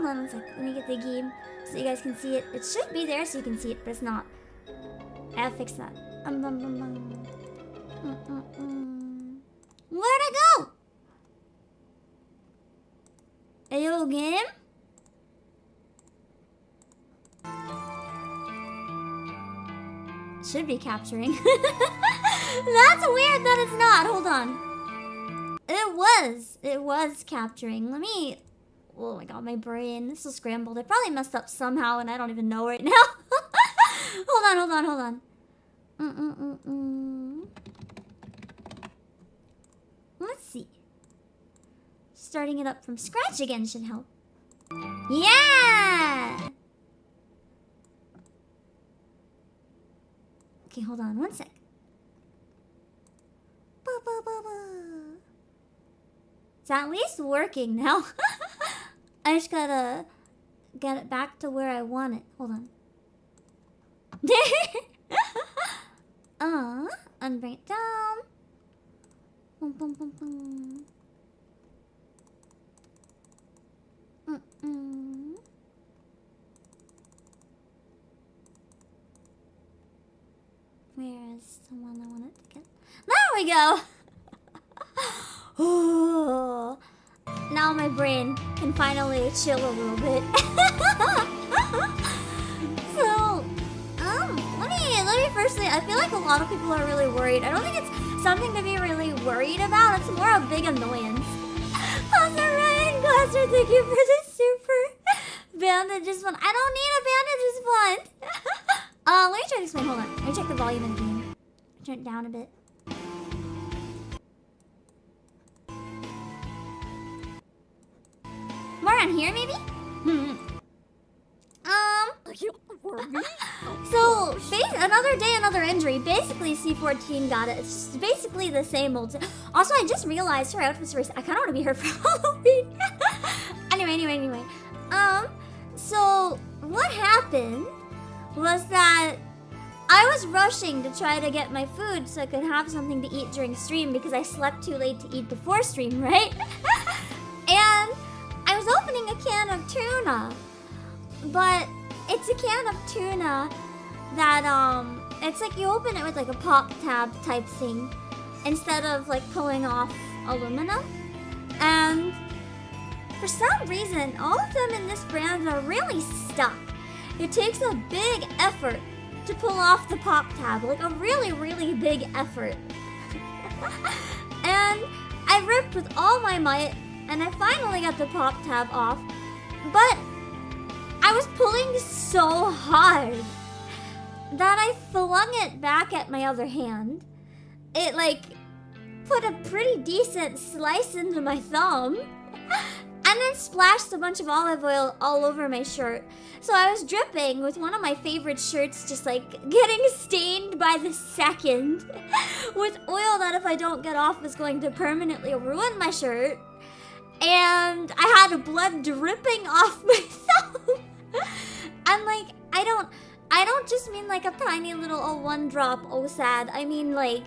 on 1 sec. Let me get the game so you guys can see it. It should be there so you can see it, but it's not. I'll fix that. Where'd I go? Ayo, game? Should be capturing. That's weird that it's not. Hold on. It was capturing. Let me... Oh my god, my brain. This is scrambled. I probably messed up somehow and I don't even know right now. Hold on. Let's see. Starting it up from scratch again should help. Yeah! Okay, hold on 1 sec. It's at least working now. I just gotta get it back to where I want it. Hold on. Unbring it down. Boom, boom, boom, boom. Where is the one I wanted to get? There we go! Ooh. Now my brain can finally chill a little bit. So, let me firstly, I feel like a lot of people are really worried. I don't think it's something to be really worried about. It's more a big annoyance. Also, Ryan Glasser, thank you for the super bandages one. I don't need a bandages one. Let me try to explain. Hold on. Let me check the volume in the game. Turn it down a bit. More on here, maybe? So, another day, another injury. Basically, C14 got it. It's just basically the same old. Also, I just realized her outfit's race. I kind of want to be her for Halloween. Anyway. So what happened was that I was rushing to try to get my food so I could have something to eat during stream because I slept too late to eat before stream, right? And I was opening a can of tuna, but it's a can of tuna that, it's like you open it with like a pop tab type thing instead of like pulling off aluminum. And for some reason, all of them in this brand are really stuck. It takes a big effort to pull off the pop tab, like a really, really big effort. And I ripped with all my might, and I finally got the pop tab off, but I was pulling so hard that I flung it back at my other hand. It like put a pretty decent slice into my thumb and then splashed a bunch of olive oil all over my shirt. So I was dripping with one of my favorite shirts just like getting stained by the second with oil that if I don't get off is going to permanently ruin my shirt. And I had blood dripping off my thumb. And like, I don't just mean like a tiny little one drop, oh sad. I mean like,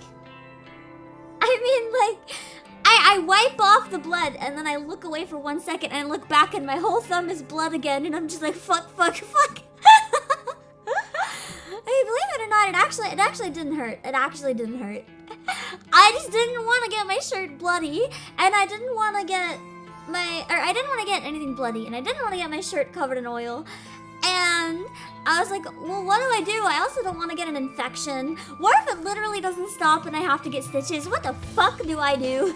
I wipe off the blood and then I look away for 1 second and I look back and my whole thumb is blood again and I'm just like, fuck. Hey, believe it or not, it actually didn't hurt. It actually didn't hurt. I just didn't want to get my shirt bloody and I didn't want to get I didn't want to get anything bloody and I didn't want to get my shirt covered in oil. And I was like, well, what do? I also don't want to get an infection. What if it literally doesn't stop and I have to get stitches? What the fuck do I do?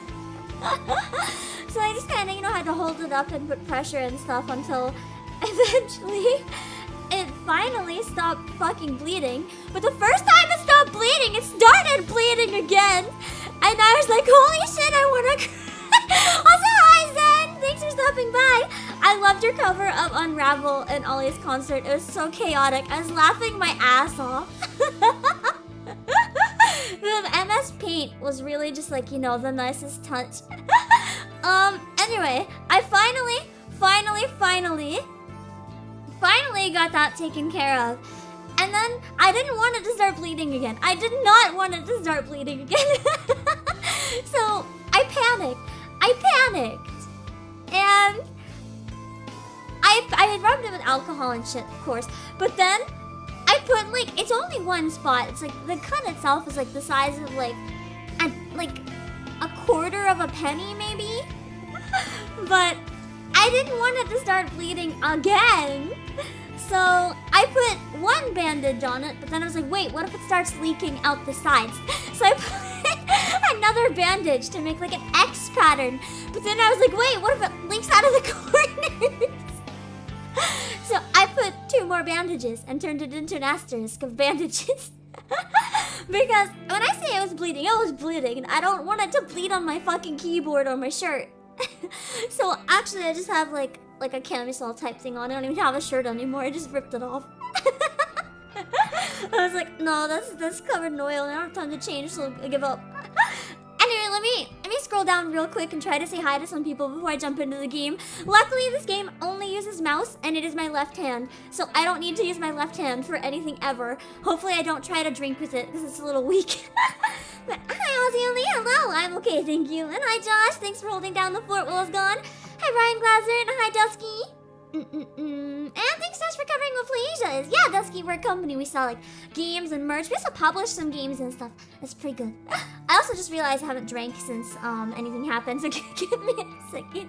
So I just kind of, had to hold it up and put pressure and stuff until eventually it finally stopped fucking bleeding. But the first time it stopped bleeding, it started bleeding again. And I was like, holy shit, I want to cry. Also, hi, Zen! Thanks for stopping by. I loved your cover of Unravel and Ollie's concert. It was so chaotic. I was laughing my ass off. The MS Paint was really just like, the nicest touch. Anyway, I finally got that taken care of. And then I didn't want it to start bleeding again. I did not want it to start bleeding again. So I panicked. And I I rubbed it with alcohol and shit, of course. But then I put like, it's only one spot. It's like the cut itself is like the size of like a quarter of a penny maybe. But I didn't want it to start bleeding again. So I put one bandage on it, but then I was like, wait, what if it starts leaking out the sides? So I put another bandage to make like an X pattern. But then I was like, wait, what if it leaks out of the corners? So I put 2 more bandages and turned it into an asterisk of bandages. Because when I say it was bleeding, and I don't want it to bleed on my fucking keyboard or my shirt. So actually I just have like a camisole type thing on. I don't even have a shirt anymore. I just ripped it off. I was like, no, that's covered in oil and I don't have time to change, so I give up. Anyway, let me scroll down real quick and try to say hi to some people before I jump into the game. Luckily, this game only uses mouse, and it is my left hand, so I don't need to use my left hand for anything ever. Hopefully, I don't try to drink with it, because it's a little weak. But hi, Ozzy Only. Hello, I'm okay, thank you. And hi, Josh. Thanks for holding down the fort while I was gone. Hi, Ryan Glaser, and hi, Dusky. And thanks, Josh, for covering what Playasia is. Yeah, Dusky, we're a company. We sell like games and merch. We also publish some games and stuff. That's pretty good. I also just realized I haven't drank since anything happened, so give me a second.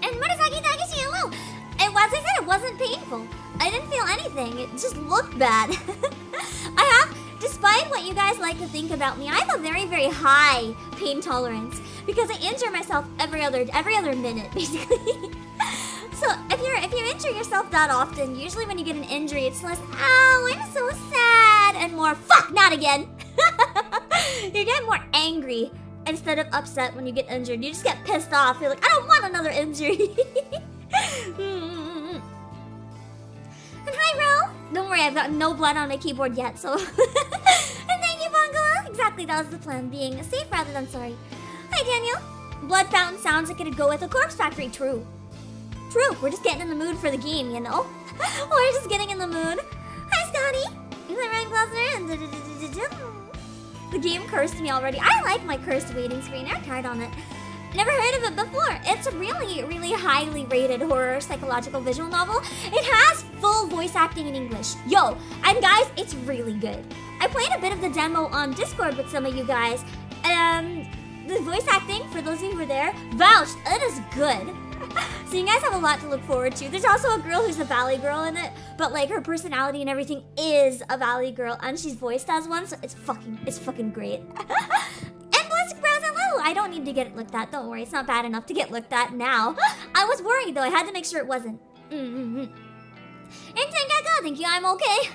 And Murasaki Takeshi, hello! As I said, it wasn't painful. I didn't feel anything. It just looked bad. Despite what you guys like to think about me, I have a very, very high pain tolerance because I injure myself every other minute, basically. So if you injure yourself that often, usually when you get an injury, it's less, ow, I'm so sad, and more, fuck, not again. You get more angry instead of upset when you get injured. You just get pissed off. You're like, I don't want another injury. And hi, Ro! Don't worry, I've got no blood on my keyboard yet, so... And thank you, Bongo! Exactly, that was the plan, being safe rather than sorry. Hi, Daniel! Blood fountain sounds like it'd go with a corpse factory, true. True, we're just getting in the mood for the game, you know? We're just getting in the mood. Hi, Scotty! Hi, Ryan Glasser, the game cursed me already. I like my cursed waiting screen, I worked hard on it. Never heard of it before. It's a really, really highly rated horror psychological visual novel. It has full voice acting in English. Yo, and guys, it's really good. I played a bit of the demo on Discord with some of you guys. The voice acting, for those of you who were there, vouched, it is good. So you guys have a lot to look forward to. There's also a girl who's a Valley girl in it, but like her personality and everything is a Valley girl, and she's voiced as one, so it's fucking great. I don't need to get it looked at. Don't worry, it's not bad enough to get looked at now. I was worried though. I had to make sure it wasn't. And Tenkaka, thank you. I'm okay.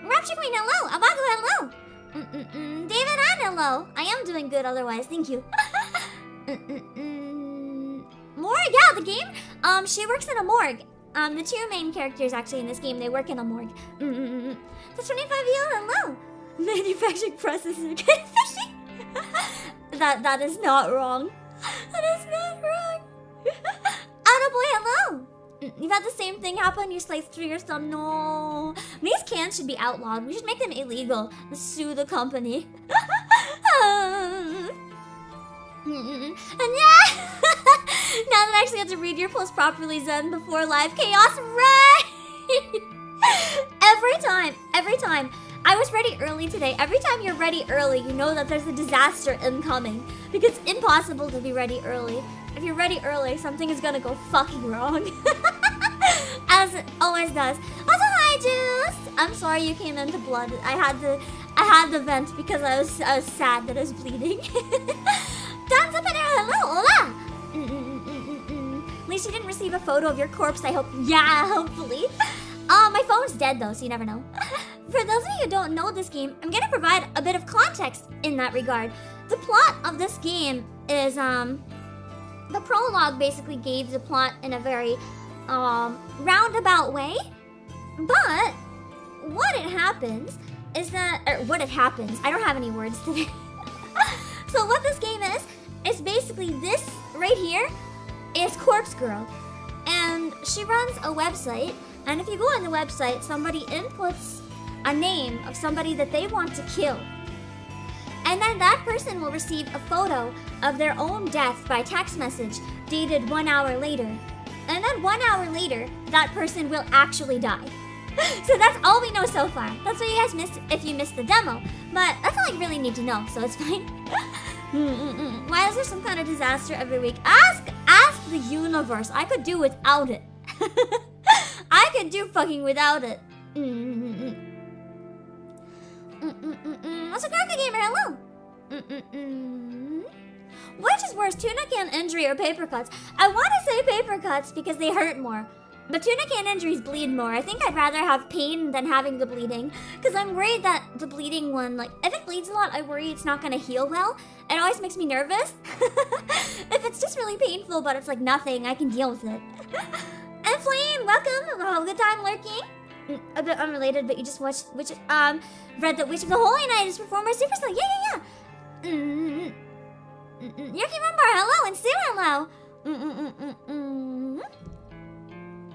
Rapture Queen, hello. Obake, hello. David, and hello. I am doing good otherwise. Thank you. Morgue, yeah, the game. She works in a morgue. The 2 main characters actually in this game, they work in a morgue. The 25-year-old, hello. Manufacturing processor. That is not wrong. That is not wrong. Attaboy, hello. You've had the same thing happen. You sliced through your thumb. No. These cans should be outlawed. We should make them illegal. Sue the company. And yeah. Now that I actually have to read your post properly, Zen, before live chaos, right? Every time. I was ready early today. Every time you're ready early, you know that there's a disaster incoming. Because it's impossible to be ready early. If you're ready early, something is gonna go fucking wrong. As it always does. Also, hi, Juice! I'm sorry you came into blood. I had to vent because I was sad that I was bleeding. Dance up in there, hello, hola! At least you didn't receive a photo of your corpse, I hope. Yeah, hopefully. My phone's dead though, so you never know. For those of you who don't know this game, I'm gonna provide a bit of context in that regard. The plot of this game is, the prologue basically gave the plot in a very, roundabout way. But, what happens, I don't have any words today. So what this game is basically this right here is Corpse Girl. And she runs a website And if you go on the website, somebody inputs a name of somebody that they want to kill. And then that person will receive a photo of their own death by text message dated 1 hour later. And then 1 hour later, that person will actually die. So that's all we know so far. That's what you guys missed if you missed the demo. But that's all you really need to know, so it's fine. Why is there some kind of disaster every week? Ask the universe. I could do without it. I could do fucking without it. What's a Graphic Gamer? Hello. Which is worse, tuna can injury or paper cuts? I want to say paper cuts because they hurt more. But tuna can injuries bleed more. I think I'd rather have pain than having the bleeding. Because I'm worried that the bleeding one, like, if it bleeds a lot, I worry it's not going to heal well. It always makes me nervous. If it's just really painful, but it's like nothing, I can deal with it. And Flame, welcome. Oh, good time lurking. A bit unrelated, but you just watched read that Witch of the Holy Night is performer Supercell. Yeah. Yuki Rumbar, hello, and Sue, hello.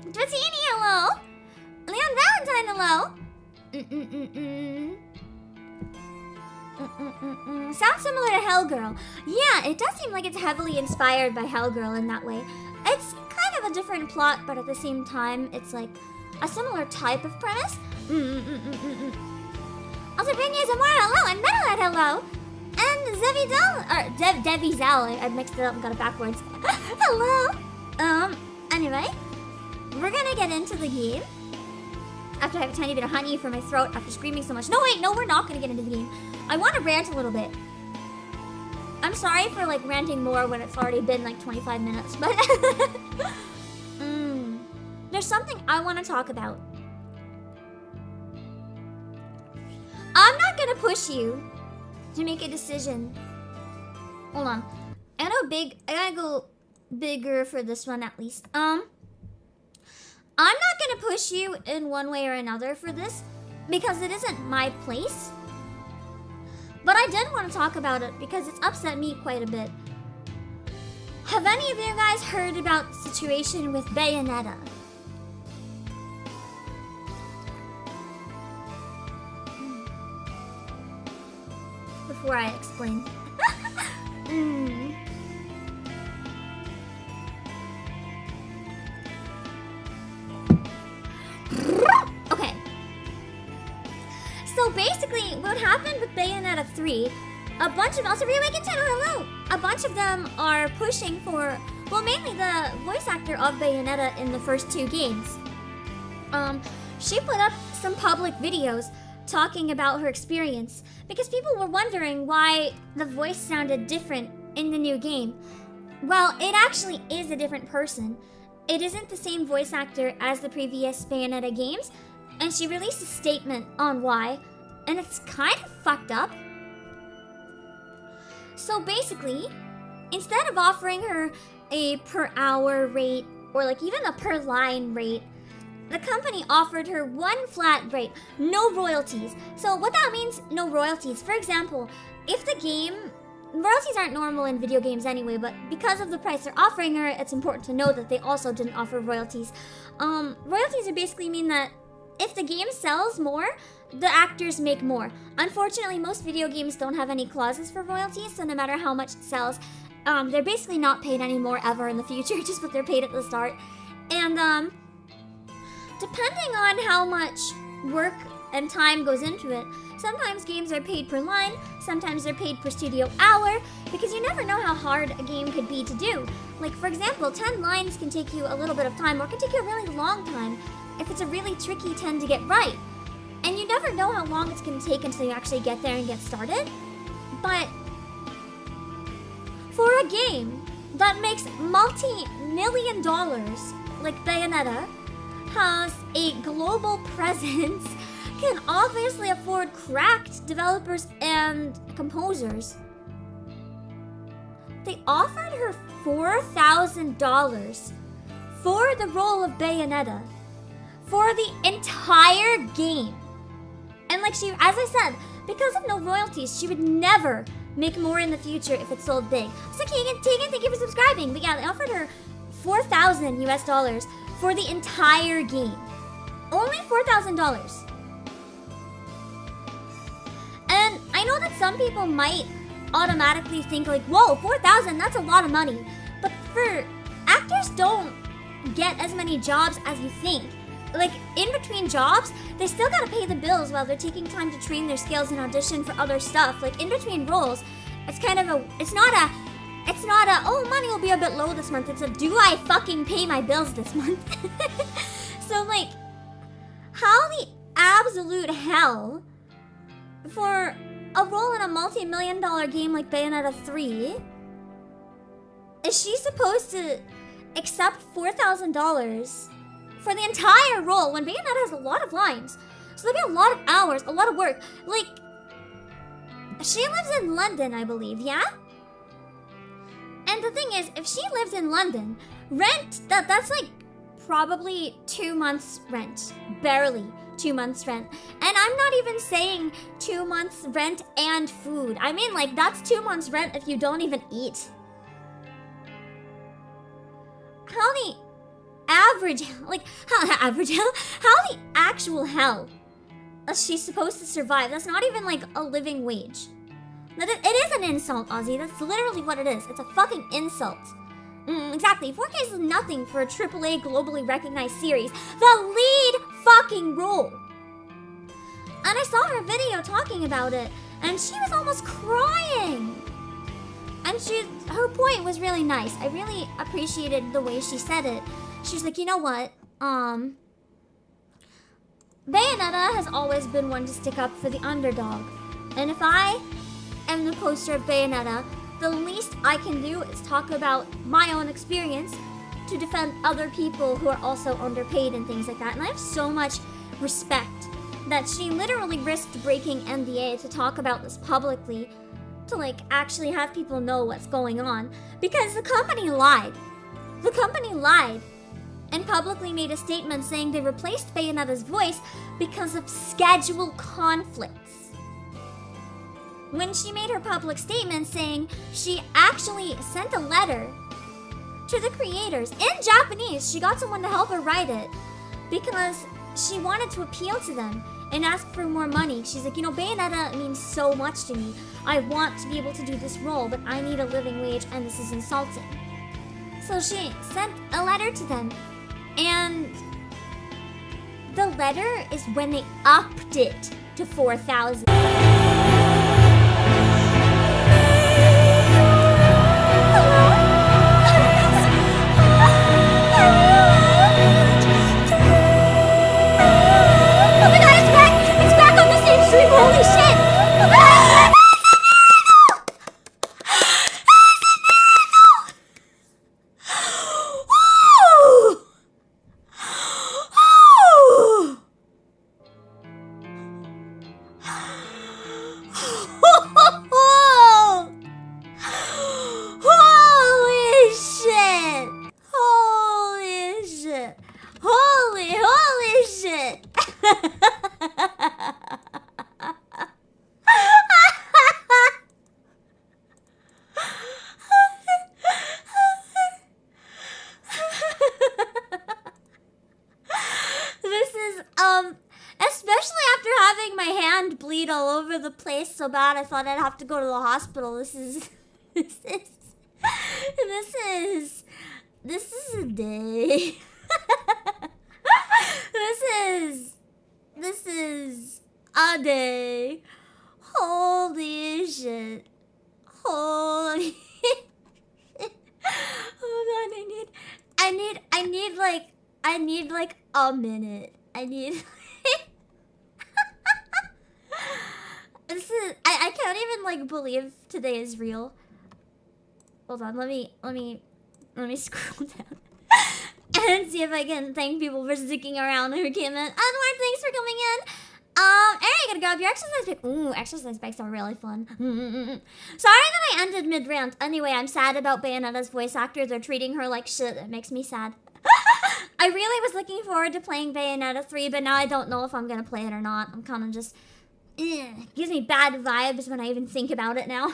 Dratini, hello. Leon Valentine, hello. Sounds similar to Hellgirl. Yeah, it does seem like it's heavily inspired by Hellgirl in that way. It's kind of a different plot, but at the same time, it's like a similar type of premise. Also, Benya Zamora, hello, and Metalhead, hello. And Debbie Zal, I mixed it up and got it backwards. Hello. Anyway, we're gonna get into the game. After I have a tiny bit of honey for my throat after screaming so much. No, wait, no, we're not gonna get into the game. I want to rant a little bit. I'm sorry for like ranting more when it's already been like 25 minutes, but there's something I want to talk about. I'm not gonna push you to make a decision. Hold on. I gotta go bigger for this one at least. I'm not gonna push you in one way or another for this because it isn't my place. But I did want to talk about it because it's upset me quite a bit. Have any of you guys heard about the situation with Bayonetta? Before I explain. Okay. So basically, what happened with Bayonetta 3, a bunch of, also Reawakened Channel, hello! A bunch of them are pushing for, well, mainly the voice actor of Bayonetta in the first 2 games. She put up some public videos talking about her experience because people were wondering why the voice sounded different in the new game. Well, it actually is a different person. It isn't the same voice actor as the previous Bayonetta games, and she released a statement on why, and it's kind of fucked up. So basically, instead of offering her a per hour rate or like even a per line rate, the company offered her one flat rate, no royalties. So what that means, no royalties. For example, if the game, royalties aren't normal in video games anyway, but because of the price they're offering her, it's important to know that they also didn't offer royalties. Royalties are basically mean that if the game sells more, the actors make more. Unfortunately, most video games don't have any clauses for royalties, so no matter how much it sells, they're basically not paid anymore ever in the future, just what they're paid at the start. And depending on how much work and time goes into it, sometimes games are paid per line, sometimes they're paid per studio hour, because you never know how hard a game could be to do. Like, for example, 10 lines can take you a little bit of time, or it can take you a really long time if it's a really tricky 10 to get right. And you never know how long it's going to take until you actually get there and get started. But for a game that makes multi-million dollars, like Bayonetta, has a global presence, can obviously afford cracked developers and composers. They offered her $4,000 for the role of Bayonetta for the entire game. And like she, as I said, because of no royalties, she would never make more in the future if it sold big. So Tegan, thank you for subscribing. But yeah, they offered her $4,000 US for the entire game. Only $4,000. And I know that some people might automatically think like, whoa, 4,000, that's a lot of money. But for actors don't get as many jobs as you think. Like, in between jobs, they still gotta pay the bills while they're taking time to train their skills and audition for other stuff. Like, in between roles, it's kind of a, it's not a, oh, money will be a bit low this month. It's a, do I fucking pay my bills this month? So, like, how the absolute hell for a role in a multi-million-dollar game like Bayonetta 3 is she supposed to accept $4,000 for the entire role when Bayonetta has a lot of lines? So there'll be a lot of hours, a lot of work. Like, she lives in London, I believe, yeah? And the thing is, if she lives in London, rent, that's like probably 2 months rent. Barely 2 months rent. And I'm not even saying 2 months rent and food. I mean, like, that's 2 months rent if you don't even eat. How the average, like, how the actual hell is she supposed to survive? That's not even like a living wage. It is an insult, Ozzy. That's literally what it is. It's a fucking insult. Exactly. 4K is nothing for a AAA globally recognized series. The lead fucking role. And I saw her video talking about it, and she was almost crying. And her point was really nice. I really appreciated the way she said it. She was like, you know what? Bayonetta has always been one to stick up for the underdog. And if I am the poster of Bayonetta, the least I can do is talk about my own experience to defend other people who are also underpaid and things like that. And I have so much respect that she literally risked breaking NDA to talk about this publicly, to like actually have people know what's going on, because the company lied. The company lied and publicly made a statement saying they replaced Bayonetta's voice because of schedule conflicts. When she made her public statement saying she actually sent a letter to the creators in Japanese. She got someone to help her write it because she wanted to appeal to them and ask for more money. She's like, you know, Bayonetta means so much to me. I want to be able to do this role, but I need a living wage and this is insulting. So she sent a letter to them, and the letter is when they upped it to 4,000. Holy shit! Holy shit! Especially after having my hand bleed all over the place so bad I thought I'd have to go to the hospital. This is a day. This is a day. Holy shit. Holy shit. Hold on, I need like a minute. I can't even like believe today is real. Hold on, let me scroll down and see if I can thank people for sticking around who came in. Edward, thanks for coming in. Aaron, you gotta grab your exercise bike. Ooh, exercise bikes are really fun. Sorry that I ended mid-rant. Anyway, I'm sad about Bayonetta's voice actor. They're treating her like shit. It makes me sad. I really was looking forward to playing Bayonetta 3, but now I don't know if I'm gonna play it or not. I'm kind of just... gives me bad vibes when I even think about it now.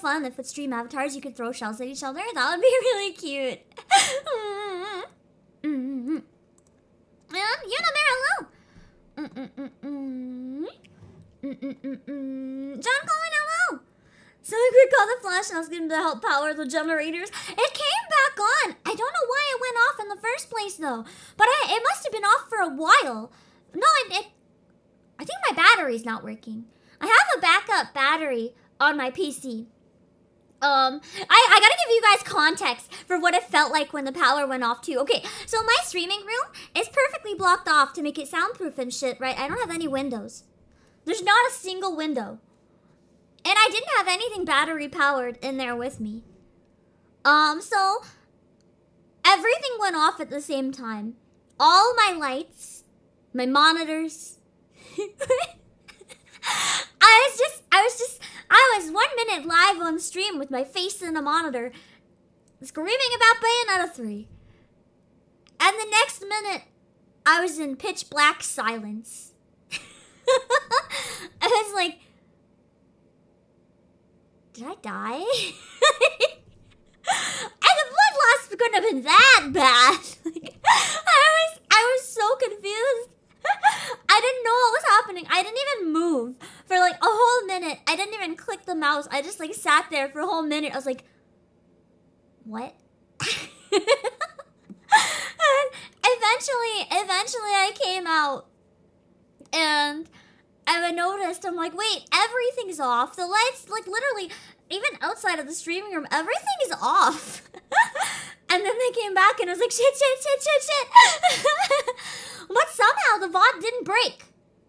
fun if with stream avatars you could throw shells at each other. That would be really cute. And Unamere, hello. John Colin, hello. So we could call the flash and ask him to help power the generators. It came back on. I don't know why it went off in the first place though. But it must have been off for a while. No, I think my battery's not working. I have a backup battery on my PC. I gotta give you guys context for what it felt like when the power went off too. Okay, so my streaming room is perfectly blocked off to make it soundproof and shit, right? I don't have any windows. There's not a single window. And I didn't have anything battery powered in there with me. So everything went off at the same time. All my lights, my monitors. I was 1 minute live on stream with my face in a monitor, screaming about Bayonetta 3. And the next minute, I was in pitch black silence. I was like, did I die? And the blood loss couldn't have been that bad. Like, I was so confused. I didn't know what was happening. I didn't even move for like a whole minute. I didn't even click the mouse. I just like sat there for a whole minute. I was like, what? And eventually I came out and I noticed, I'm like, wait, everything's off. The lights, like literally, even outside of the streaming room, everything is off. And then they came back and I was like, shit. But somehow the VOD didn't break.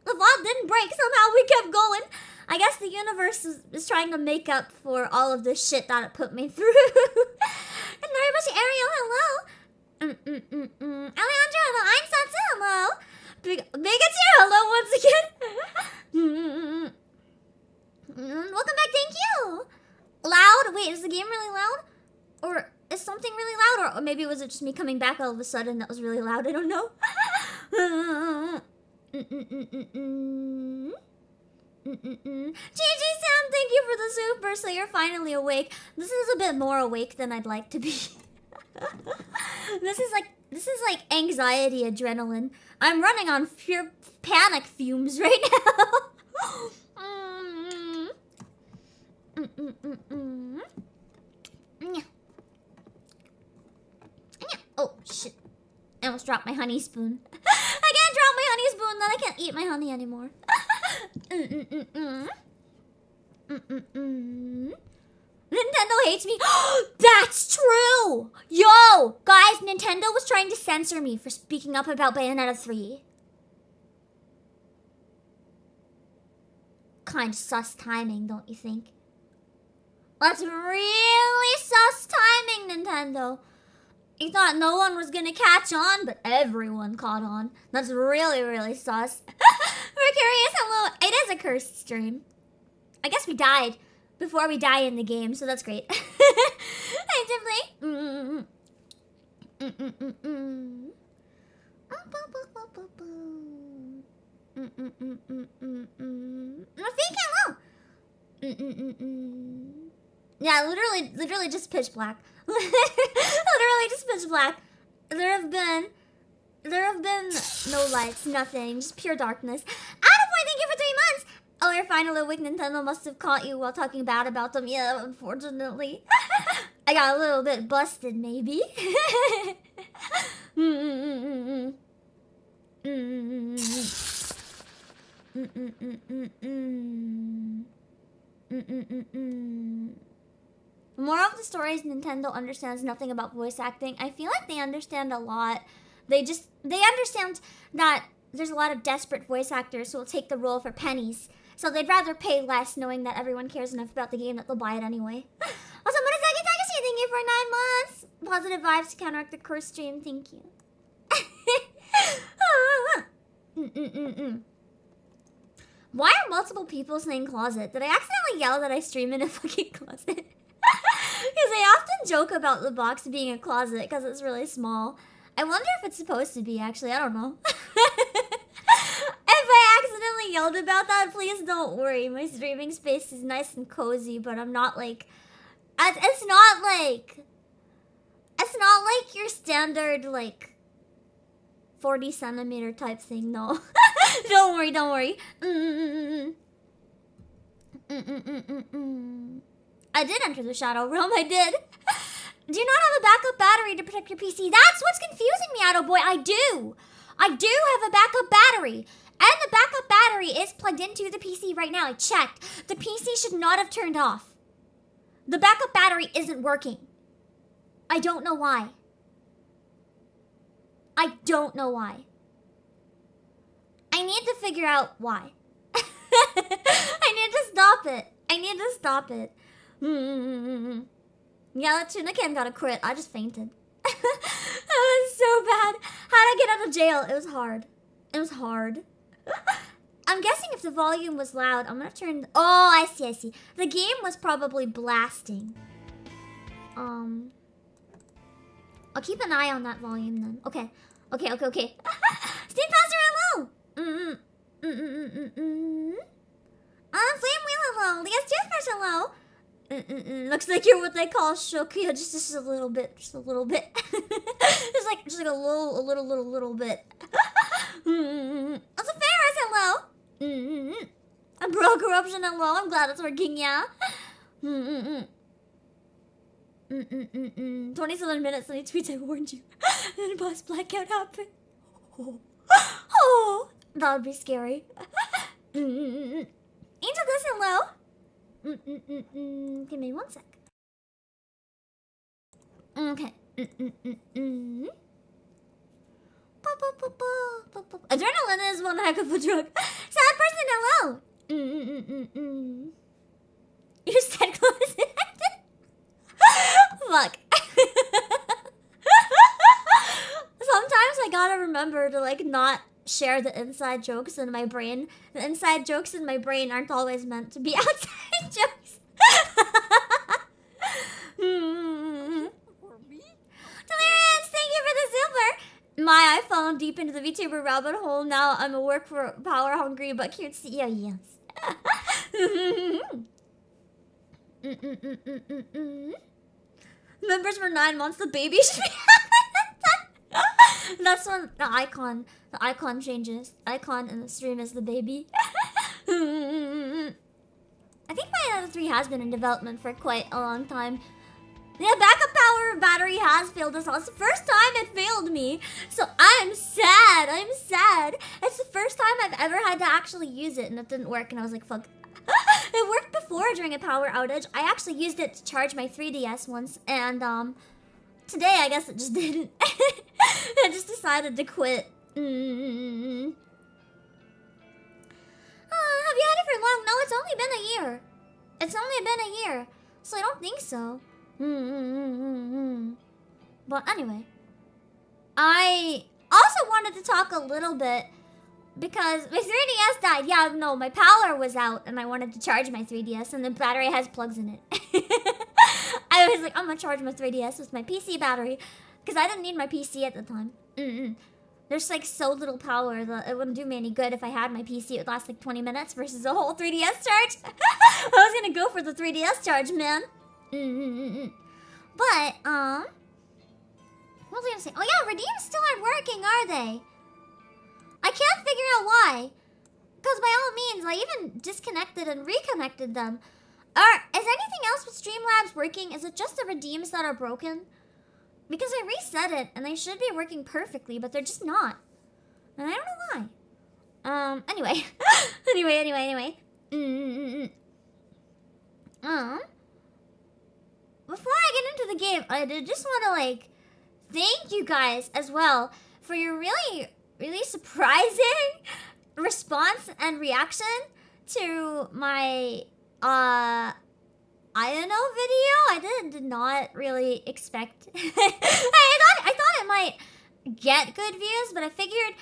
Somehow we kept going. I guess the universe is trying to make up for all of this shit that it put me through. And very much Ariel, hello. Alejandro, hello. Einstein, hello. Pikachu, hello once again. Welcome back, thank you. Loud? Wait, is the game really loud? Or is something really loud? Or maybe was it just me coming back all of a sudden that was really loud? I don't know. GG Sam, thank you for the super, so you're finally awake. This is a bit more awake than I'd like to be. This is like anxiety adrenaline. I'm running on pure panic fumes right now. Oh shit. I almost dropped my honey spoon. I can't drop my honey spoon, then I can't eat my honey anymore. Nintendo hates me. That's true! Yo! Guys, Nintendo was trying to censor me for speaking up about Bayonetta 3. Kind of sus timing, don't you think? That's really sus timing, Nintendo. You thought no one was gonna catch on, but everyone caught on. That's really, really sus. Mercurius, hello. It is a cursed stream. I guess we died before we die in the game, so that's great. Hi, Tiffany. Rafik, hello. Yeah, literally just pitch black. Literally just pitch black. There have been no lights, nothing, just pure darkness. Attaboy, thank you for 3 months. Oh, you're finally awake. Nintendo must have caught you while talking bad about them. Yeah, unfortunately. I got a little bit busted, maybe. Moral of the story is Nintendo understands nothing about voice acting. I feel like they understand a lot. They understand that there's a lot of desperate voice actors who will take the role for pennies. So they'd rather pay less knowing that everyone cares enough about the game that they'll buy it anyway. Also, Murasaki Takashi, thank you for 9 months. Positive vibes to counteract the curse stream, thank you. Why are multiple people saying closet? Did I accidentally yell that I stream in a fucking closet? Because I often joke about the box being a closet because it's really small. I wonder if it's supposed to be, actually. I don't know. If I accidentally yelled about that, please don't worry. My streaming space is nice and cozy, but I'm not, like, It's not like... It's not like your standard, like... 40 centimeter type thing, no. Don't worry, don't worry. I did enter the Shadow Realm, I did. Do you not have a backup battery to protect your PC? That's what's confusing me, Idle Boy. I do have a backup battery. And the backup battery is plugged into the PC right now. I checked. The PC should not have turned off. The backup battery isn't working. I don't know why. I don't know why. I need to figure out why. I need to stop it. I need to stop it. Yeah, that Tuna Cam got a crit. I just fainted. That was so bad. How'd I get out of jail? It was hard. It was hard. I'm guessing if the volume was loud, I'm gonna turn... Oh, I see, I see. The game was probably blasting. I'll keep an eye on that volume then. Okay. Okay. Stay faster and low! Flame wheel low. Leah's toothbrush low. Looks like you're what they call shook. Yeah, just a little bit. Just a little bit. just like a little bit. That's a fair as hello. A bro corruption hello. I'm glad it's working, yeah. 27 minutes and he tweets, I warned you. And then boss blackout happened. Oh, that would be scary. Angel does hello. Give me 1 sec. Okay. Adrenaline is one heck of a drug. Sad person, hello. You said close it. Fuck. Sometimes I gotta remember to like not share the inside jokes in my brain. The inside jokes in my brain aren't always meant to be outside jokes. Delirious, thank you for the silver. My iPhone deep into the VTuber rabbit hole. Now I'm a work for power hungry but cute CEO. Yes. Members for 9 months. The baby should be. That's when the icon changes. Icon in the stream is the baby. I think Bayonetta 3 has been in development for quite a long time. Yeah, backup power battery has failed us all. It's the first time it failed me. So I'm sad. It's the first time I've ever had to actually use it and it didn't work and I was like, fuck. It worked before during a power outage. I actually used it to charge my 3DS once and today I guess it just didn't. I just decided to quit. Have you had it for long? No, it's only been a year. It's only been a year. So I don't think so. But anyway. I also wanted to talk a little bit because my 3DS died. Yeah, no, my power was out and I wanted to charge my 3DS and the battery has plugs in it. I was like, I'm gonna charge my 3DS with my PC battery because I didn't need my PC at the time. There's like so little power that it wouldn't do me any good if I had my PC. It would last like 20 minutes versus a whole 3DS charge. I was gonna go for the 3DS charge, man. But, what was I gonna say? Oh yeah, Redeem's still aren't working, are they? I can't figure out why. Because by all means, I even disconnected and reconnected them. Is anything else with Streamlabs working? Is it just the Redeems that are broken? Because I reset it, and they should be working perfectly, but they're just not. And I don't know why. Anyway. anyway. Before I get into the game, I just want to, like, thank you guys as well for your really, really surprising response and reaction to my, Iono video. I did not really expect. I thought it might get good views, but I figured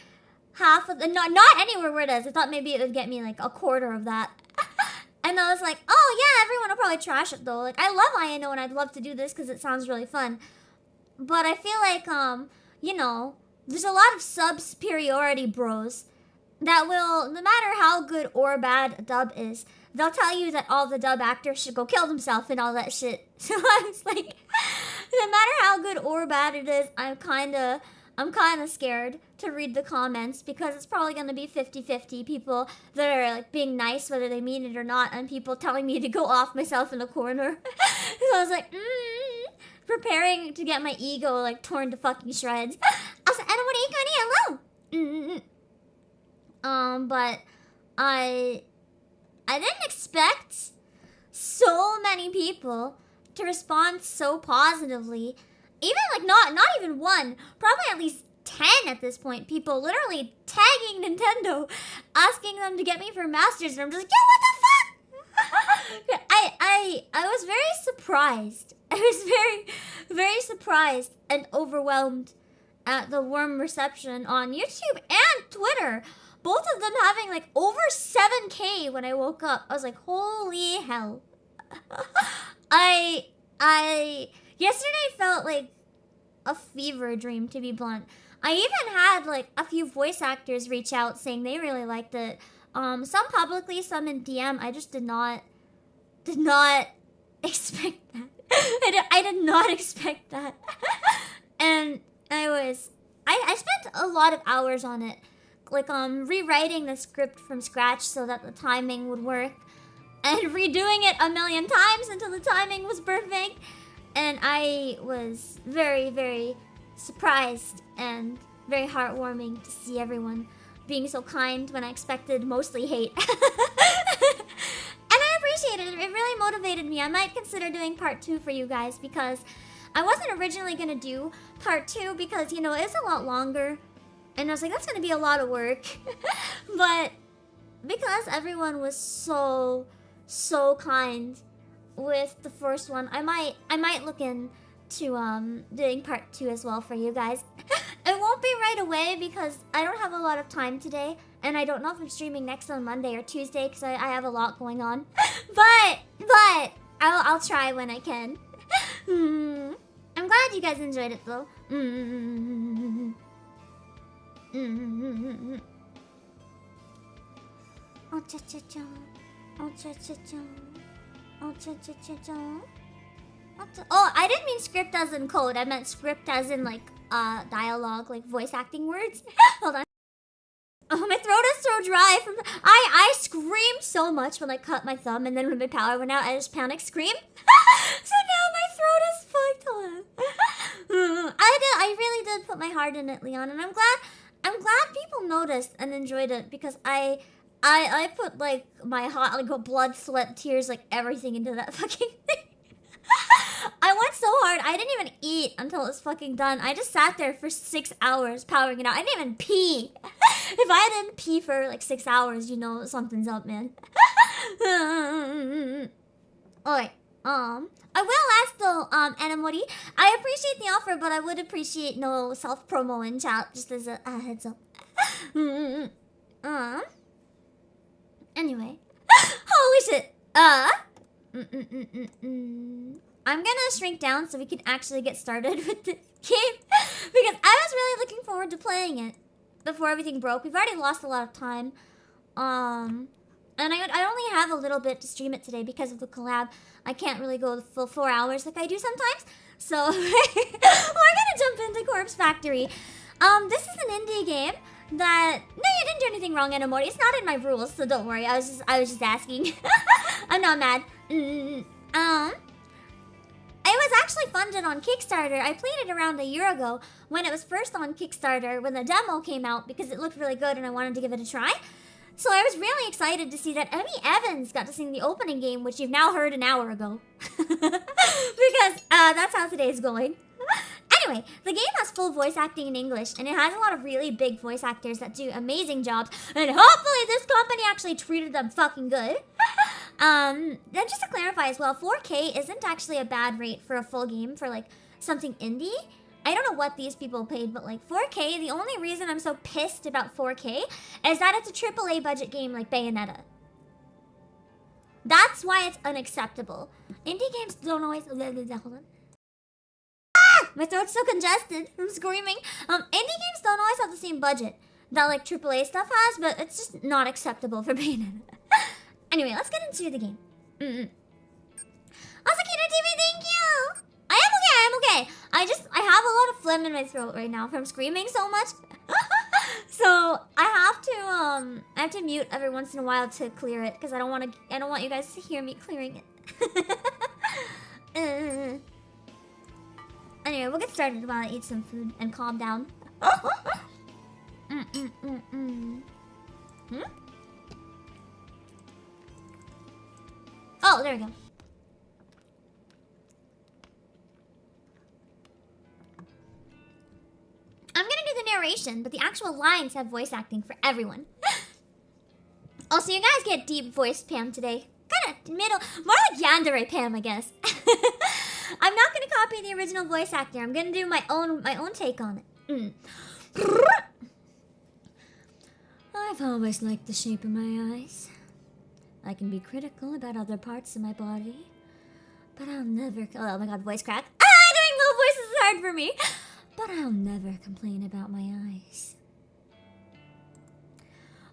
half of the not anywhere where it is. I thought maybe it would get me like a quarter of that. And I was like, oh yeah, everyone will probably trash it though. Like I love Iono and I'd love to do this because it sounds really fun. But I feel like you know, there's a lot of sub superiority bros that will, no matter how good or bad a dub is, they'll tell you that all the dub actors should go kill themselves and all that shit. So I was like, no matter how good or bad it is, I'm kind of scared to read the comments because it's probably going to be 50-50 people that are like being nice whether they mean it or not, and people telling me to go off myself in a corner. So I was like, preparing to get my ego like torn to fucking shreds. Also, and what are you hello? But I didn't expect so many people to respond so positively. Even like not even one, probably at least 10 at this point. People literally tagging Nintendo, asking them to get me for Masters, and I'm just like, yo, what the fuck? I was very surprised. I was very, very surprised and overwhelmed at the warm reception on YouTube and Twitter. Both of them having like over 7K when I woke up. I was like, holy hell. Yesterday felt like a fever dream, to be blunt. I even had like a few voice actors reach out saying they really liked it. Some publicly, some in DM. I just did not expect that. I did not expect that. And I spent a lot of hours on it. Like rewriting the script from scratch so that the timing would work, and redoing it a million times until the timing was perfect. And I was very, very surprised and very heartwarming to see everyone being so kind when I expected mostly hate. And I appreciate it. It really motivated me. I might consider doing part 2 for you guys because I wasn't originally going to do part 2 because, you know, it's a lot longer. And I was like, that's going to be a lot of work. But because everyone was so kind with the first one, I might look into doing part 2 as well for you guys. It won't be right away because I don't have a lot of time today, and I don't know if I'm streaming next on Monday or Tuesday because I have a lot going on. But I'll try when I can. I'm glad you guys enjoyed it though. Oh cha cha cha, oh cha cha cha, oh cha cha cha cha. Oh, I didn't mean script as in code. I meant script as in like dialogue, like voice acting words. Hold on. Oh, my throat is so dry from I screamed so much when I cut my thumb, and then when my power went out, I just panic screamed. So now my throat is fucked. I really did put my heart in it, Leon, and I'm glad people noticed and enjoyed it because I put like my heart, like blood, sweat, tears, like everything into that fucking thing. I went so hard. I didn't even eat until it was fucking done. I just sat there for 6 hours powering it out. I didn't even pee. If I didn't pee for like 6 hours, you know something's up, man. Alright. I will ask though, Anamori. I appreciate the offer, but I would appreciate no self-promo in chat, just as a heads up. Anyway. Holy shit. I'm gonna shrink down so we can actually get started with the game because I was really looking forward to playing it before everything broke. We've already lost a lot of time. And I only have a little bit to stream it today because of the collab. I can't really go the full 4 hours like I do sometimes. So we're gonna jump into Corpse Factory. This is an indie game that no, you didn't do anything wrong, Anamori. It's not in my rules, so don't worry. I was just asking. I'm not mad. It was actually funded on Kickstarter. I played it around a year ago when it was first on Kickstarter when the demo came out because it looked really good and I wanted to give it a try. So I was really excited to see that Emmy Evans got to sing the opening game, which you've now heard an hour ago. Because that's how today's going. Anyway, the game has full voice acting in English, and it has a lot of really big voice actors that do amazing jobs, and hopefully this company actually treated them fucking good. Then just to clarify as well, 4K isn't actually a bad rate for a full game for like something indie. I don't know what these people paid, but like 4K, the only reason I'm so pissed about 4K is that it's a AAA budget game like Bayonetta. That's why it's unacceptable. Indie games don't always... Hold on. Ah! My throat's so congested from screaming. Indie games don't always have the same budget. that like AAA stuff has, but it's just not acceptable for Bayonetta. Anyway, let's get into the game. Asakina TV, thank you! I am okay. I have a lot of phlegm in my throat right now from screaming so much. So I have to mute every once in a while to clear it because I don't want you guys to hear me clearing it. Anyway, we'll get started while I eat some food and calm down. Oh, there we go. I'm gonna do the narration, but the actual lines have voice acting for everyone. Also, you guys get deep voiced Pam today. Kinda middle, more like yandere Pam, I guess. I'm not gonna copy the original voice actor. I'm gonna do my own take on it. I've always liked the shape of my eyes. I can be critical about other parts of my body, but I'll never... Oh my god, voice crack. Doing low voices is hard for me. But I'll never complain about my eyes.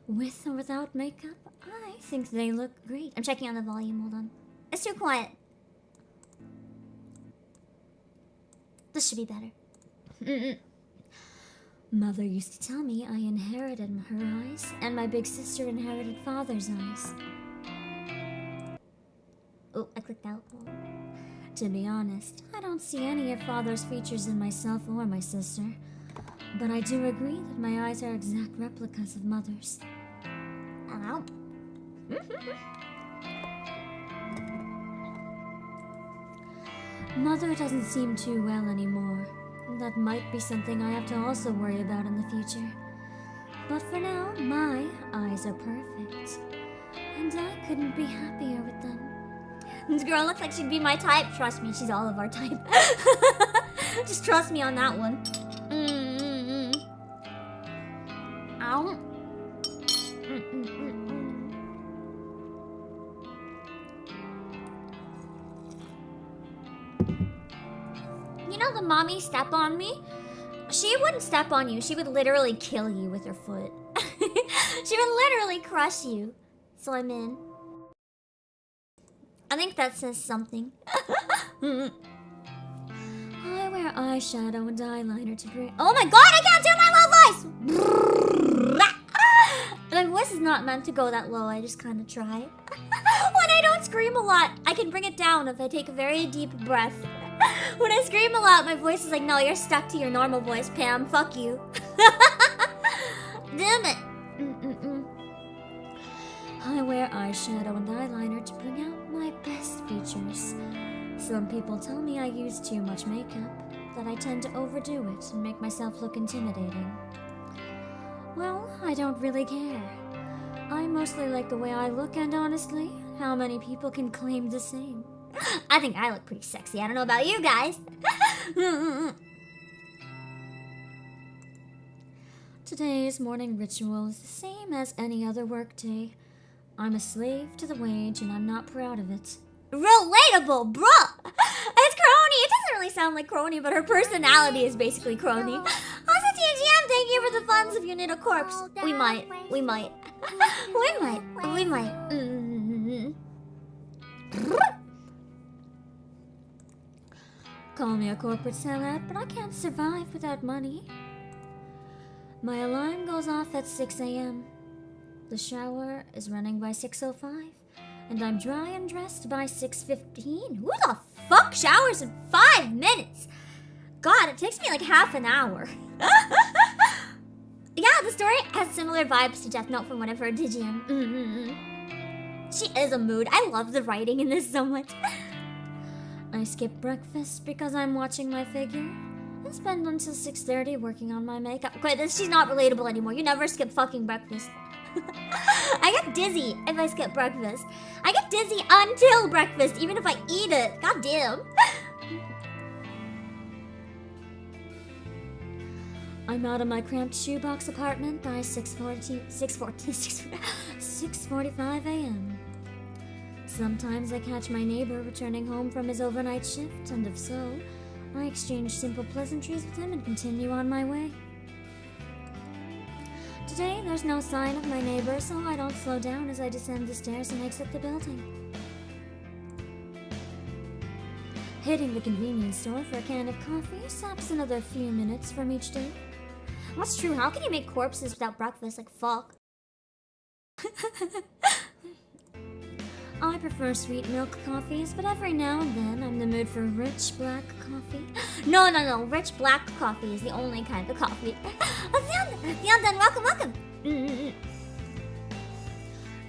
With or without makeup, I think they look great. I'm checking on the volume, hold on. It's too quiet. This should be better. Mother used to tell me I inherited her eyes, and my big sister inherited father's eyes. Oh, I clicked out. To be honest, I don't see any of father's features in myself or my sister. But I do agree that my eyes are exact replicas of mother's. Hello? Mother doesn't seem too well anymore. That might be something I have to also worry about in the future. But for now, my eyes are perfect. And I couldn't be happier with them. This girl looks like she'd be my type. Trust me, she's all of our type. Just trust me on that one. Ow. You know the mommy step on me? She wouldn't step on you. She would literally kill you with her foot. She would literally crush you. So I'm in. I think that says something. I wear eyeshadow and eyeliner to bring... Oh my god, I can't do my low voice! My voice is not meant to go that low, I just kind of try. When I don't scream a lot, I can bring it down if I take a very deep breath. When I scream a lot, my voice is like, no, you're stuck to your normal voice, Pam. Fuck you. Damn it. I wear eyeshadow and eyeliner to bring out my best features. Some people tell me I use too much makeup, that I tend to overdo it and make myself look intimidating. Well, I don't really care. I mostly like the way I look, and honestly, how many people can claim the same? I think I look pretty sexy. I don't know about you guys. Today's morning ritual is the same as any other workday. I'm a slave to the wage, and I'm not proud of it. Relatable, bruh! It's Crony! It doesn't really sound like Crony, but her personality is basically Crony. Also, TGM, thank you for the funds if you need a corpse. We might. We might. We might. Call me a corporate sellout, but I can't survive without money. My alarm goes off at 6 a.m. The shower is running by 6:05, and I'm dry and dressed by 6:15. Who the fuck showers in 5 minutes? God, it takes me like half an hour. Yeah, the story has similar vibes to Death Note from one of her Digium. She is a mood. I love the writing in this so much. I skip breakfast because I'm watching my figure. I spend until 6:30 working on my makeup. Wait, she's not relatable anymore. You never skip fucking breakfast. I get dizzy if I skip breakfast. I get dizzy until breakfast, even if I eat it. God damn. I'm out of my cramped shoebox apartment by 6:45 a.m. Sometimes I catch my neighbor returning home from his overnight shift, and if so, I exchange simple pleasantries with him and continue on my way. To Today, there's no sign of my neighbor, so I don't slow down as I descend the stairs and exit the building. Hitting the convenience store for a can of coffee saps another few minutes from each day. That's true, how can you make corpses without breakfast? Like, fuck. I prefer sweet milk coffees, but every now and then I'm in the mood for rich black coffee. No, rich black coffee is the only kind of coffee. Welcome.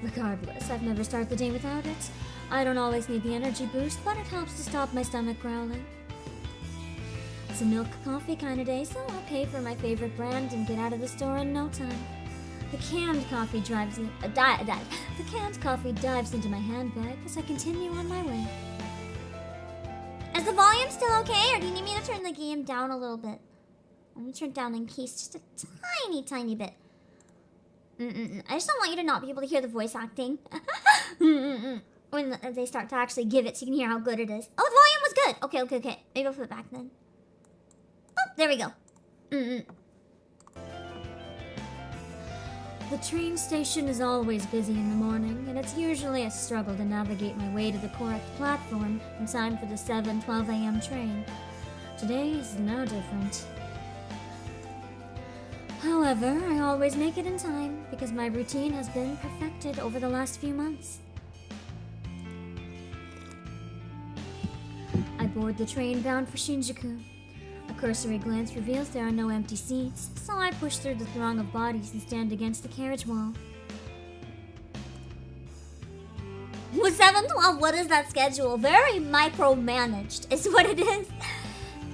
Regardless, I've never started the day without it. I don't always need the energy boost, but it helps to stop my stomach growling. It's a milk coffee kind of day, so I'll pay for my favorite brand and get out of the store in no time. The canned coffee dives into my handbag as I continue on my way. Is the volume still okay, or do you need me to turn the game down a little bit? I'm gonna turn it down in case, just a tiny bit. I just don't want you to not be able to hear the voice acting. When they start to actually give it so you can hear how good it is. Oh, the volume was good! Okay. Maybe I'll put it back then. Oh, there we go. The train station is always busy in the morning, and it's usually a struggle to navigate my way to the correct platform in time for the 7:12 a.m. train. Today is no different. However, I always make it in time because my routine has been perfected over the last few months. I board the train bound for Shinjuku. A cursory glance reveals there are no empty seats, so I push through the throng of bodies and stand against the carriage wall. With 7:12, what is that schedule? Very micromanaged is what it is.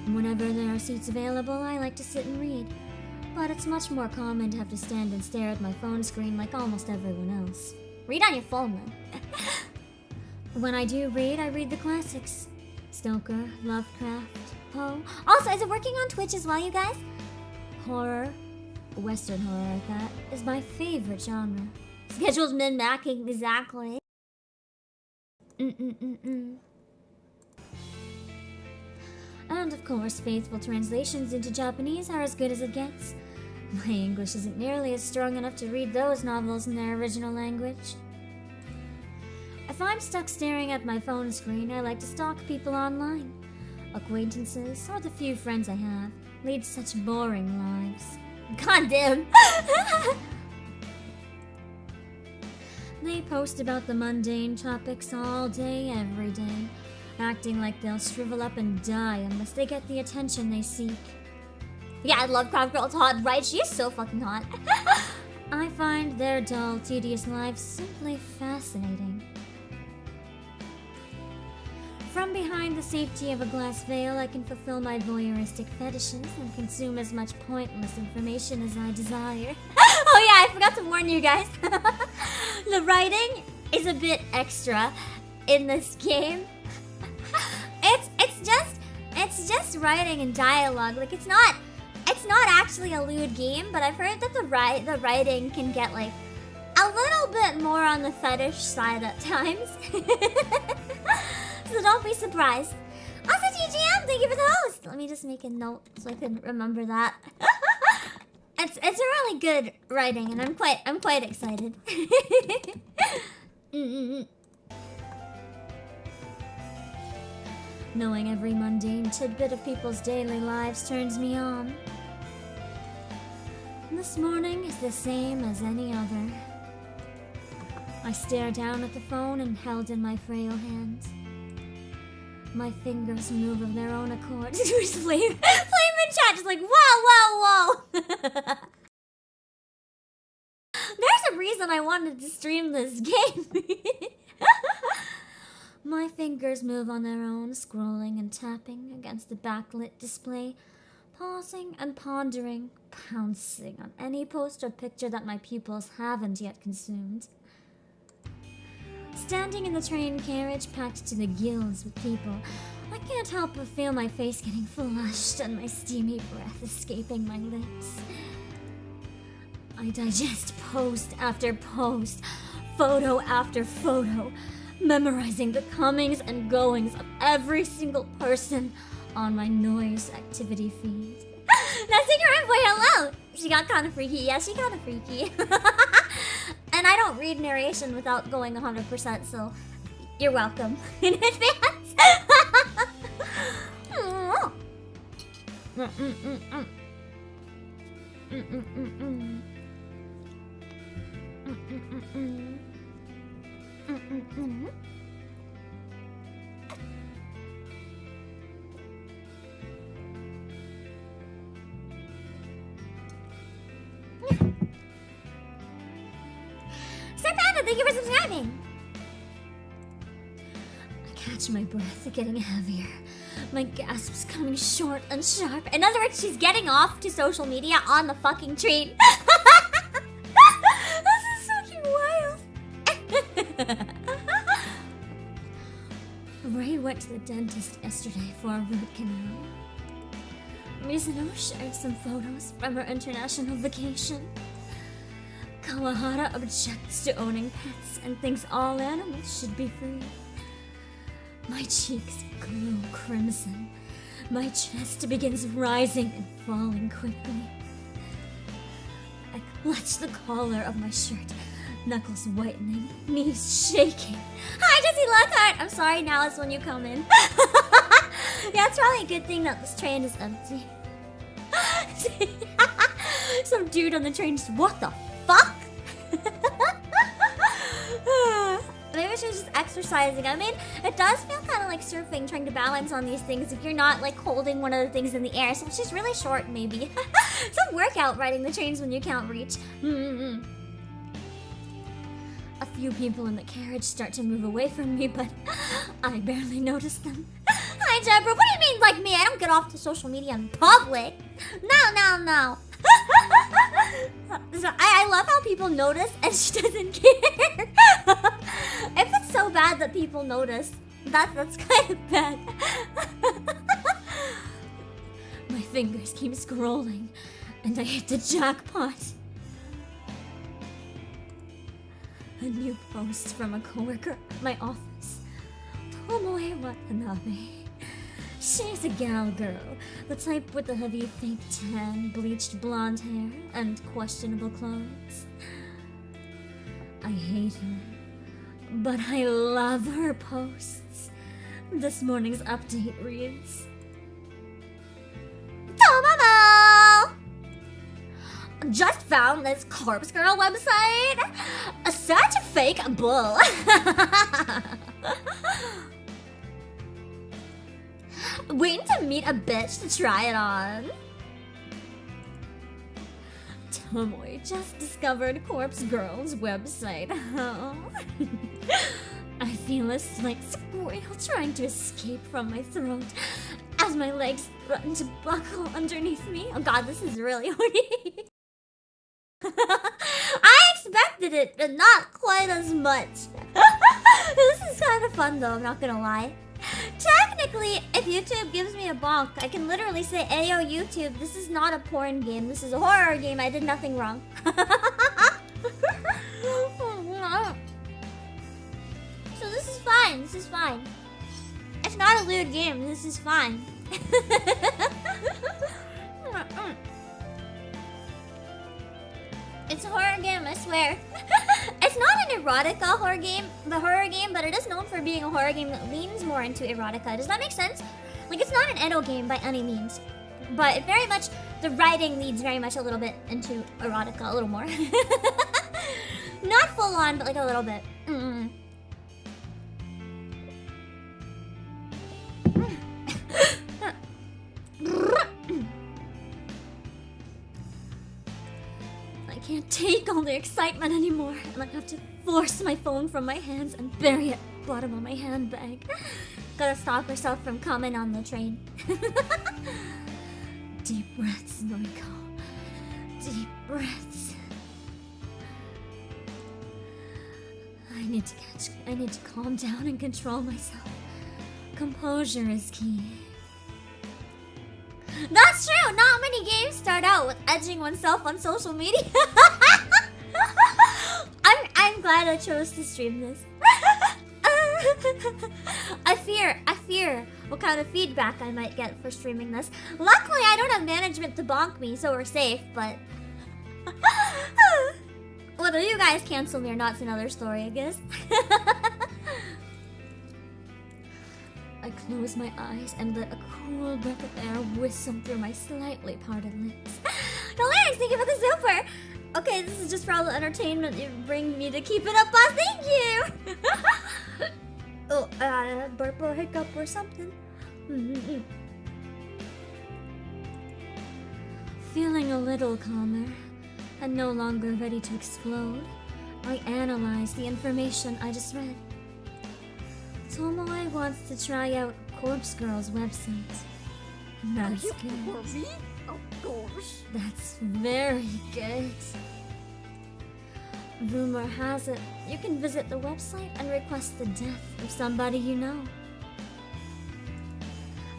Whenever there are seats available, I like to sit and read. But it's much more common to have to stand and stare at my phone screen like almost everyone else. Read on your phone, then. When I do read, I read the classics. Stoker, Lovecraft, Poe. Also, is it working on Twitch as well, you guys? Horror, Western horror like that, is my favorite genre. Schedule's min-macking, exactly. And of course, faithful translations into Japanese are as good as it gets. My English isn't nearly as strong enough to read those novels in their original language. If I'm stuck staring at my phone screen, I like to stalk people online. Acquaintances, or the few friends I have, lead such boring lives. Goddamn! They post about the mundane topics all day, every day, acting like they'll shrivel up and die unless they get the attention they seek. Yeah, Lovecraft Girl's hot, right? She is so fucking hot. I find their dull, tedious lives simply fascinating. From behind the safety of a glass veil, I can fulfill my voyeuristic fetishes and consume as much pointless information as I desire. Oh yeah, I forgot to warn you guys. The writing is a bit extra in this game. It's just writing and dialogue. Like it's not actually a lewd game, but I've heard that the writing can get like a little bit more on the fetish side at times. So don't be surprised. Also, TGM, thank you for the host. Let me just make a note so I can remember that. It's a really good writing, and I'm quite excited. Knowing every mundane tidbit of people's daily lives turns me on. This morning is the same as any other. I stare down at the phone and held in my frail hand. My fingers move of their own accord. Just flame in chat, just like, whoa. There's a reason I wanted to stream this game. My fingers move on their own, scrolling and tapping against the backlit display, pausing and pondering, pouncing on any post or picture that my pupils haven't yet consumed. Standing in the train carriage packed to the gills with people, I can't help but feel my face getting flushed and my steamy breath escaping my lips. I digest post after post, photo after photo, memorizing the comings and goings of every single person on my noise activity feed. That's Secret Boy, hello! She got kind of freaky. Yeah, she got of freaky. And I don't read narration without going 100%, so you're welcome in advance. Panda, thank you for subscribing. I catch my breath getting heavier. My gasps coming short and sharp. In other words, she's getting off to social media on the fucking train. This is fucking wild. Ray went to the dentist yesterday for a root canal. Mizuno shared some photos from her international vacation. Kawahara objects to owning pets and thinks all animals should be free. My cheeks glow crimson. My chest begins rising and falling quickly. I clutch the collar of my shirt, knuckles whitening, knees shaking. Hi, Jesse Lockhart! I'm sorry, now is when you come in. Yeah, it's probably a good thing that this train is empty. Some dude on the train just, what the fuck? Maybe she's just exercising. I mean, it does feel kind of like surfing, trying to balance on these things if you're not like holding one of the things in the air. So she's really short, maybe. Some workout riding the trains when you can't reach. A few people in the carriage start to move away from me, but I barely notice them. Hi, Deborah. What do you mean, like me? I don't get off to social media in public. No. So I love how people notice and she doesn't care. If it's so bad that people notice, that's kind of bad. My fingers keep scrolling and I hit the jackpot. A new post from a coworker at my office. Tomoe Watanabe. She's a gal girl, the type with the heavy fake tan, bleached blonde hair, and questionable clothes. I hate her, but I love her posts. This morning's update reads, Tomomo! Just found this Corpse Girl website. Such a fake bull. Waiting to meet a bitch to try it on. Tomoe just discovered Corpse Girl's website. I feel a slight squeal trying to escape from my throat as my legs threaten to buckle underneath me. Oh god, this is really horny. I expected it, but not quite as much. This is kind of fun though, I'm not gonna lie. Technically, if YouTube gives me a bonk, I can literally say, Ayo YouTube, this is not a porn game, this is a horror game, I did nothing wrong. So this is fine. It's not a lewd game, this is fine. It's a horror game, I swear. It's not an erotica horror game, but it is known for being a horror game that leans more into erotica. Does that make sense? Like, it's not an edo game by any means, but it very much, the writing leads very much a little bit into erotica, a little more. Not full on, but like a little bit. I can't take all the excitement anymore, and I have to force my phone from my hands and bury it at the bottom of my handbag. Gotta stop herself from coming on the train. Deep breaths, Noriko. Deep breaths. I need to calm down and control myself. Composure is key. That's true! Not many games start out with edging oneself on social media. I'm glad I chose to stream this. I fear what kind of feedback I might get for streaming this. Luckily, I don't have management to bonk me, so we're safe, but... Whether you guys cancel me or not's another story, I guess. I close my eyes and let a cool breath of air whistle through my slightly parted lips. Hilarious, thank you for the super! Okay, this is just for all the entertainment you bring me to keep it up, boss. Thank you! Oh, burp or hiccup or something. Feeling a little calmer and no longer ready to explode, I analyze the information I just read. Tomoe wants to try out Corpse Girl's website. That's good. For me? Of course. That's very good. Rumor has it, you can visit the website and request the death of somebody you know.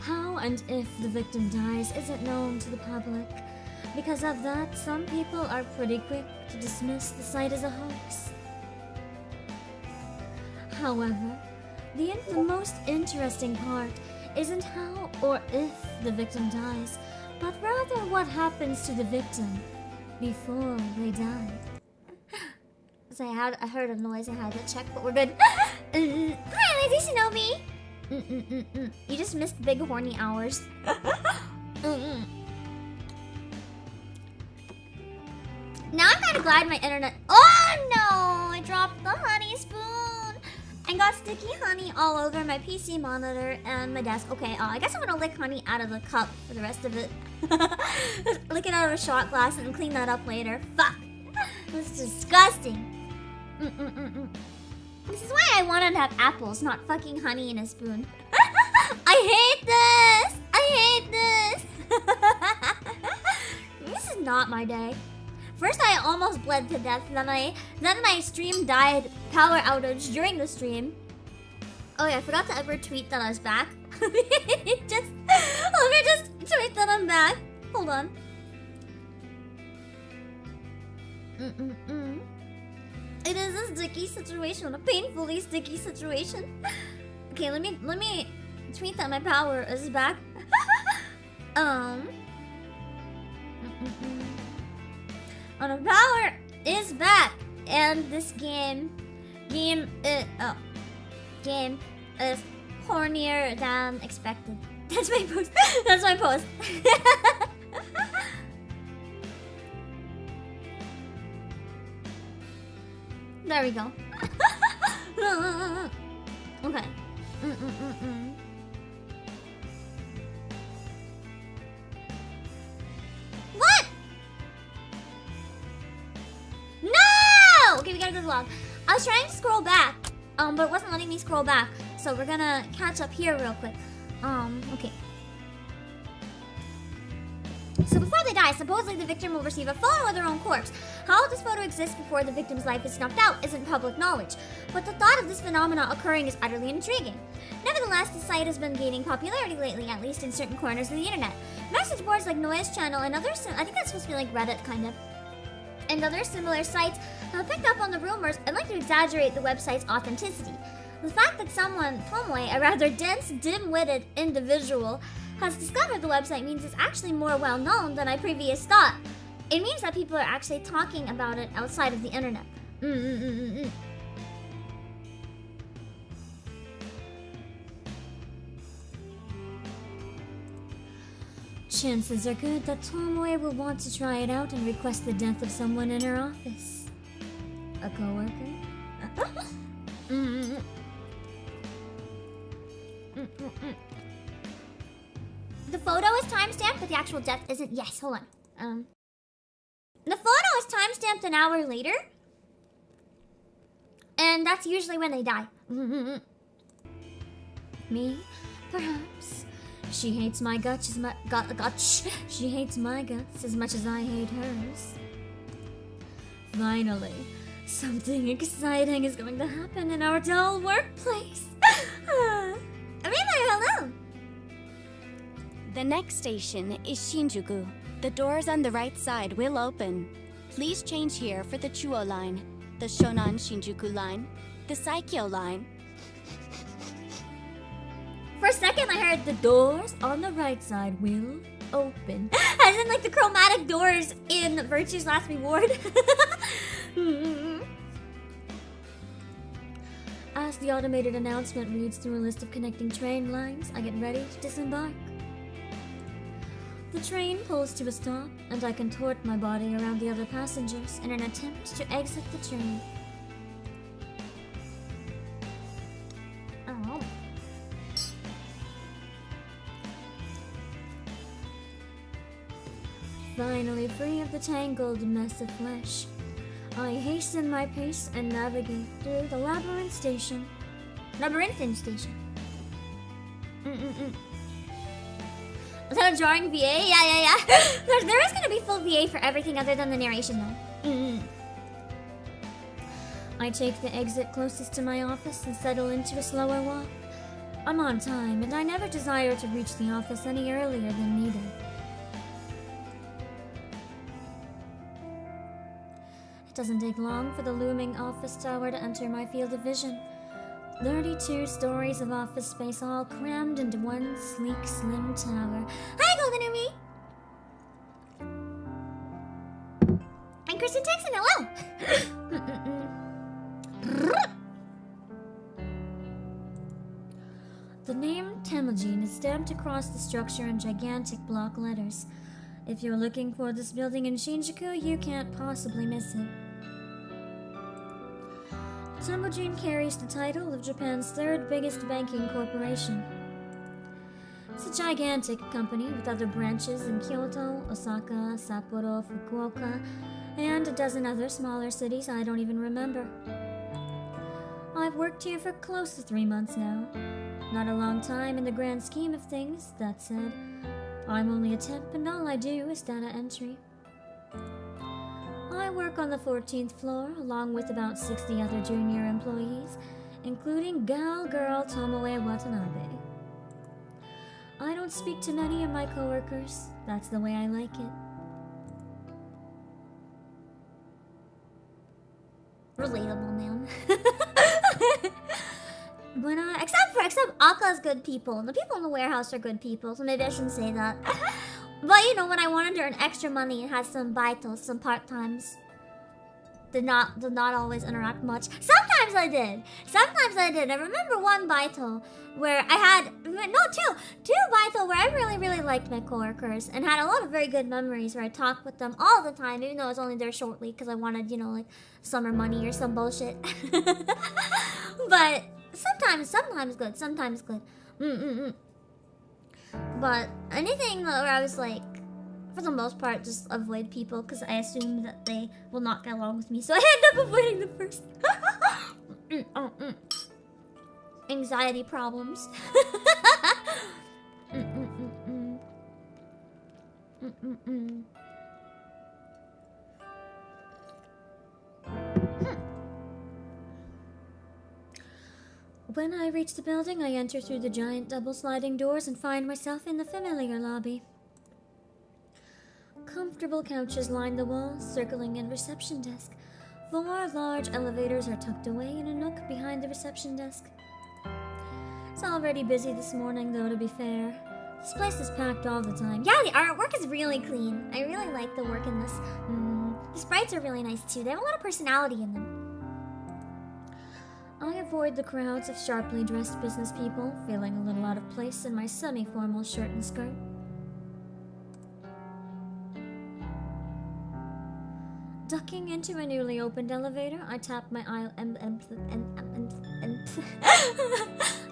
How and if the victim dies isn't known to the public. Because of that, some people are pretty quick to dismiss the site as a hoax. However, the most interesting part isn't how or if the victim dies, but rather what happens to the victim before they die. So I heard a noise, I had to check, but we're good. Hi, Lazy Shinobi! You just missed big horny hours. Now I'm kind of glad my internet... Oh no! I dropped the honey spoon! And got sticky honey all over my PC monitor and my desk. Okay, I guess I'm gonna lick honey out of the cup for the rest of it. Lick it out of a shot glass and clean that up later. Fuck! That's disgusting. This is why I wanted to have apples, not fucking honey in a spoon. I hate this! I hate this! This is not my day. First, I almost bled to death. Then my stream died. Power outage during the stream. Oh yeah, I forgot to ever tweet that I was back. Let me just tweet that I'm back. Hold on. It is a sticky situation, a painfully sticky situation. Okay, let me tweet that my power is back. Our power is back, and this game is hornier than expected. That's my post. That's my post. There we go. Okay. What? No! Okay, we gotta go to log. I was trying to scroll back, but it wasn't letting me scroll back. So we're gonna catch up here real quick. Okay. So before they die, supposedly the victim will receive a photo of their own corpse. How this photo exists before the victim's life is snuffed out isn't public knowledge, but the thought of this phenomenon occurring is utterly intriguing. Nevertheless, the site has been gaining popularity lately, at least in certain corners of the internet. Message boards like Noise Channel and others, I think that's supposed to be like Reddit, kind of, and other similar sites have picked up on the rumors and like to exaggerate the website's authenticity. The fact that someone, Tomoe, a rather dense, dim-witted individual, has discovered the website means it's actually more well-known than I previously thought. It means that people are actually talking about it outside of the internet. Chances are good that Tomoe will want to try it out and request the death of someone in her office. A coworker? The photo is timestamped, but the actual death isn't. Yes, hold on. The photo is timestamped an hour later, and that's usually when they die. Me, perhaps. She hates my guts as much. She hates my guts as much as I hate hers. Finally, something exciting is going to happen in our dull workplace. Hello. The next station is Shinjuku. The doors on the right side will open. Please change here for the Chuo line, the Shonan Shinjuku line, the Saikyo line. For a second, I heard the doors on the right side will open. As in, like, the chromatic doors in Virtue's Last Reward. As the automated announcement reads through a list of connecting train lines, I get ready to disembark. The train pulls to a stop, and I contort my body around the other passengers in an attempt to exit the train. Oh. Finally free of the tangled mess of flesh, I hasten my pace and navigate through the Labyrinthian Station. Is that a drawing VA? Yeah. There is gonna be full VA for everything other than the narration, though. I take the exit closest to my office and settle into a slower walk. I'm on time, and I never desire to reach the office any earlier than needed. It doesn't take long for the looming office tower to enter my field of vision. 32 stories of office space all crammed into one sleek, slim tower. Hi, Golden Umi! And Kristen Texan, hello! The name Temujin is stamped across the structure in gigantic block letters. If you're looking for this building in Shinjuku, you can't possibly miss it. Temujin carries the title of Japan's third biggest banking corporation. It's a gigantic company with other branches in Kyoto, Osaka, Sapporo, Fukuoka, and a dozen other smaller cities I don't even remember. I've worked here for close to 3 months now. Not a long time in the grand scheme of things, that said. I'm only a temp and all I do is data entry. I work on the 14th floor along with about 60 other junior employees, including girl Tomoe Watanabe. I don't speak to many of my coworkers. That's the way I like it. Relatable, man. But except Aka's good people, and the people in the warehouse are good people, so maybe I shouldn't say that. But you know, when I wanted to earn extra money and had some baitos, some part-times, did not always interact much. Sometimes I did. I remember one baito where I had two baito where I really liked my coworkers and had a lot of very good memories where I talked with them all the time, even though I was only there shortly because I wanted, you know, like summer money or some bullshit. But sometimes good. But anything where I was like, for the most part, just avoid people because I assume that they will not get along with me. So I end up avoiding them first. Anxiety problems. When I reach the building, I enter through the giant double sliding doors and find myself in the familiar lobby. Comfortable couches line the walls, circling in reception desk. 4 large elevators are tucked away in a nook behind the reception desk. It's already busy this morning, though, to be fair. This place is packed all the time. Yeah, the artwork is really clean. I really like the work in this. The sprites are really nice, too. They have a lot of personality in them. I avoid the crowds of sharply dressed business people, feeling a little out of place in my semi-formal shirt and skirt. Ducking into a newly opened elevator, I tap my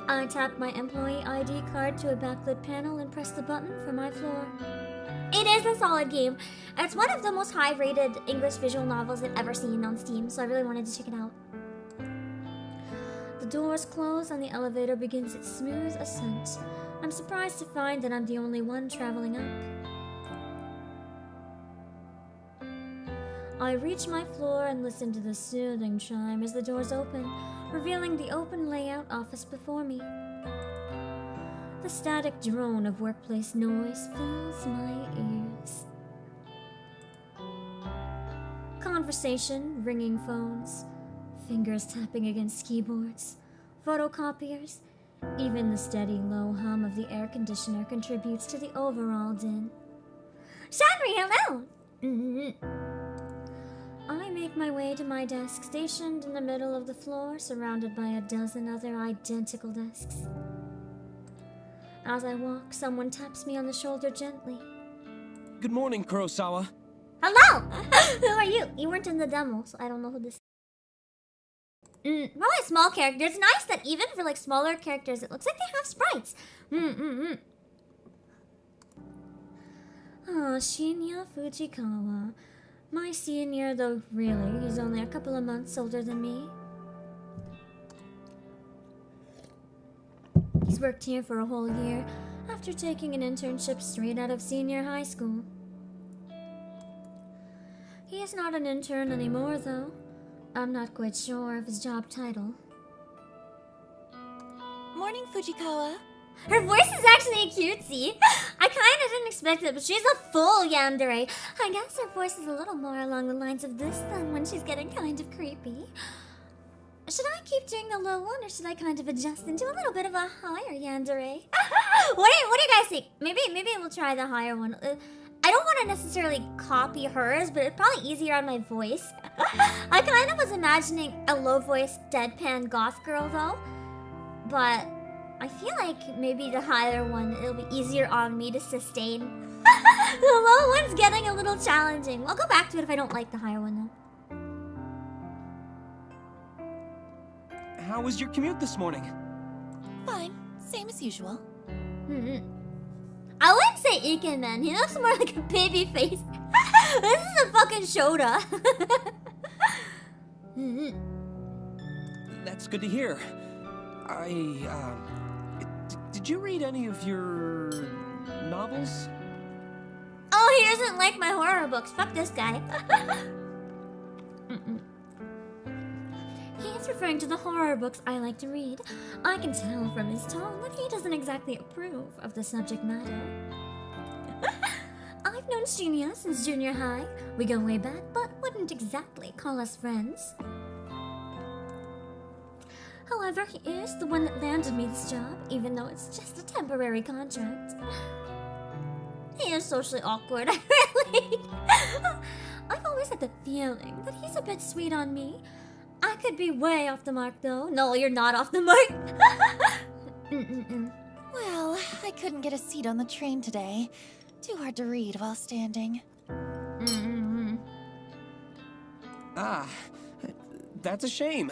I tap my employee ID card to a backlit panel and press the button for my floor. It is a solid game. It's one of the most high-rated English visual novels I've ever seen on Steam, so I really wanted to check it out. The doors close and the elevator begins its smooth ascent. I'm surprised to find that I'm the only one traveling up. I reach my floor and listen to the soothing chime as the doors open, revealing the open layout office before me. The static drone of workplace noise fills my ears. Conversation, ringing phones, fingers tapping against keyboards, photocopiers, Even the steady low hum of the air conditioner contributes to the overall din. Shanri, hello! I make my way to my desk, stationed in the middle of the floor, surrounded by a dozen other identical desks. As I walk, someone taps me on the shoulder gently. Good morning, Kurosawa. Hello! Who are you? You weren't in the demo, so I don't know who this is. Probably a small character. It's nice that even for like smaller characters, it looks like they have sprites. Oh, Shinya Fujikawa. My senior, though really, he's only a couple of months older than me. He's worked here for a whole year, after taking an internship straight out of senior high school. He is not an intern anymore, though. I'm not quite sure of his job title. Morning, Fujikawa. Her voice is actually cutesy. I kinda didn't expect it, but she's a full yandere. I guess her voice is a little more along the lines of this than when she's getting kind of creepy. Should I keep doing the low one, or should I kind of adjust into a little bit of a higher yandere? What do you guys think? Maybe we'll try the higher one. I don't want to necessarily copy hers, but it's probably easier on my voice. I kind of was imagining a low-voiced deadpan goth girl, though. But I feel like maybe the higher one, it'll be easier on me to sustain. The low one's getting a little challenging. I'll go back to it if I don't like the higher one, though. How was your commute this morning? Fine, same as usual. I wouldn't say Ikemen. He looks more like a baby face. This is a fucking Shota. That's good to hear. Did you read any of your novels? Oh, he doesn't like my horror books. Fuck this guy. He is referring to the horror books I like to read. I can tell from his tone that he doesn't exactly approve of the subject matter. I've known Shinya since junior high. We go way back, but wouldn't exactly call us friends. However, he is the one that landed me this job, even though it's just a temporary contract. He is socially awkward, I relate. I've always had the feeling that he's a bit sweet on me. I could be way off the mark, though. No, you're not off the mark. Well, I couldn't get a seat on the train today. Too hard to read while standing. Ah, that's a shame.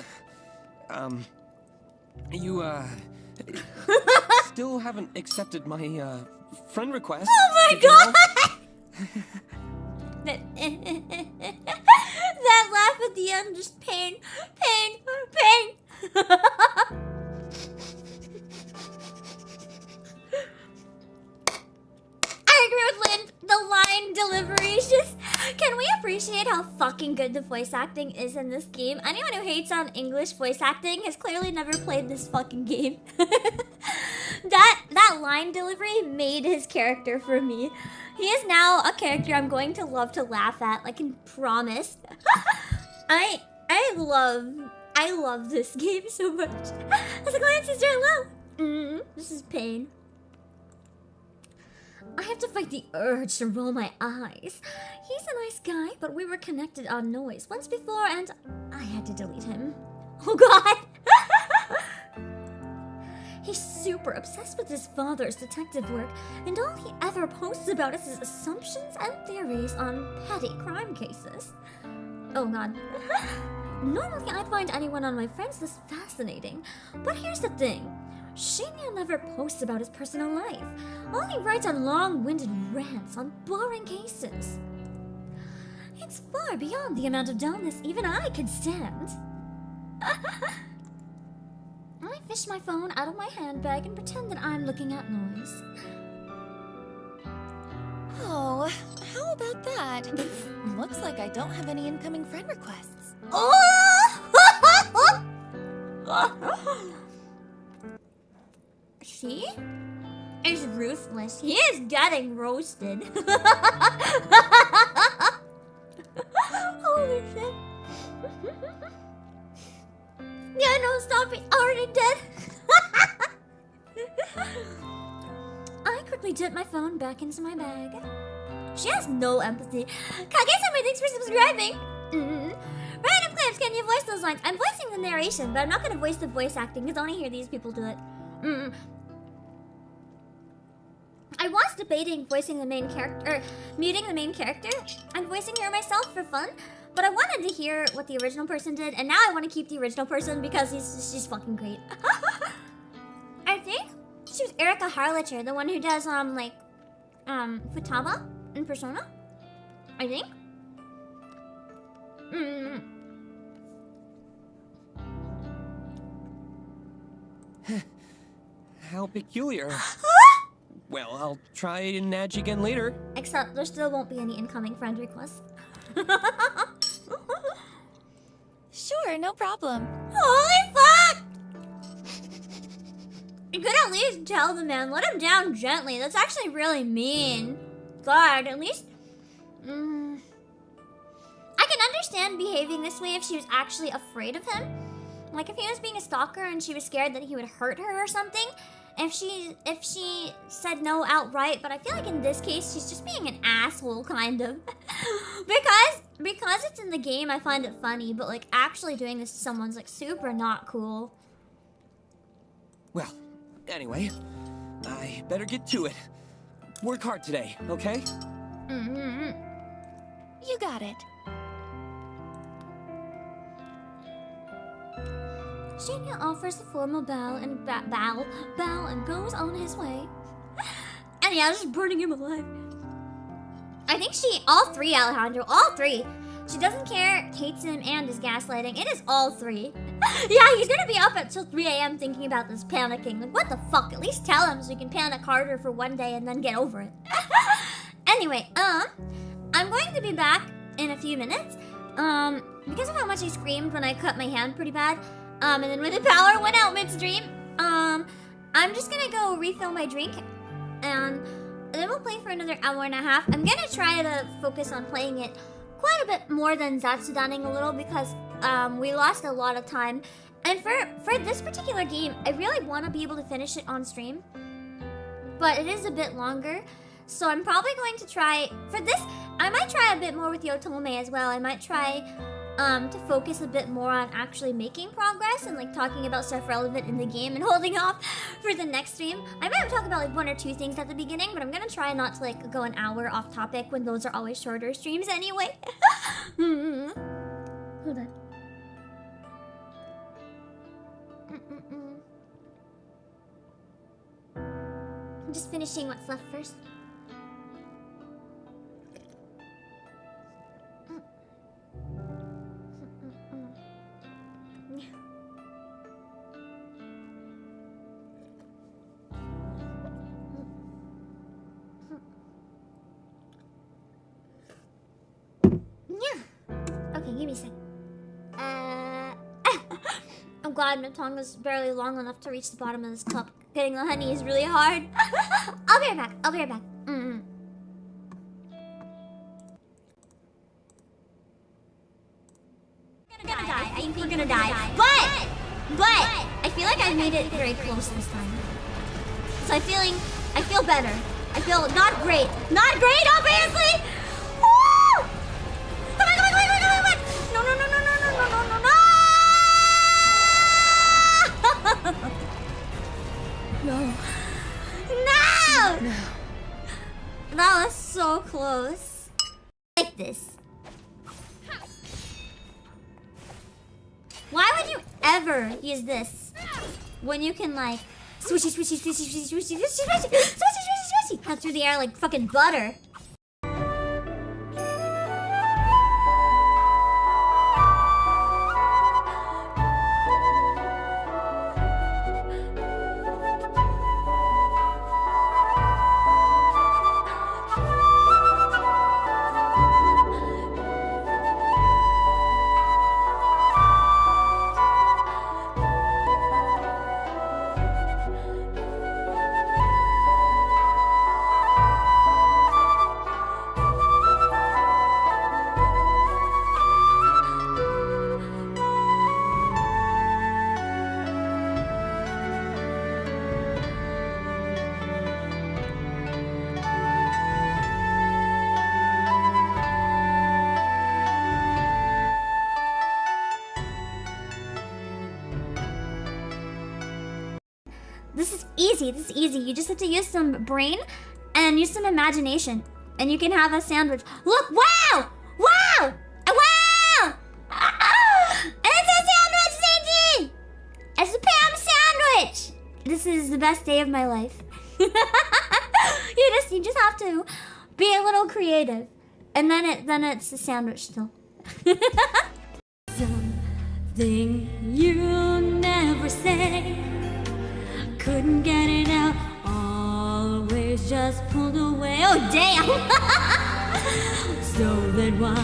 You, still haven't accepted my, friend request. Oh my god! That laugh at the end, just pain. I agree with Lynn. The line delivery is just... Can we appreciate how fucking good the voice acting is in this game? Anyone who hates on English voice acting has clearly never played this fucking game. That line delivery made his character for me. He is now a character I'm going to love to laugh at, I can promise. I love this game so much. How's it going, sister? Hello. This is pain. I have to fight the urge to roll my eyes. He's a nice guy, but we were connected on noise once before, and I had to delete him. Oh god! He's super obsessed with his father's detective work, and all he ever posts about is his assumptions and theories on petty crime cases. Oh god. Normally I'd find anyone on my friends list fascinating, but here's the thing. Shinya never posts about his personal life. All he writes are long-winded rants on boring cases. It's far beyond the amount of dullness even I could stand. I fish my phone out of my handbag and pretend that I'm looking at noise. Oh, how about that? Looks like I don't have any incoming friend requests. Oh! She is ruthless. He is getting roasted. Holy shit. Yeah, no, stop it. Already dead. I quickly dipped my phone back into my bag. She has no empathy. Kage-sama, thanks for subscribing. Random clips, can you voice those lines? I'm voicing the narration, but I'm not gonna voice the voice acting because I only hear these people do it. I was debating voicing the main character, or muting the main character and voicing her myself for fun, but I wanted to hear what the original person did, and now I want to keep the original person because she's fucking great. I think she was Erika Harlacher, the one who does Futaba in Persona. I think. How peculiar. Well, I'll try and nudge again later. Except there still won't be any incoming friend requests. Sure, no problem. Holy fuck! You could at least tell the man, let him down gently. That's actually really mean. God, at least... I can understand behaving this way if she was actually afraid of him. Like if he was being a stalker and she was scared that he would hurt her or something. If she said no outright, but I feel like in this case she's just being an asshole, kind of. because it's in the game, I find it funny, but like actually doing this to someone's like super not cool. Well, anyway, I better get to it. Work hard today, okay? You got it. Shinya offers a formal bow and bow and goes on his way. And yeah, just burning him alive. I think all three, Alejandro, all three. She doesn't care, hates him, and is gaslighting. It is all three. Yeah, he's gonna be up until 3 a.m. thinking about this, panicking. Like, what the fuck? At least tell him so he can panic harder for one day and then get over it. Anyway, I'm going to be back in a few minutes. Because of how much I screamed when I cut my hand pretty bad. And then when the power went out midstream, I'm just gonna go refill my drink, and then we'll play for another hour and a half. I'm gonna try to focus on playing it quite a bit more than Zatsudaning a little because we lost a lot of time. And for this particular game, I really want to be able to finish it on stream, but it is a bit longer. So I'm probably going to try, for this, I might try a bit more with Yotome as well. I might try to focus a bit more on actually making progress and like talking about stuff relevant in the game and holding off for the next stream. I might talk about like 1 or 2 things at the beginning, but I'm gonna try not to like go an hour off topic when those are always shorter streams anyway. Hold on. I'm just finishing what's left first. Okay, give me a sec. I'm glad my tongue is barely long enough to reach the bottom of this cup. Getting the honey is really hard. I'll be right back. I'll be right back. We're gonna die. I think we're gonna die. But I feel like I made it very close this time. So I feel better. I feel not great. Not great, obviously! Woo! Come on! No! No! That was so close. Like this. Why would you ever use this when you can like swishy cut through the air like fucking butter? This is easy. This is easy. You just have to use some brain and use some imagination, and you can have a sandwich. Look! Wow! Wow! Wow! It's a sandwich, Cindy! It's a Pam sandwich. This is the best day of my life. you just have to be a little creative, and then it's a sandwich still. Something you never say, couldn't get it out, always just pulled away. Oh damn! So then why,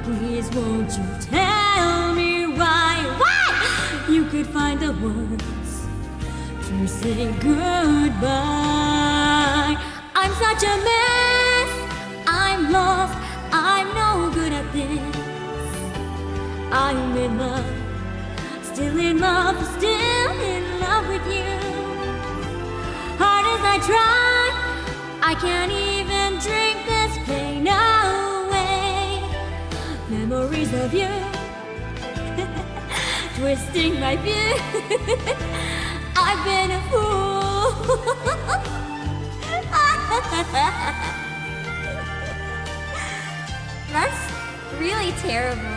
please won't you tell me why? Why? You could find the words to say goodbye. I'm such a mess, I'm lost, I'm no good at this. I'm in love, still in love with you. Hard as I try, I can't even drink this pain away. Memories of you, twisting my view. I've been a fool. That's really terrible.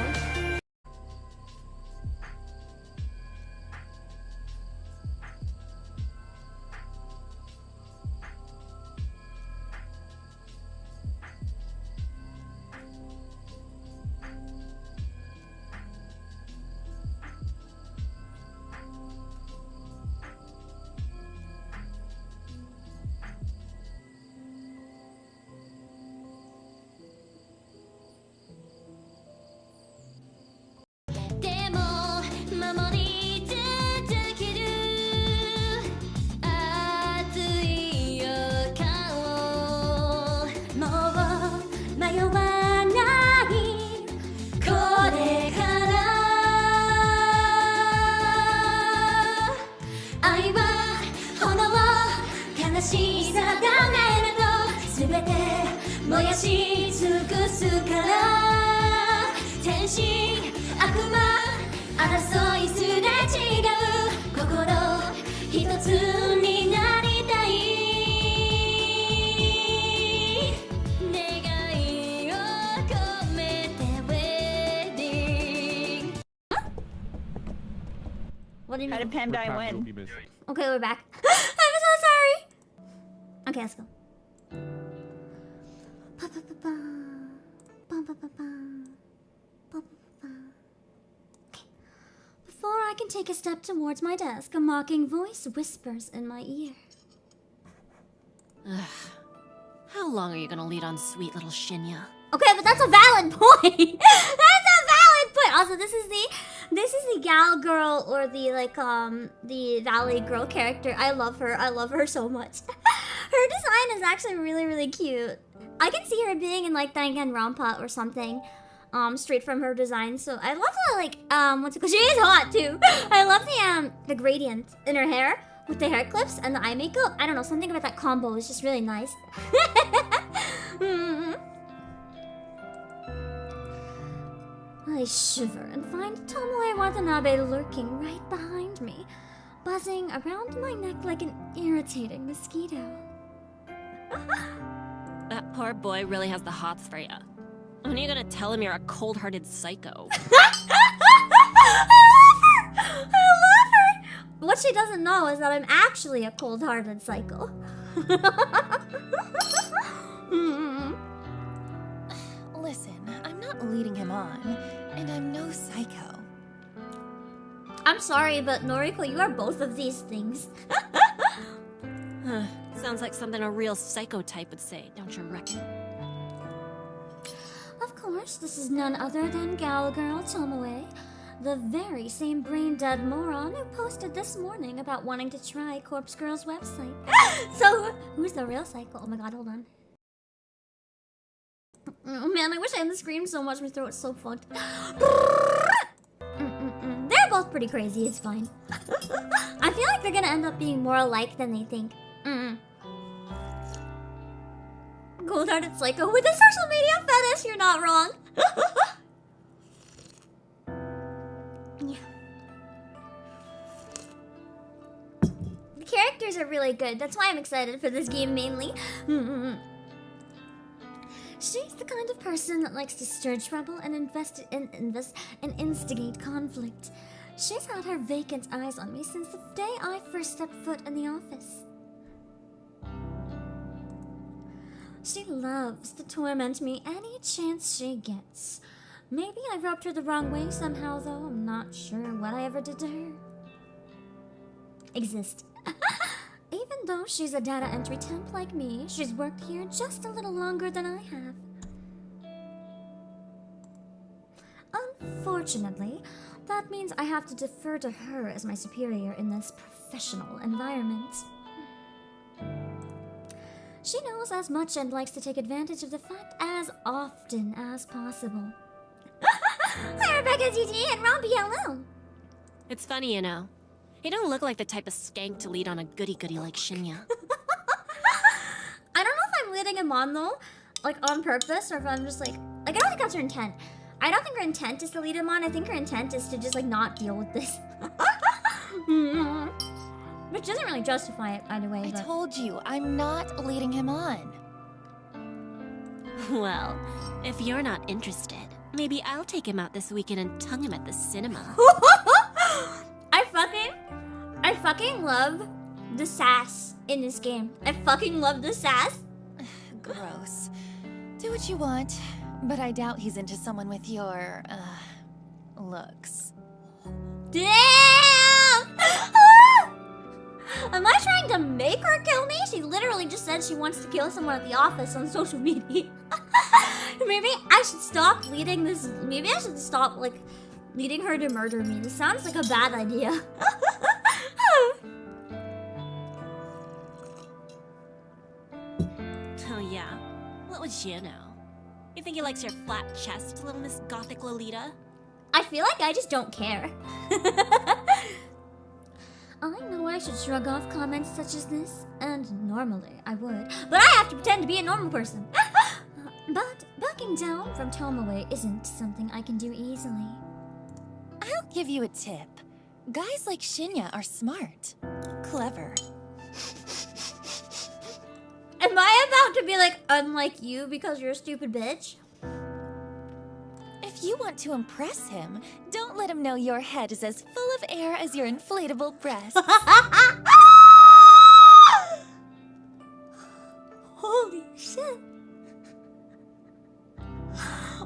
What do you mean? How did Pandai win? Okay, we're back. I'm so sorry. Okay, let's go. Okay. Before I can take a step towards my desk, a mocking voice whispers in my ear. How long are you gonna lead on sweet little Shinya? Okay, but that's a valid point. That's a valid point. Also, this is the gal girl, or the the valley girl character. I love her. I love her so much. Her design is actually really, really cute. I can see her being in like Dangan Rampa or something, straight from her design. So I love the what's it called? She is hot too. I love the gradient in her hair with the hair clips and the eye makeup. I don't know, something about that combo is just really nice. I shiver and find Tomoe Watanabe lurking right behind me, buzzing around my neck like an irritating mosquito. That poor boy really has the hots for you. When are you gonna tell him you're a cold-hearted psycho? I love her! What she doesn't know is that I'm actually a cold-hearted psycho. Listen, I'm not leading him on, and I'm no psycho. I'm sorry, but Noriko, you are both of these things. Sounds like something a real psycho type would say, don't you reckon? Of course, this is none other than Gal Girl Tomoe, the very same brain-dead moron who posted this morning about wanting to try Corpse Girl's website. So, who's the real psycho? Oh my god, hold on. Oh man, I wish I hadn't screamed so much. My throat's so fucked. They're both pretty crazy, it's fine. I feel like they're gonna end up being more alike than they think. Cold-hearted psycho with a social media fetish, you're not wrong. Yeah. characters are really good. That's why I'm excited for this game mainly. She's the kind of person that likes to stir trouble and instigate conflict. She's had her vacant eyes on me since the day I first stepped foot in the office. She loves to torment me any chance she gets. Maybe I rubbed her the wrong way somehow, though. I'm not sure what I ever did to her. Exist. Even though she's a data entry temp like me, she's worked here just a little longer than I have. Unfortunately, that means I have to defer to her as my superior in this professional environment. She knows as much and likes to take advantage of the fact as often as possible. Hi, Rebecca GT and Robbie, hello! It's funny, you know. You don't look like the type of skank to lead on a goody-goody like Shinya. I don't know if I'm leading him on, though, like, on purpose, or if I'm just, like, I don't think that's her intent. I don't think her intent is to lead him on. I think her intent is to just, like, not deal with this. Which doesn't really justify it, either way. I told you, I'm not leading him on. Well, if you're not interested, maybe I'll take him out this weekend and tongue him at the cinema. I fucking love the sass in this game. I fucking love the sass. Gross. Do what you want, but I doubt he's into someone with your, looks. Damn! Am I trying to make her kill me? She literally just said she wants to kill someone at the office on social media. Maybe I should stop leading this. Maybe I should stop, like, leading her to murder me. This sounds like a bad idea. Oh yeah? What would you know? You think he likes your flat chest, little Miss Gothic Lolita? I feel like I just don't care. I know I should shrug off comments such as this, and normally I would, but I have to pretend to be a normal person. But backing down from Tomoe isn't something I can do easily. I'll give you a tip. Guys like Shinya are smart. Clever. Am I about to be like, unlike you because you're a stupid bitch? If you want to impress him, don't let him know your head is as full of air as your inflatable breasts. Holy shit.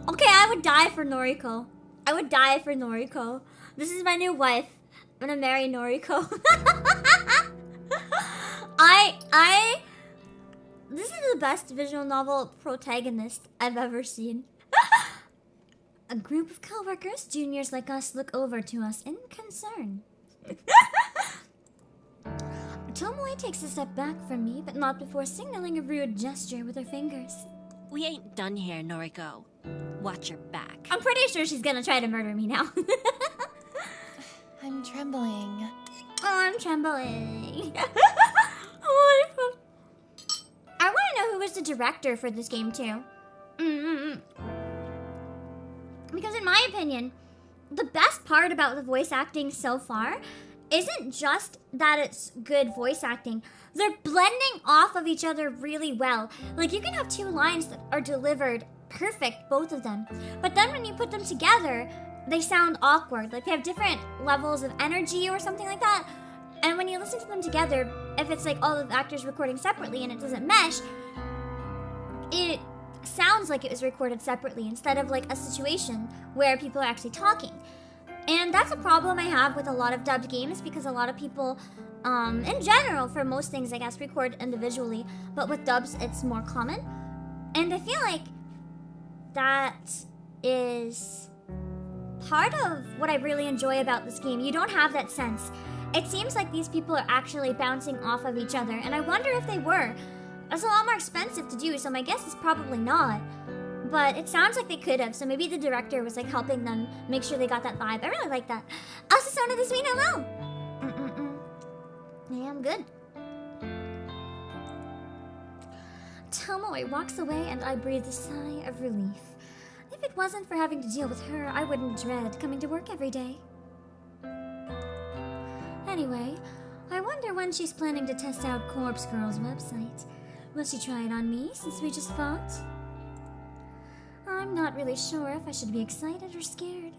Okay, I would die for Noriko. I would die for Noriko. This is my new wife. I'm gonna marry Noriko. This is the best visual novel protagonist I've ever seen. A group of coworkers, juniors like us, look over to us in concern. Tomoe takes a step back from me, but not before signaling a rude gesture with her fingers. We ain't done here, Noriko. Watch your back. I'm pretty sure she's gonna try to murder me now. I'm trembling. Oh, I'm trembling. I want to know who was the director for this game, too. Because in my opinion, the best part about the voice acting so far isn't just that it's good voice acting. They're blending off of each other really well. Like, you can have two lines that are delivered perfect, both of them. But then when you put them together, they sound awkward. Like, they have different levels of energy or something like that. And when you listen to them together, if it's like all of the actors recording separately and it doesn't mesh, it sounds like it was recorded separately instead of like a situation where people are actually talking. And that's a problem I have with a lot of dubbed games because a lot of people, in general, for most things, I guess, record individually. But with dubs, it's more common. And I feel like that is part of what I really enjoy about this game. You don't have that sense. It seems like these people are actually bouncing off of each other, and I wonder if they were. It's a lot more expensive to do, so my guess is probably not. But it sounds like they could have, so maybe the director was like helping them make sure they got that vibe. I really like that. Also, Sona the Sweet, hello! Yeah, I'm good. Tomoe walks away and I breathe a sigh of relief. If it wasn't for having to deal with her, I wouldn't dread coming to work every day. Anyway, I wonder when she's planning to test out Corpse Girl's website. Will she try it on me, since we just fought? I'm not really sure if I should be excited or scared.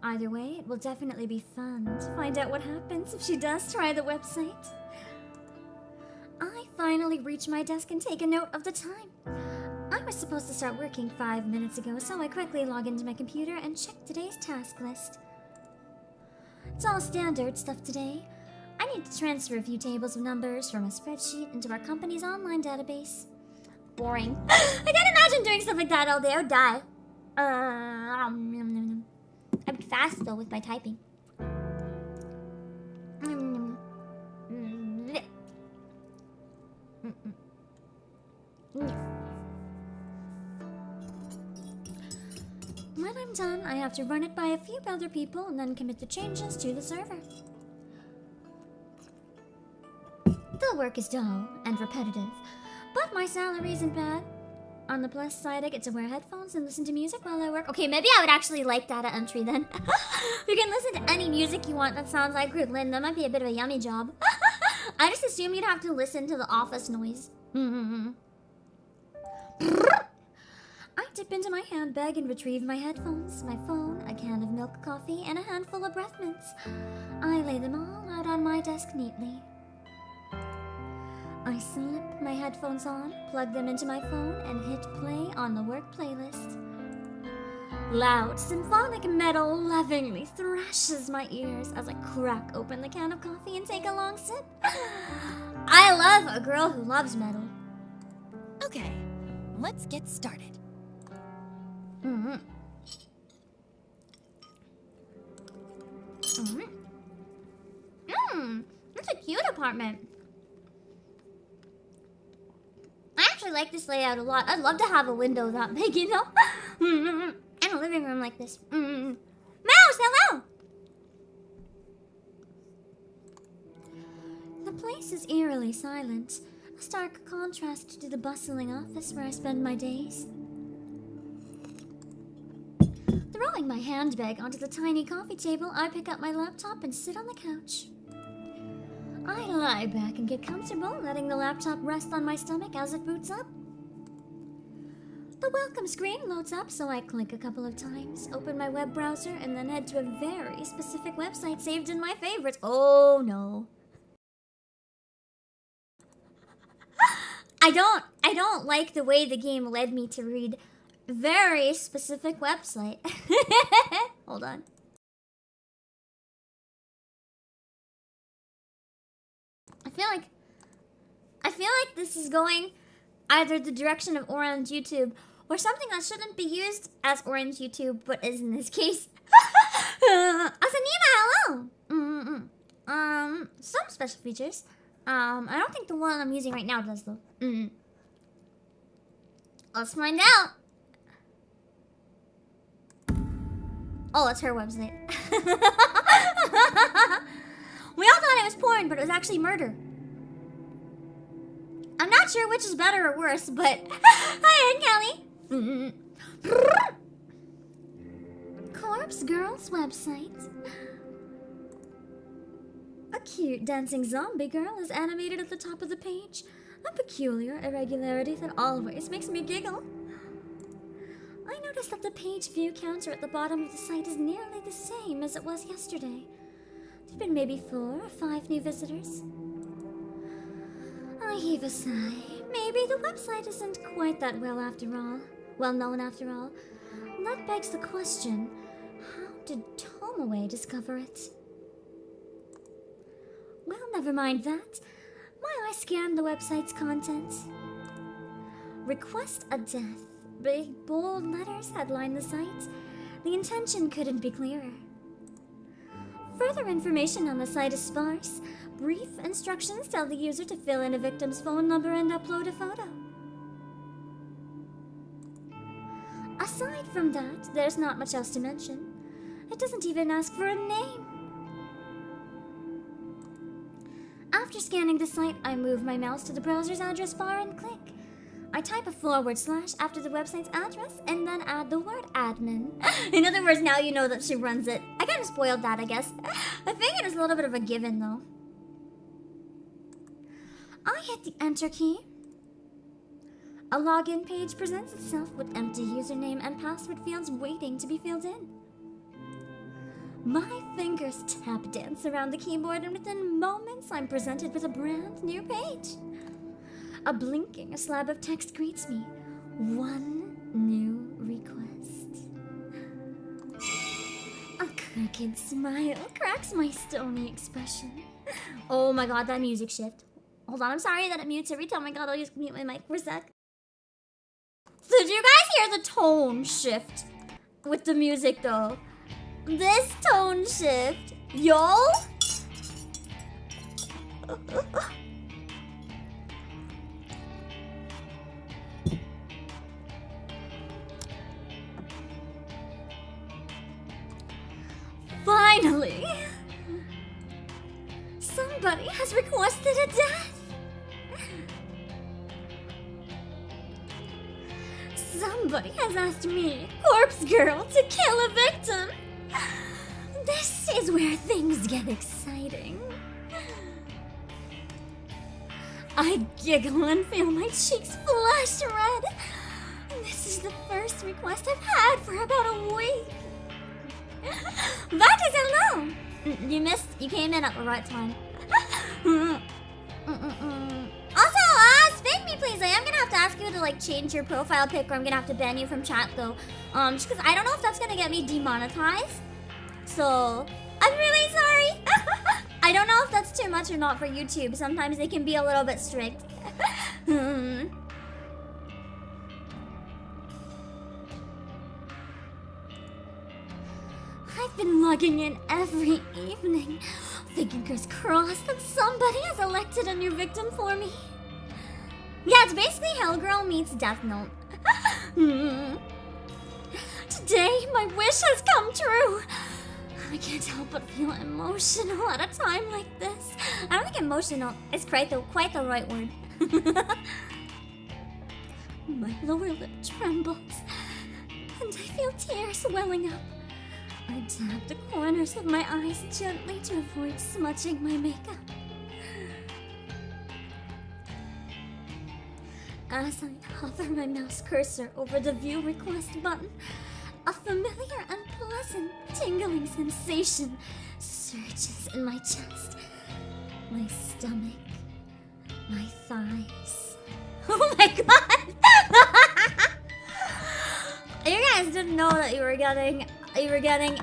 Either way, it will definitely be fun to find out what happens if she does try the website. I finally reach my desk and take a note of the time. I was supposed to start working 5 minutes ago, so I quickly log into my computer and check today's task list. It's all standard stuff today. I need to transfer a few tables of numbers from a spreadsheet into our company's online database. Boring. I can't imagine doing stuff like that all day. I would die. I'd be fast though with my typing. When I'm done, I have to run it by a few other people and then commit the changes to the server. The work is dull and repetitive, but my salary isn't bad. On the plus side, I get to wear headphones and listen to music while I work. Okay, maybe I would actually like data entry then. You can listen to any music you want that sounds like Grudlin. That might be a bit of a yummy job. I just assumed you'd have to listen to the office noise. I dip into my handbag and retrieve my headphones, my phone, a can of milk coffee, and a handful of breath mints. I lay them all out on my desk neatly. I slip my headphones on, plug them into my phone, and hit play on the work playlist. Loud, symphonic metal lovingly thrashes my ears as I crack open the can of coffee and take a long sip. I love a girl who loves metal. Okay, let's get started. That's a cute apartment. I actually like this layout a lot. I'd love to have a window that big, you know? And a living room like this. Mouse, hello! The place is eerily silent, a stark contrast to the bustling office where I spend my days. Throwing my handbag onto the tiny coffee table, I pick up my laptop and sit on the couch. I lie back and get comfortable, letting the laptop rest on my stomach as it boots up. The welcome screen loads up, so I click a couple of times, open my web browser, and then head to a very specific website saved in my favorites. Oh no. I don't like the way the game led me to read very specific website. Hold on. I feel like this is going either the direction of Orange YouTube or something that shouldn't be used as Orange YouTube, but is in this case. Asanina, hello! Some special features. I don't think the one I'm using right now does though. Let's find out. Oh, it's her website. We all thought it was porn, but it was actually murder. I'm not sure which is better or worse, but... Hi, Aunt Kelly. Corpse Girl's website. A cute dancing zombie girl is animated at the top of the page. A peculiar irregularity that always makes me giggle. I noticed that the page view counter at the bottom of the site is nearly the same as it was yesterday. There've been maybe 4 or 5 new visitors. I heave a sigh. Maybe the website isn't quite that well known after all. That begs the question, how did Tomoe discover it? Well, never mind that. While I scan the website's content. Request a death. Big, bold letters headline the site. The intention couldn't be clearer. Further information on the site is sparse. Brief instructions tell the user to fill in a victim's phone number and upload a photo. Aside from that, there's not much else to mention. It doesn't even ask for a name. After scanning the site, I move my mouse to the browser's address bar and click. I type a / after the website's address and then add the word admin. In other words, now you know that she runs it. I kind of spoiled that, I guess. I figured it was a little bit of a given, though. hit the enter key, a login page presents itself with empty username and password fields waiting to be filled in. My fingers tap dance around the keyboard, and within moments I'm presented with a brand new page. A blinking slab of text greets me. One new request. A crooked smile cracks my stony expression. Oh my god, that music shift. Hold on, I'm sorry that it mutes every time. I gotta just mute my mic for a sec. So did you guys hear the tone shift with the music though? This tone shift, yo. Finally, somebody has requested a death. Somebody has asked me, Corpse Girl, to kill a victim. This is where things get exciting. I giggle and feel my cheeks flush red. This is the first request I've had for about a week. That is hello. You came in at the right time. Also, spank me please. I am gonna have to ask you to like change your profile pic, or I'm gonna have to ban you from chat though. Just because I don't know if that's gonna get me demonetized. So, I'm really sorry. I don't know if that's too much or not for YouTube. Sometimes they can be a little bit strict. I've been logging in every evening, fingers crossed that somebody has elected a new victim for me. Yeah, it's basically Hellgirl meets Death Note. Today, my wish has come true. I can't help but feel emotional at a time like this. I don't think emotional is quite the right word. My lower lip trembles, and I feel tears welling up. I tap the corners of my eyes gently to avoid smudging my makeup. As I hover my mouse cursor over the view request button, a familiar and pleasant tingling sensation surges in my chest, my stomach, my thighs. Oh my god! You guys didn't know that you were getting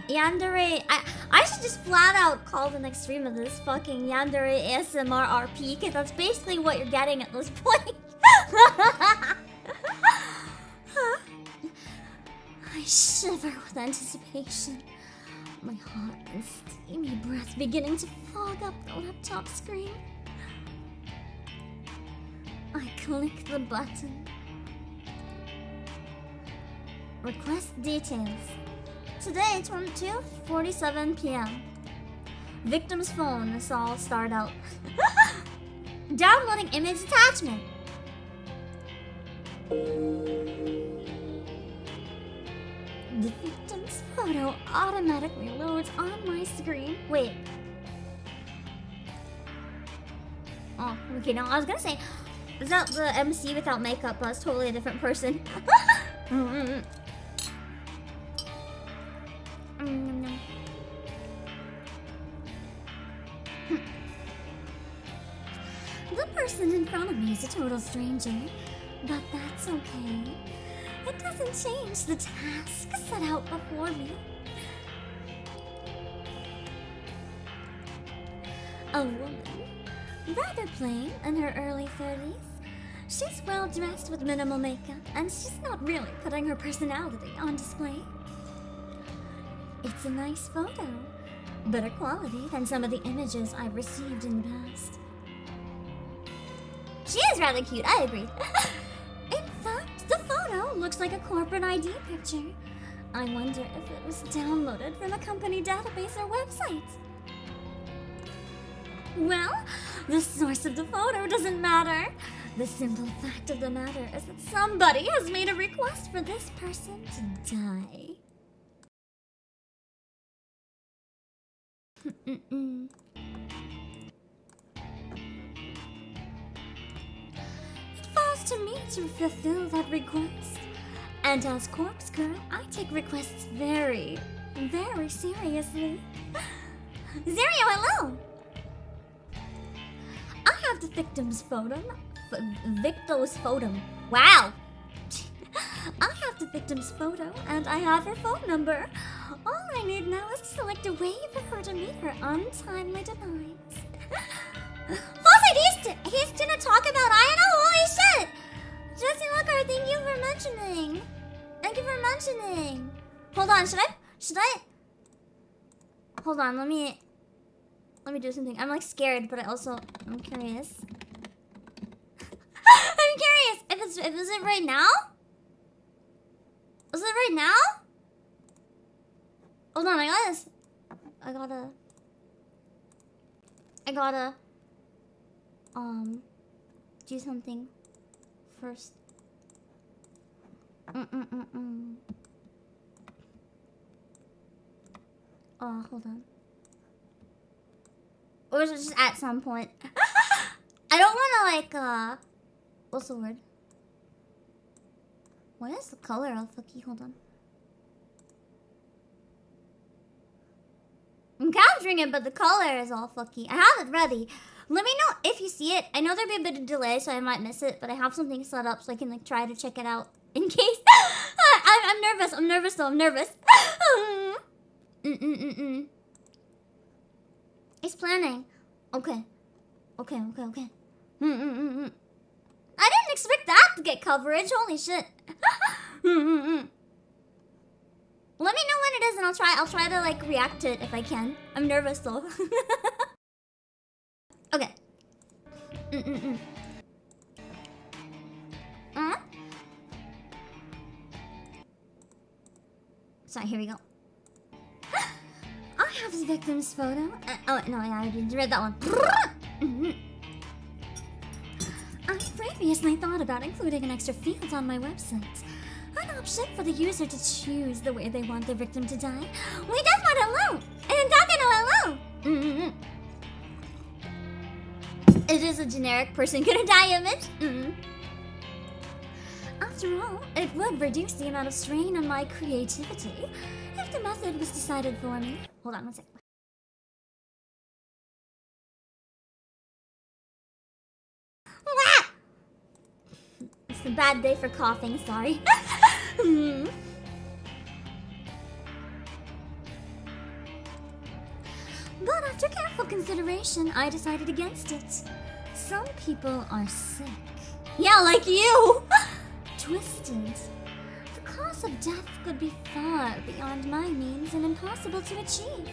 yandere. I should just flat out call the next stream of this fucking yandere ASMR RP, because that's basically what you're getting at this point. I shiver with anticipation, my hot and steamy breath beginning to fog up the laptop screen. I click the button. Request details. Today, 2:47 p.m. Victim's phone is all starred out. Downloading image attachment. The victim's photo automatically loads on my screen. Wait. Oh, okay, no, I was gonna say, is that the MC without makeup, but it's totally a different person. The person in front of me is a total stranger, but that's okay. It doesn't change the task set out before me. A woman, rather plain, in her early 30s. She's well dressed with minimal makeup, and she's not really putting her personality on display. It's a nice photo, better quality than some of the images I've received in the past. She is rather cute, I agree. In fact, the photo looks like a corporate ID picture. I wonder if it was downloaded from a company database or website. Well, the source of the photo doesn't matter. The simple fact of the matter is that somebody has made a request for this person to die. trust to me to fulfill that request. And as corpse girl, I take requests very, very seriously. Zerio, hello! I have the victim's photo. Victo's photo. Wow! I have the victim's photo, and I have her phone number. All I need now is to select a way for her to meet her untimely demise. False, he's gonna talk about Ayano? Holy shit! Jesse Lockhart, thank you for mentioning. Thank you for mentioning. Hold on, should I? Hold on, let me do something. I'm like scared, but I'm curious. I'm curious. Is it right now? Is it right now? Hold on, I gotta do something first. Oh, hold on. Or is it just at some point? I don't wanna like what's the word? Why is the color all fucky? Hold on. I'm capturing it, but the color is all fucky. I have it ready. Let me know if you see it. I know there'll be a bit of delay, so I might miss it, but I have something set up so I can like try to check it out in case. I'm nervous. I'm nervous though. I'm nervous. He's planning. Okay. I didn't expect that to get coverage. Holy shit. Let me know when it is, and I'll try to like react to it if I can. I'm nervous though. Okay. Sorry, here we go. I have the victim's photo. Oh no, I already read that one. I previously thought about including an extra field on my website. An option for the user to choose the way they want their victim to die. Wait, that's not hello! And talking to hello! It is a generic person gonna die image. After all, it would reduce the amount of strain on my creativity if the method was decided for me. Hold on one second. It's a bad day for coughing, sorry. But after careful consideration, I decided against it. Some people are sick. Yeah, like you! Twisted. The cause of death could be far beyond my means and impossible to achieve.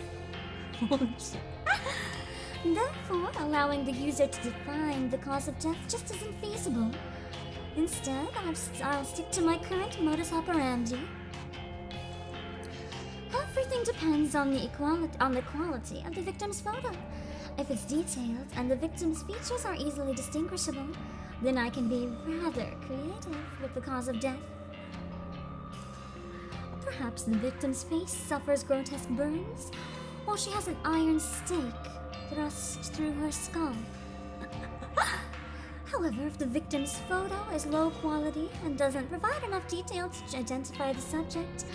Therefore, allowing the user to define the cause of death just isn't feasible. Instead, I'll stick to my current modus operandi. Everything depends on the quality of the victim's photo. If it's detailed and the victim's features are easily distinguishable, then I can be rather creative with the cause of death. Perhaps the victim's face suffers grotesque burns, or she has an iron stake thrust through her skull. However, if the victim's photo is low quality and doesn't provide enough detail to identify the subject,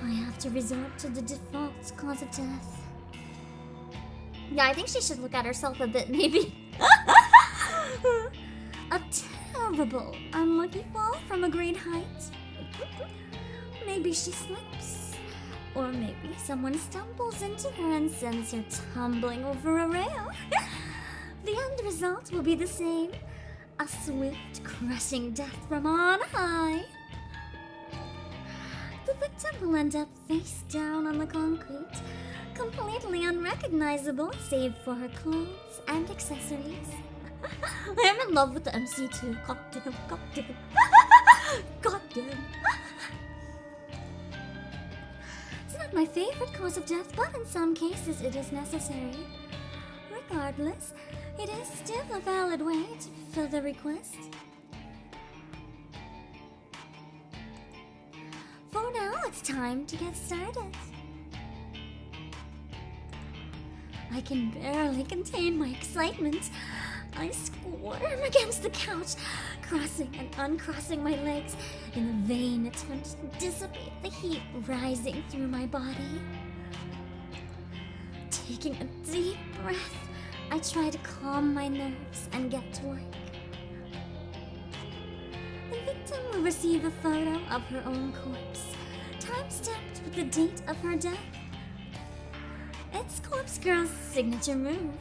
I have to resort to the default cause of death. Yeah, I think she should look at herself a bit, maybe. A terrible, unlucky fall from a great height. Maybe she slips. Or maybe someone stumbles into her and sends her tumbling over a rail. The end result will be the same. A swift, crushing death from on high. The victim will end up face down on the concrete, completely unrecognizable save for her clothes and accessories. I am in love with the MC too. Goddamn. Goddamn. It's not my favorite cause of death, but in some cases it is necessary. Regardless, it is still a valid way to fulfill the request. For now, it's time to get started. I can barely contain my excitement. I squirm against the couch, crossing and uncrossing my legs in a vain attempt to dissipate the heat rising through my body. Taking a deep breath, I try to calm my nerves and get to work. The victim will receive a photo of her own corpse, time-stamped with the date of her death. It's Corpse Girl's signature move.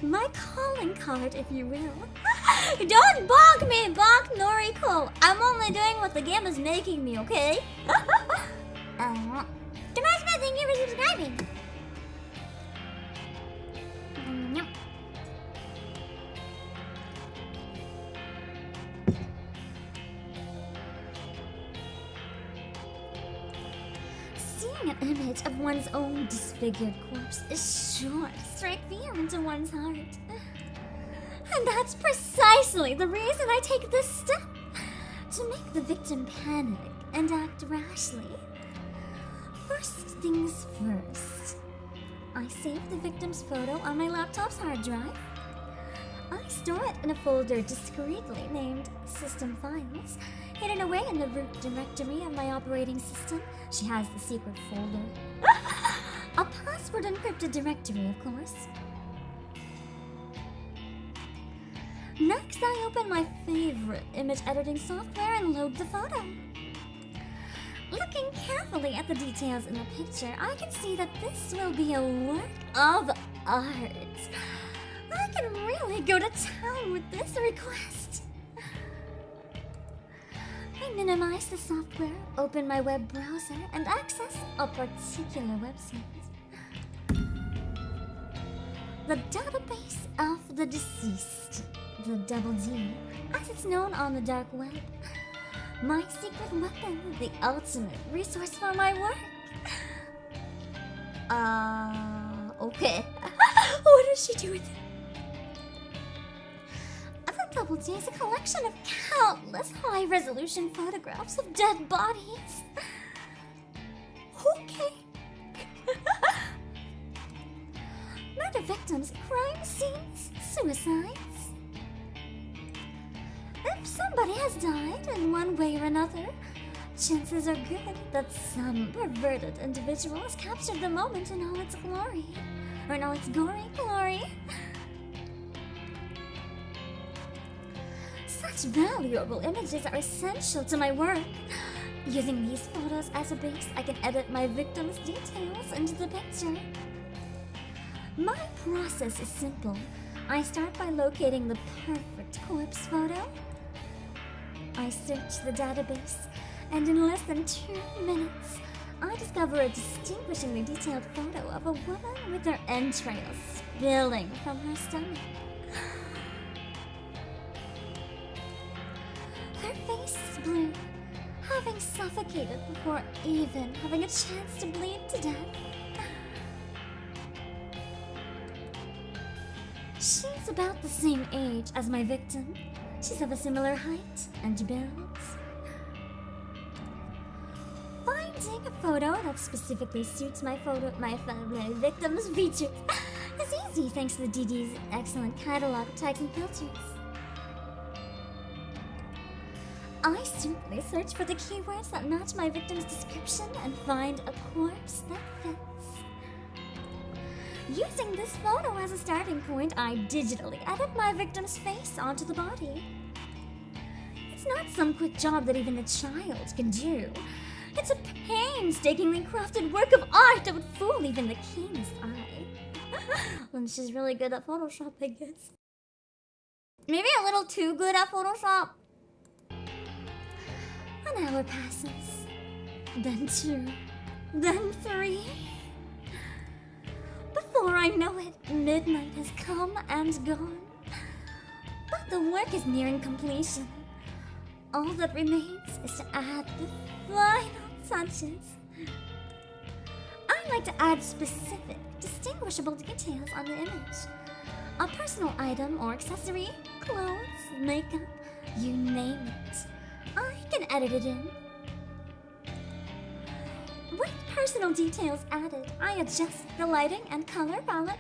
My calling card, if you will. Don't bonk me, bonk Noriko. I'm only doing what the game is making me, okay? Tomorrow's thank you for subscribing. Seeing an image of one's own disfigured corpse is sure to strike fear into one's heart. And that's precisely the reason I take this step. To make the victim panic and act rashly. First things first. I save the victim's photo on my laptop's hard drive. I store it in a folder discreetly named System Files, hidden away in the root directory of my operating system. She has the secret folder. A password encrypted directory, of course. Next, I open my favorite image editing software and load the photo. Looking carefully at the details in the picture, I can see that this will be a work of art. I can really go to town with this request. I minimize the software, open my web browser, and access a particular website. The database of the deceased, the Double D, as it's known on the dark web. My secret weapon, the ultimate resource for my work. Okay. What does she do with it? The Double D is a collection of countless high-resolution photographs of dead bodies. Okay. Murder victims, crime scenes, suicides. If somebody has died in one way or another, chances are good that some perverted individual has captured the moment in all its glory. Or in all its gory glory. Such valuable images are essential to my work. Using these photos as a base, I can edit my victim's details into the picture. My process is simple. I start by locating the perfect corpse photo. I search the database, and in less than 2 minutes, I discover a distinguishingly detailed photo of a woman with her entrails spilling from her stomach. Her face is blue, having suffocated before even having a chance to bleed to death. She's about the same age as my victim. She's of a similar height and build. Finding a photo that specifically suits my victim's features is easy thanks to the DD's excellent catalog of tags and filters. I simply search for the keywords that match my victim's description and find a corpse that fits. Using this photo as a starting point, I digitally edit my victim's face onto the body. It's not some quick job that even a child can do. It's a painstakingly crafted work of art that would fool even the keenest eye. Well, she's really good at Photoshop, I guess. Maybe a little too good at Photoshop. An hour passes, then 2, then 3. Before I know it, midnight has come and gone. But the work is nearing completion. All that remains is to add the final touches. I like to add specific, distinguishable details on the image. A personal item or accessory, clothes, makeup, you name it. I can edit it in. With personal details added, I adjust the lighting and color palette.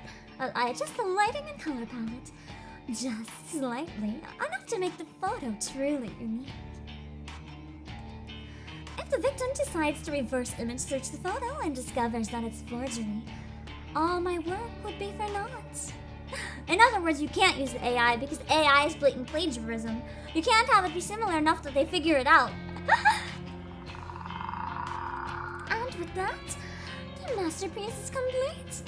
Just slightly, enough to make the photo truly unique. If the victim decides to reverse image search the photo and discovers that it's forgery, all my work would be for naught. In other words, you can't use the AI because AI is blatant plagiarism. You can't have it be similar enough that they figure it out. And with that, the masterpiece is complete.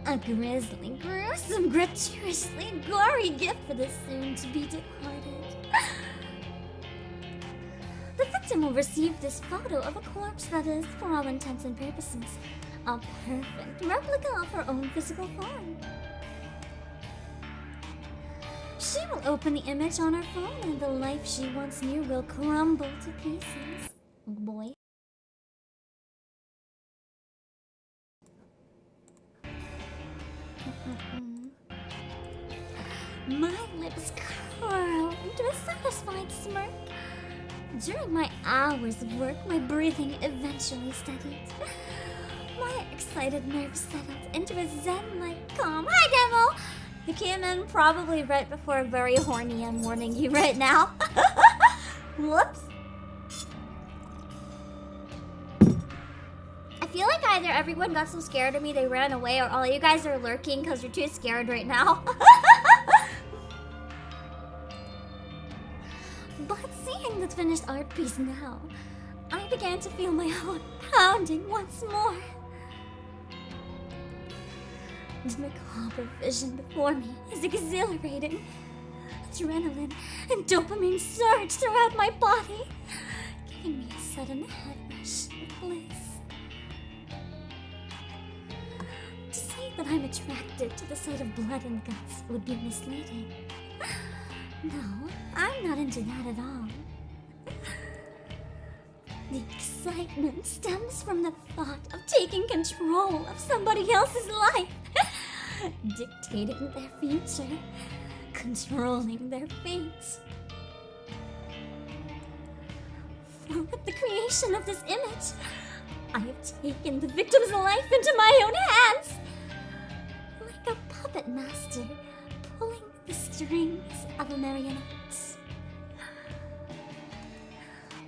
A grisly, gruesome, gratuitously gory gift for the soon-to-be departed. The victim will receive this photo of a corpse that is, for all intents and purposes, a perfect replica of her own physical form. She will open the image on her phone and the life she once knew will crumble to pieces. Oh boy. My lips curl into a satisfied smirk. During my hours of work, my breathing eventually steadied. My excited nerves settled into a zen-like calm. Hi, Demo! You came in probably right before very horny I'm warning you right now. Whoops. I feel like either everyone got so scared of me they ran away, or all you guys are lurking because you're too scared right now. But seeing the finished art piece now, I began to feel my heart pounding once more. The macabre vision before me is exhilarating. Adrenaline and dopamine surge throughout my body, giving me a sudden head rush of bliss. To say that I'm attracted to the sight of blood and guts would be misleading. No, I'm not into that at all. The excitement stems from the thought of taking control of somebody else's life, dictating their future, controlling their fate. For with the creation of this image, I have taken the victim's life into my own hands, like a puppet master pulling the strings of a marionette.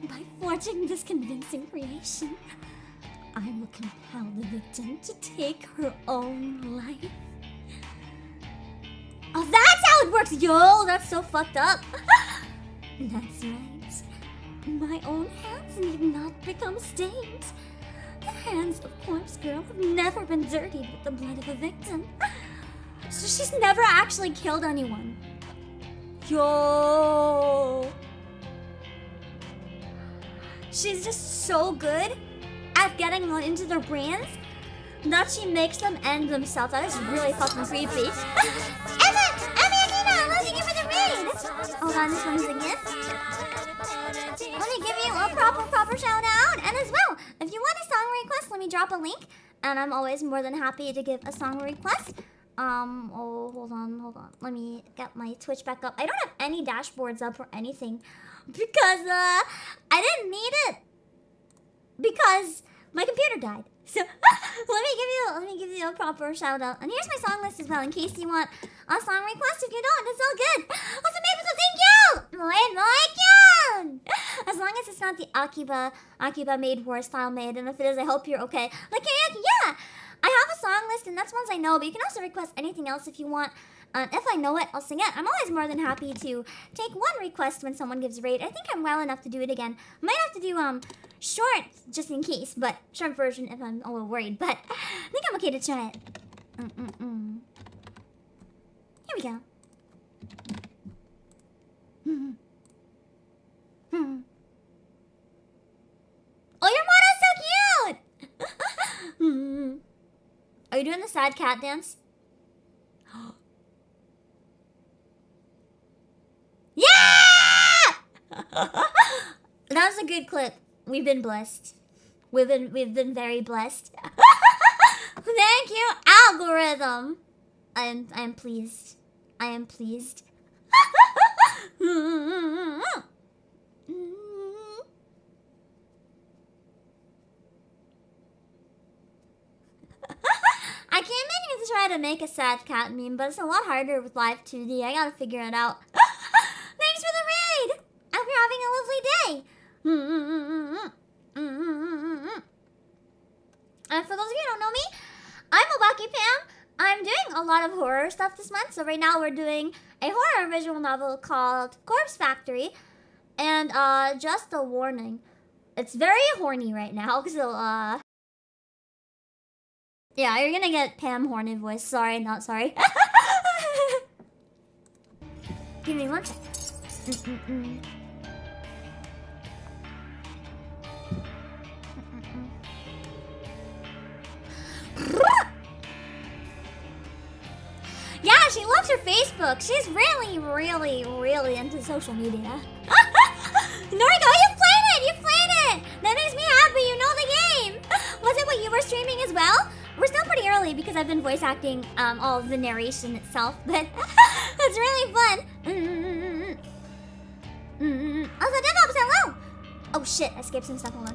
By forging this convincing creation, I will compel the victim to take her own life. Oh, that's how it works, yo! That's so fucked up. That's right. My own hands need not become stained. The hands of Corpse Girl have never been dirtied with the blood of a victim. So she's never actually killed anyone. Yo! She's just so good at getting on into their brains that she makes them end themselves. That is really fucking creepy. Emma! Nina! Let's give you for the raid! Hold on, this one's a gift. Let me give you a proper shout out. And as well, if you want a song request, let me drop a link. And I'm always more than happy to give a song request. Oh, hold on. Let me get my Twitch back up. I don't have any dashboards up or anything because, I didn't need it because my computer died. So, let me give you a proper shout out. And here's my song list as well in case you want a song request. If you don't, it's all good. Also, Maple, so thank you! Like you! As long as it's not the Akiba Made War style made, and if it is, I hope you're okay. Like karaoke, yeah! I have a song list, and that's ones I know, but you can also request anything else if you want. If I know it, I'll sing it. I'm always more than happy to take one request when someone gives a raid. I think I'm well enough to do it again. Might have to do, short, just in case, but short version if I'm a little worried, but I think I'm okay to try it. Here we go. Oh, your motto's so cute! Are you doing the sad cat dance? Yeah! That was a good clip. We've been blessed. We've been very blessed. Thank you, algorithm. I am pleased. I am pleased. I came in here to try to to make a sad cat meme, but it's a lot harder with live 2D. I gotta figure it out. Thanks for the raid! I hope you're having a lovely day. And for those of you who don't know me, I'm Obake Pam. I'm doing a lot of horror stuff this month. So right now we're doing a horror visual novel called Corpse Factory. And just a warning, it's very horny right now. So yeah, you're gonna get Pam horny voice. Sorry, not sorry. Give me one second. Yeah, she loves her Facebook. She's really into social media. Noriko, you played it! You played it! That makes me happy. You know the game. Was it what you were streaming as well? We're still pretty early because I've been voice acting all of the narration itself, but it's really fun. Also, DevOps, hello! Oh shit, I skipped some stuff. Hold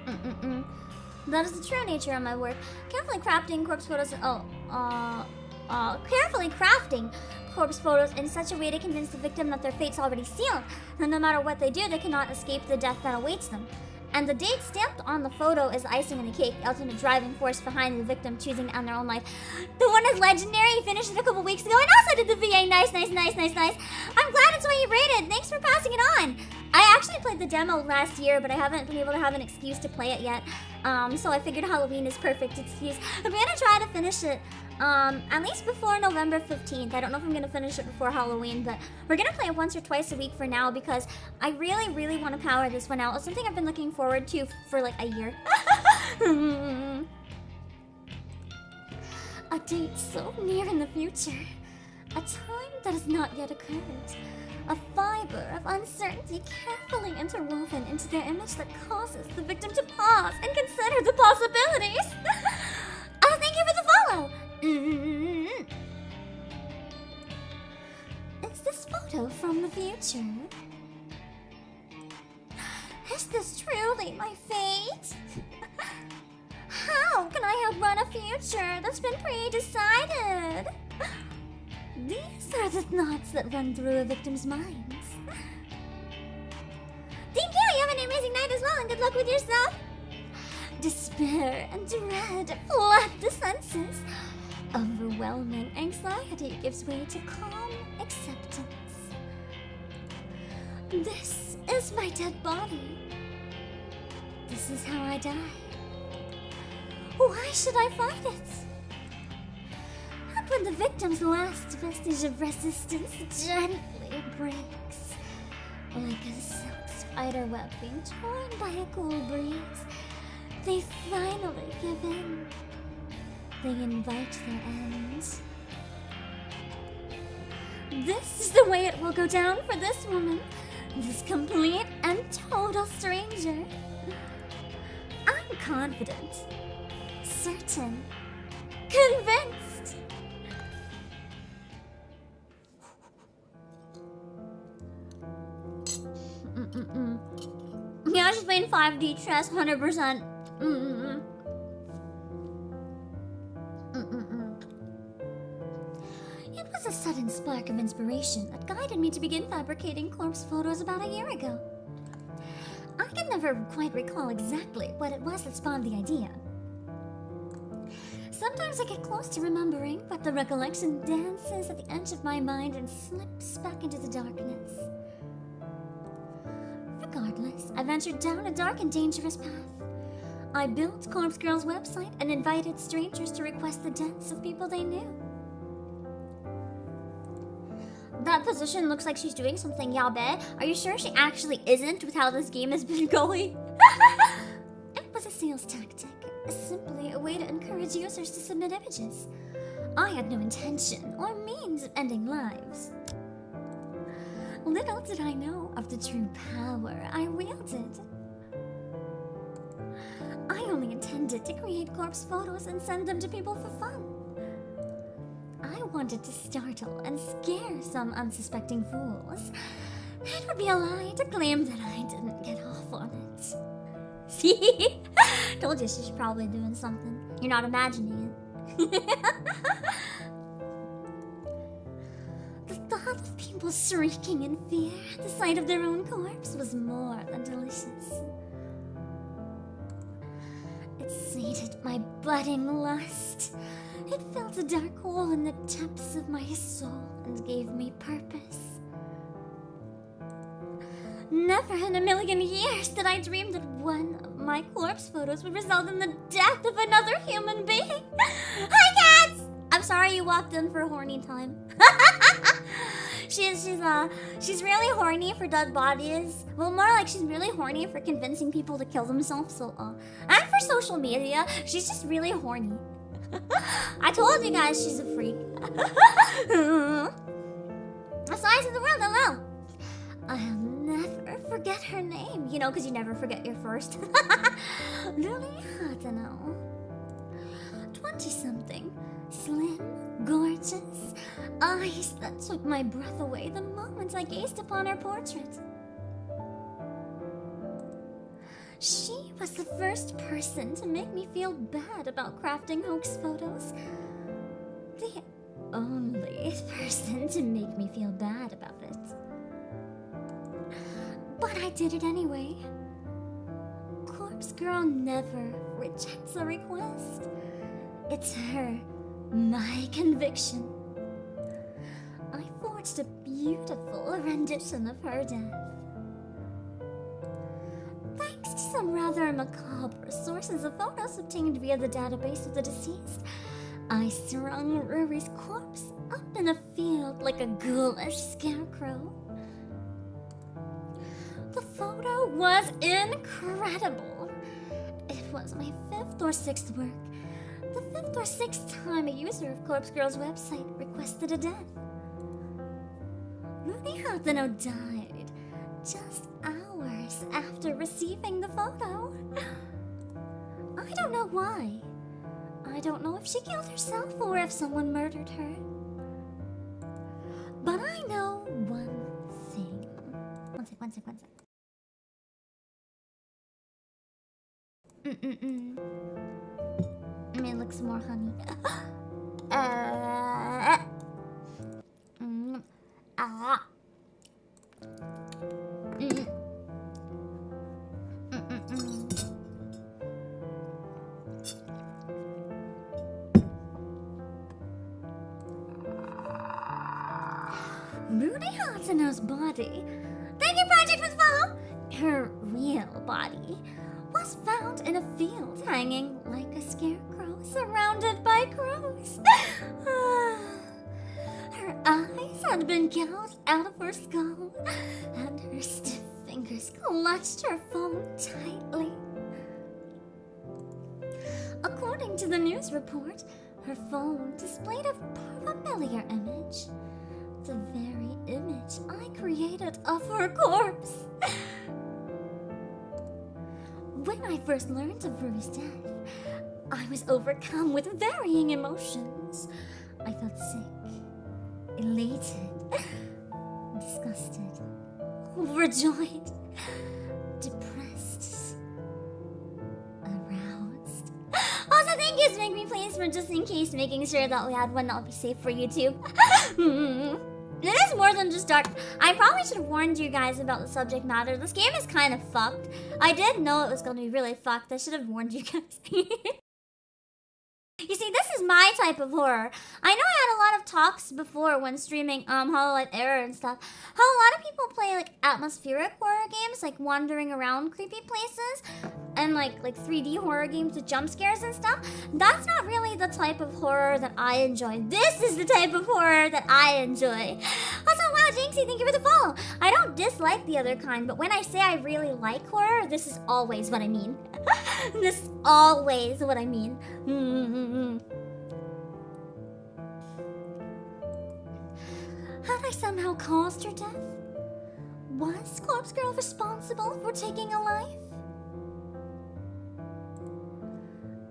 on. That is the true nature of my work. Carefully crafting corpse photos. Carefully crafting corpse photos in such a way to convince the victim that their fate's already sealed, and no matter what they do, they cannot escape the death that awaits them. And the date stamped on the photo is the icing on the cake, the ultimate driving force behind the victim choosing to end their own life. The one is legendary. He finished it a couple weeks ago, and also did the VA. Nice. I'm glad it's what you rated. Thanks for passing it on. I actually played the demo last year, but I haven't been able to have an excuse to play it yet. So I figured Halloween is perfect excuse. I'm gonna try to finish it at least before November 15th. I don't know if I'm gonna finish it before Halloween, but we're gonna play it once or twice a week for now because I really want to power this one out. It's something I've been looking forward to for like a year. A date so near in the future. A time that has not yet occurred. A fiber of uncertainty carefully interwoven into their image that causes the victim to pause and consider the possibilities. Oh, thank you for the follow. Is this photo from the future? Is this truly my fate? How can I outrun a future that's been pre-decided? These are the thoughts that run through a victim's minds. Thank you! You have an amazing night as well, and good luck with your stuff! Despair and dread flood the senses. Overwhelming anxiety gives way to calm acceptance. This is my dead body. This is how I die. Why should I fight it? When the victim's last vestige of resistance gently breaks, like a silk spider web being torn by a cool breeze, they finally give in. They invite their end. This is the way it will go down for this woman, this complete and total stranger. I'm confident, certain, convinced. Yeah, she's playing 5D chess, 100%. It was a sudden spark of inspiration that guided me to begin fabricating corpse photos about a year ago. I can never quite recall exactly what it was that spawned the idea. Sometimes I get close to remembering, but the recollection dances at the edge of my mind and slips back into the darkness. Regardless, I ventured down a dark and dangerous path. I built Corpse Girl's website and invited strangers to request the deaths of people they knew. That position looks like she's doing something, Yabe. Are you sure she actually isn't with how this game has been going? It was a sales tactic, simply a way to encourage users to submit images. I had no intention or means of ending lives. Little did I know of the true power I wielded. I only intended to create corpse photos and send them to people for fun. I wanted to startle and scare some unsuspecting fools. It would be a lie to claim that I didn't get off on it. See? Told you she's probably doing something. You're not imagining The thought of people shrieking in fear at the sight of their own corpse was more than delicious. It sated my budding lust. It filled a dark hole in the depths of my soul and gave me purpose. Never in a million years did I dream that one of my corpse photos would result in the death of another human being. Hi, cats! I'm sorry you walked in for horny time. She's really horny for dead bodies. Well, more like she's really horny for convincing people to kill themselves. And for social media, she's just really horny. I told you guys she's a freak. The size of the world, hello. I'll never forget her name. You know, because you never forget your first. Really hot to know. 20-something. Slim, gorgeous. Eyes that took my breath away the moment I gazed upon her portrait. She was the first person to make me feel bad about crafting hoax photos. The only person to make me feel bad about it. But I did it anyway. Corpse Girl never rejects a request. It's her, my conviction. I forged a beautiful rendition of her death. Thanks to some rather macabre sources of photos obtained via the database of the deceased, I strung Ruri's corpse up in a field like a ghoulish scarecrow. The photo was incredible. It was my 5th or 6th work. The 5th or 6th time a user of Corpse Girl's website requested a death. Rudy Hathano died just hours after receiving the photo. I don't know why. I don't know if she killed herself or if someone murdered her. But I know one thing. One sec. Let me look some more honey. Rudy Hatsano's body. Thank you, Project, for the follow. Her real body was found in a field hanging like a scarecrow surrounded by crows. Her eyes had been gouged out of her skull, and her stiff fingers clutched her phone tightly. According to the news report, her phone displayed a familiar image. The very image I created of her corpse. When I first learned of Ruby's death, I was overcome with varying emotions. I felt sick, elated, disgusted, overjoyed, depressed, aroused. Also, thank you, Make Me Please, for just in case making sure that we had one that would be safe for YouTube. It is more than just dark. I probably should have warned you guys about the subject matter. This game is kind of fucked. I did know it was going to be really fucked. I should have warned you guys. You see, this is my type of horror. I know I had a lot of talks before when streaming Hololive Error and stuff. How a lot of people play like atmospheric horror games, like wandering around creepy places, and like 3D horror games with jump scares and stuff. That's not really the type of horror that I enjoy. This is the type of horror that I enjoy. Also, wow, Jinxie, thank you for the follow. I don't dislike the other kind, but when I say I really like horror, this is always what I mean. This is always what I mean. Had I somehow caused her death? Was Corpse Girl responsible for taking a life?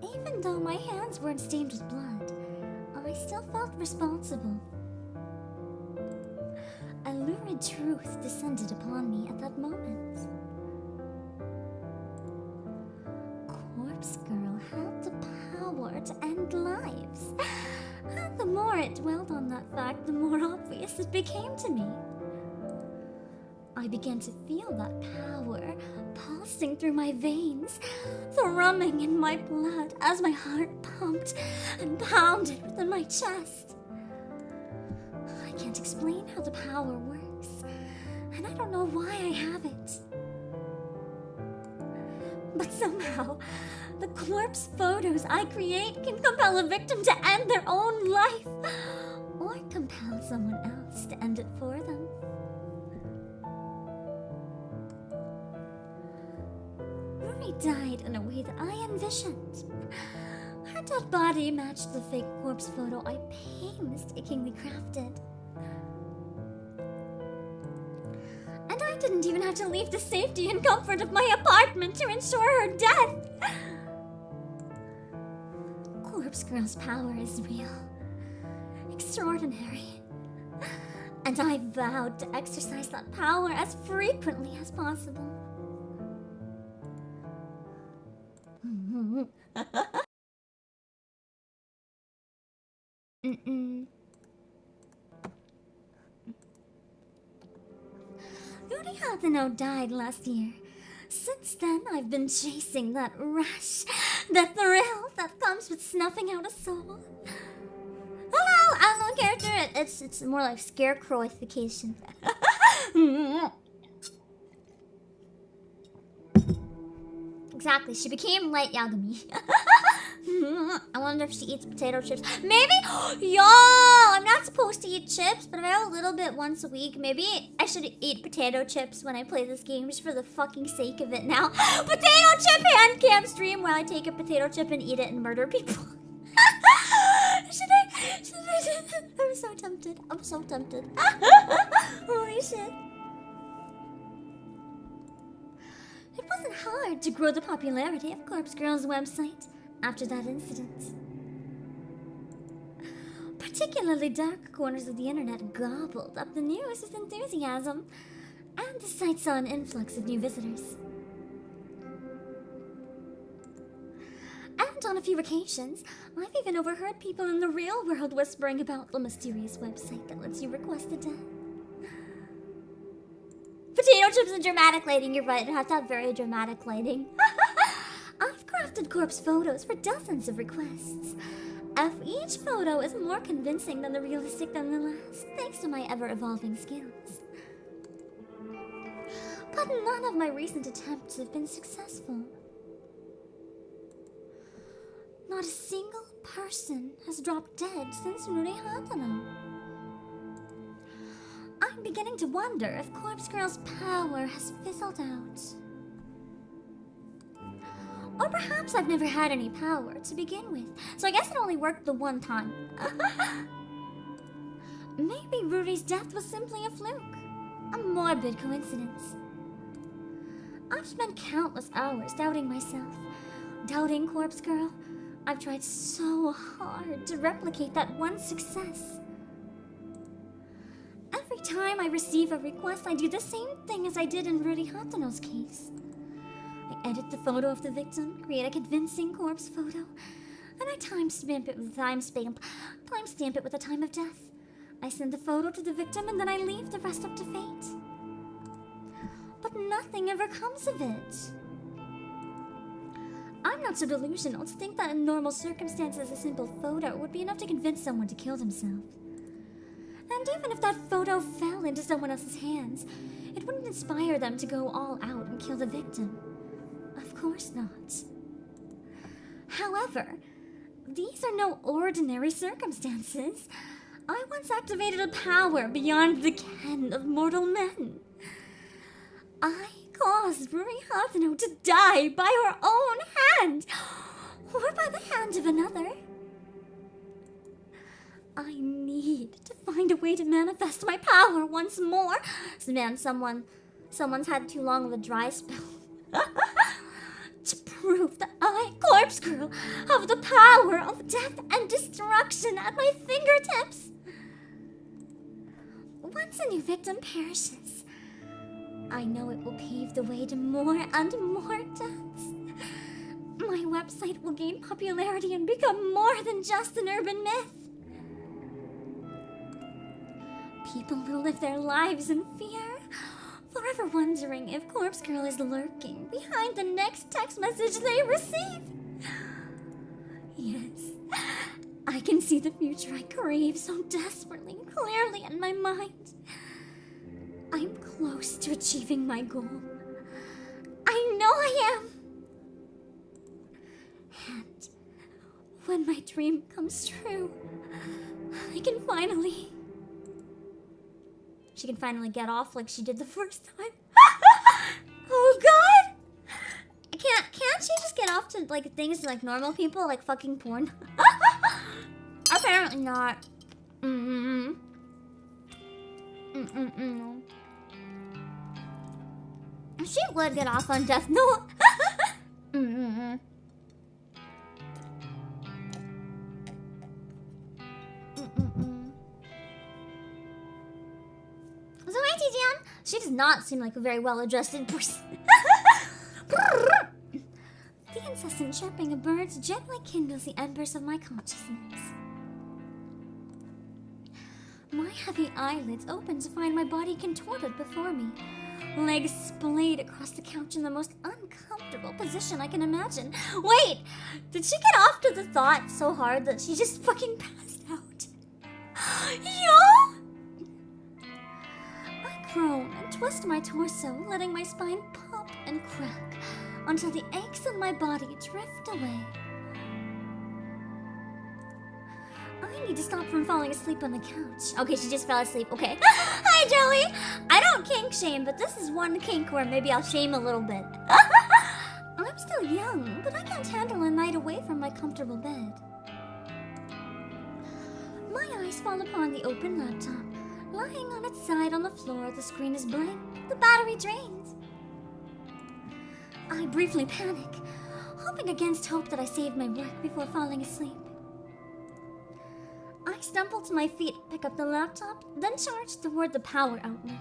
Even though my hands weren't stained with blood, I still felt responsible. A lurid truth descended upon me at that moment. Corpse Girl had the power to end lives. And the more it dwelled on that fact, the more obvious it became to me. I began to feel that power pulsing through my veins, thrumming in my blood as my heart pumped and pounded within my chest. I can't explain how the power works, and I don't know why I have it. But somehow, the corpse photos I create can compel a victim to end their own life, or compel someone else to end it for them. Rory died in a way that I envisioned. Her dead body matched the fake corpse photo I painstakingly crafted. And I didn't even have to leave the safety and comfort of my apartment to ensure her death. Corpse Girl's power is real, extraordinary, and I vowed to exercise that power as frequently as possible. Rudy Hathano died last year. Since then, I've been chasing that rush, that thrill that comes with snuffing out a soul. Hello, unknown character. It's more like scarecrowification. Exactly, she became light Yagami. I wonder if she eats potato chips. Maybe? Yo! I'm not supposed to eat chips, but if I have a little bit once a week, maybe I should eat potato chips when I play this game just for the fucking sake of it now. Potato chip hand cam stream where I take a potato chip and eat it and murder people. Should I? I'm so tempted. I'm so tempted. Holy shit. It wasn't hard to grow the popularity of Corpse Girl's website after that incident. Particularly dark corners of the internet gobbled up the news with enthusiasm, and the site saw an influx of new visitors. And on a few occasions, I've even overheard people in the real world whispering about the mysterious website that lets you request a death. Potato chips and dramatic lighting, you're right, it has that very dramatic lighting. I've crafted corpse photos for dozens of requests. Each photo is more convincing than the realistic than the last, thanks to my ever-evolving skills. But none of my recent attempts have been successful. Not a single person has dropped dead since Rune Hatano. I'm beginning to wonder if Corpse Girl's power has fizzled out. Or perhaps I've never had any power to begin with, so I guess it only worked the one time. Maybe Ruri's death was simply a fluke, a morbid coincidence. I've spent countless hours doubting myself, doubting Corpse Girl. I've tried so hard to replicate that one success. Every time I receive a request, I do the same thing as I did in Rudy Hatano's case. I edit the photo of the victim, create a convincing corpse photo, and I timestamp it with the time of death. I send the photo to the victim, and then I leave the rest up to fate. But nothing ever comes of it. I'm not so delusional to think that in normal circumstances a simple photo would be enough to convince someone to kill themselves. And even if that photo fell into someone else's hands, it wouldn't inspire them to go all out and kill the victim. Of course not. However, these are no ordinary circumstances. I once activated a power beyond the ken of mortal men. I caused Ruri Hathano to die by her own hand, or by the hand of another. I need to find a way to manifest my power once more. Man, someone's had too long of a dry spell. To prove that I, Corpse Girl, have the power of death and destruction at my fingertips. Once a new victim perishes, I know it will pave the way to more and more deaths. my website will gain popularity and become more than just an urban myth. People will live their lives in fear, forever wondering if Corpse Girl is lurking behind the next text message they receive. Yes, I can see the future I crave so desperately clearly in my mind. I'm close to achieving my goal. I know I am. And when my dream comes true, I can finally... She can finally get off like she did the first time. Oh god! Can't she just get off to like things like normal people, like fucking porn? Apparently not. She would get off on Death Note. So hi, Tijian. She does not seem like a very well-adjusted person. The incessant chirping of birds gently kindles the embers of my consciousness. My heavy eyelids open to find my body contorted before me, legs splayed across the couch in the most uncomfortable position I can imagine. Wait, did she get off to the thought so hard that she just fucking passed out? Yo! I groan and twist my torso, letting my spine pop and crack until the aches in my body drift away. I need to stop from falling asleep on the couch. Okay, she just fell asleep. Okay. Hi, Joey! I don't kink shame, but this is one kink where maybe I'll shame a little bit. I'm still young, but I can't handle a night away from my comfortable bed. My eyes fall upon the open laptop. Lying on its side on the floor, the screen is blank. The battery drains. I briefly panic, hoping against hope that I saved my work before falling asleep. I stumble to my feet, pick up the laptop, then charge toward the power outlet.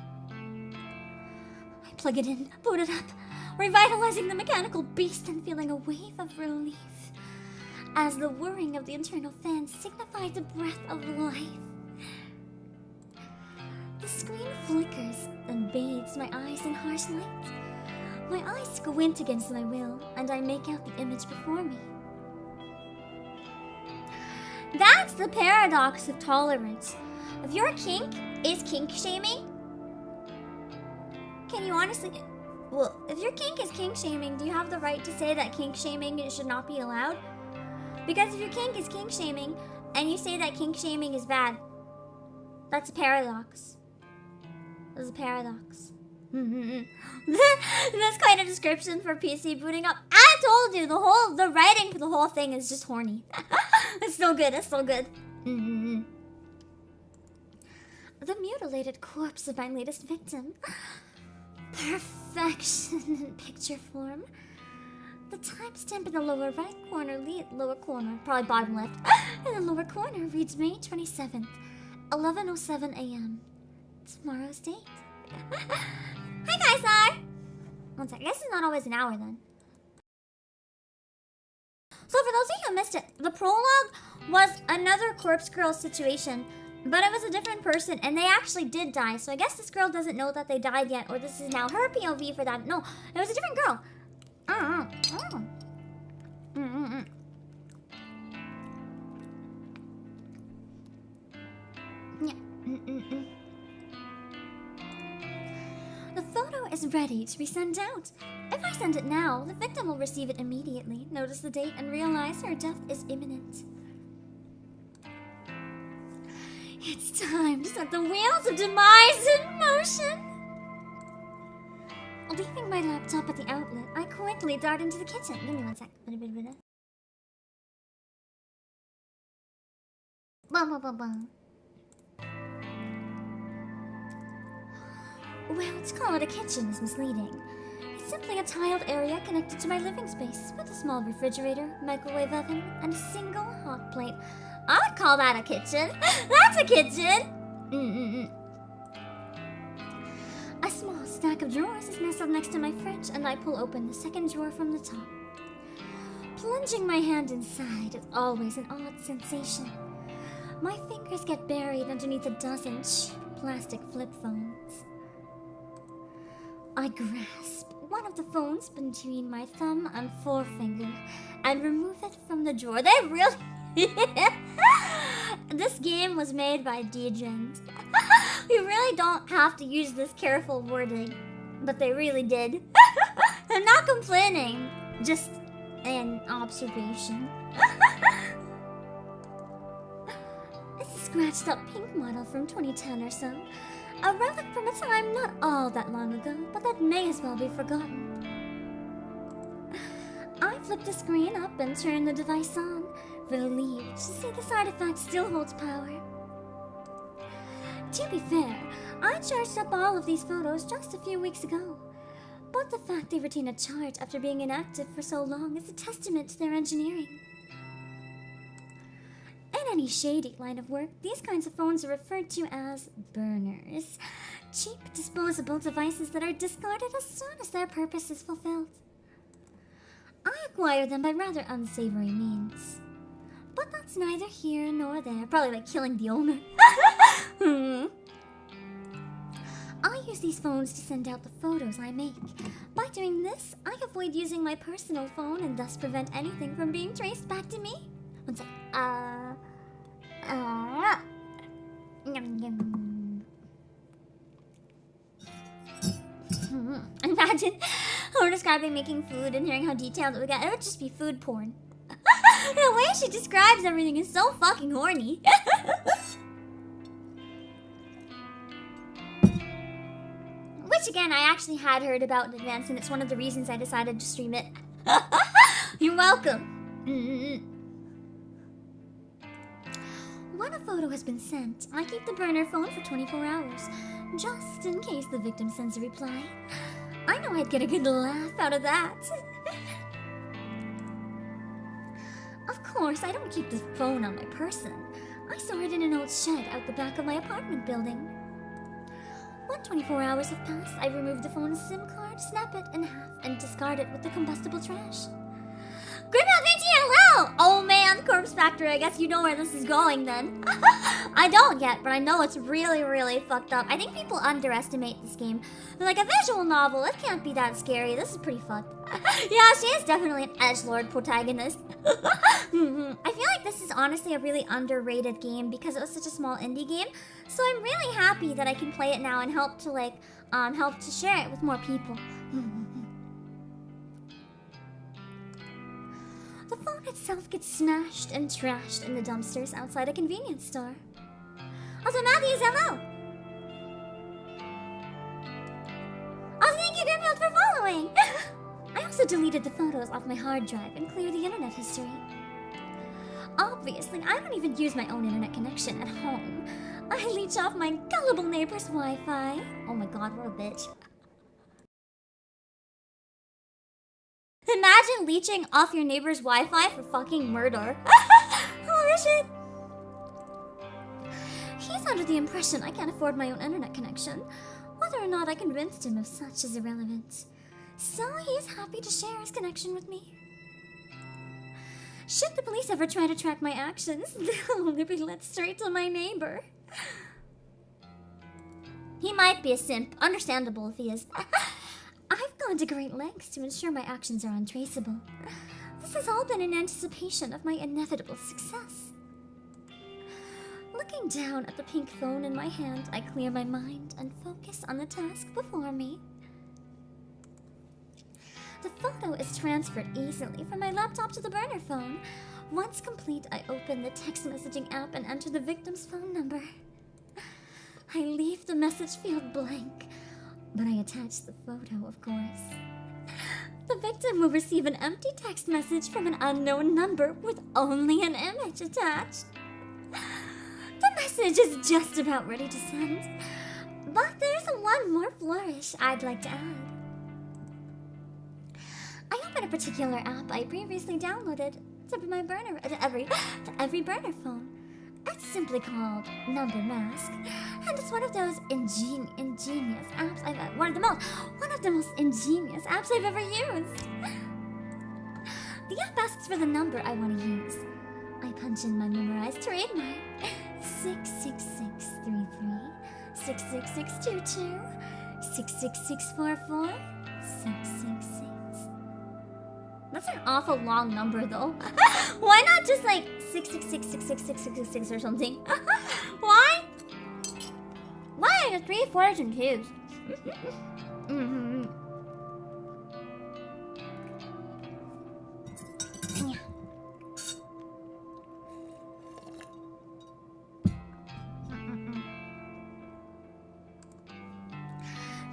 I plug it in, boot it up, revitalizing the mechanical beast and feeling a wave of relief as the whirring of the internal fan signified the breath of life. The screen flickers, then bathes my eyes in harsh light. My eyes squint against my will, and I make out the image before me. That's the paradox of tolerance. If your kink is kink shaming, can you honestly... Well, if your kink is kink shaming, do you have the right to say that kink shaming should not be allowed? Because if your kink is kink shaming, and you say that kink shaming is bad, that's a paradox. That's a paradox. That's quite a description for PC booting up. I told you, the writing for the whole thing is just horny. It's so good, it's so good. The mutilated corpse of my latest victim. Perfection in picture form. The timestamp in the lower right corner, lower corner, probably bottom left, in the lower corner reads May 27th, 11:07 a.m. Tomorrow's date. Hi, Kaisar! One sec, I guess it's not always an hour then. So for those of you who missed it, the prologue was another Corpse Girl situation, but it was a different person, and they actually did die, so I guess this girl doesn't know that they died yet, or this is now her POV for that. No, it was a different girl. The photo is ready to be sent out. If I send it now, the victim will receive it immediately, notice the date, and realize her death is imminent. It's time to set the wheels of demise in motion. Leaving my laptop at the outlet, I quickly dart into the kitchen. Give me one sec. Well, to call it a kitchen is misleading. It's simply a tiled area connected to my living space with a small refrigerator, microwave oven, and a single hot plate. I would call that a kitchen. That's a kitchen! A small stack of drawers is nestled next to my fridge, and I pull open the second drawer from the top. Plunging my hand inside is always an odd sensation. My fingers get buried underneath a dozen cheap plastic flip phones. I grasp one of the phones between my thumb and forefinger and remove it from the drawer. They really... This game was made by Degens. We really don't have to use this careful wording, but they really did. I'm not complaining, just an observation. It's a scratched up pink model from 2010 or so. A relic from a time not all that long ago, but that may as well be forgotten. I flip the screen up and turn the device on, relieved to see this artifact still holds power. To be fair, I charged up all of these photos just a few weeks ago, but the fact they retain a charge after being inactive for so long is a testament to their engineering. In any shady line of work, these kinds of phones are referred to as burners, cheap disposable devices that are discarded as soon as their purpose is fulfilled. I acquire them by rather unsavory means, but that's neither here nor there. Probably like killing the owner. I use these phones to send out the photos I make. By doing this, I avoid using my personal phone and thus prevent anything from being traced back to me. One sec. Imagine her describing making food and hearing how detailed it would get. It would just be food porn. The way she describes everything is so fucking horny. Which again, I actually had heard about in advance, and it's one of the reasons I decided to stream it. You're welcome. When a photo has been sent, I keep the burner phone for 24 hours, just in case the victim sends a reply. I know I'd get a good laugh out of that. Of course, I don't keep the phone on my person. I store it in an old shed out the back of my apartment building. When 24 hours have passed, I remove the phone's SIM card, snap it in half, and discard it with the combustible trash. Grimmail VTLL! Oh man, Corpse Factory, I guess you know where this is going then. I don't yet, but I know it's really, really fucked up. I think people underestimate this game. They're like, a visual novel, it can't be that scary. This is pretty fucked. Yeah, she is definitely an edgelord protagonist. I feel like this is honestly a really underrated game because it was such a small indie game. So I'm really happy that I can play it now and help to help to share it with more people. The phone itself gets smashed and trashed in the dumpsters outside a convenience store. Also, Matthews, hello! Oh, thank you, Grimfield, for following! I also deleted the photos off my hard drive and cleared the internet history. Obviously, I don't even use my own internet connection at home. I leech off my gullible neighbor's Wi-Fi. Oh my god, what a bitch. Imagine leeching off your neighbor's Wi-Fi for fucking murder. Holy shit. He's under the impression I can't afford my own internet connection. Whether or not I convinced him of such is irrelevant. So he's happy to share his connection with me. Should the police ever try to track my actions, they'll only be led straight to my neighbor. He might be a simp. Understandable if he is. I've gone to great lengths to ensure my actions are untraceable. This has all been in anticipation of my inevitable success. Looking down at the pink phone in my hand, I clear my mind and focus on the task before me. The photo is transferred easily from my laptop to the burner phone. Once complete, I open the text messaging app and enter the victim's phone number. I leave the message field blank, but I attach the photo, of course. The victim will receive an empty text message from an unknown number with only an image attached. The message is just about ready to send, but there's one more flourish I'd like to add. I open a particular app I previously downloaded to my burner to every burner phone. It's simply called Number Mask, and it's one of those ingenious apps one of the most ingenious apps I've ever used. The app asks for the number I want to use. I punch in my memorized trademark 66633, 66622, 66644, 666. That's an awful long number though. Why not just like 6666666 or something? Why? Why are the 3, 4s, and 2s?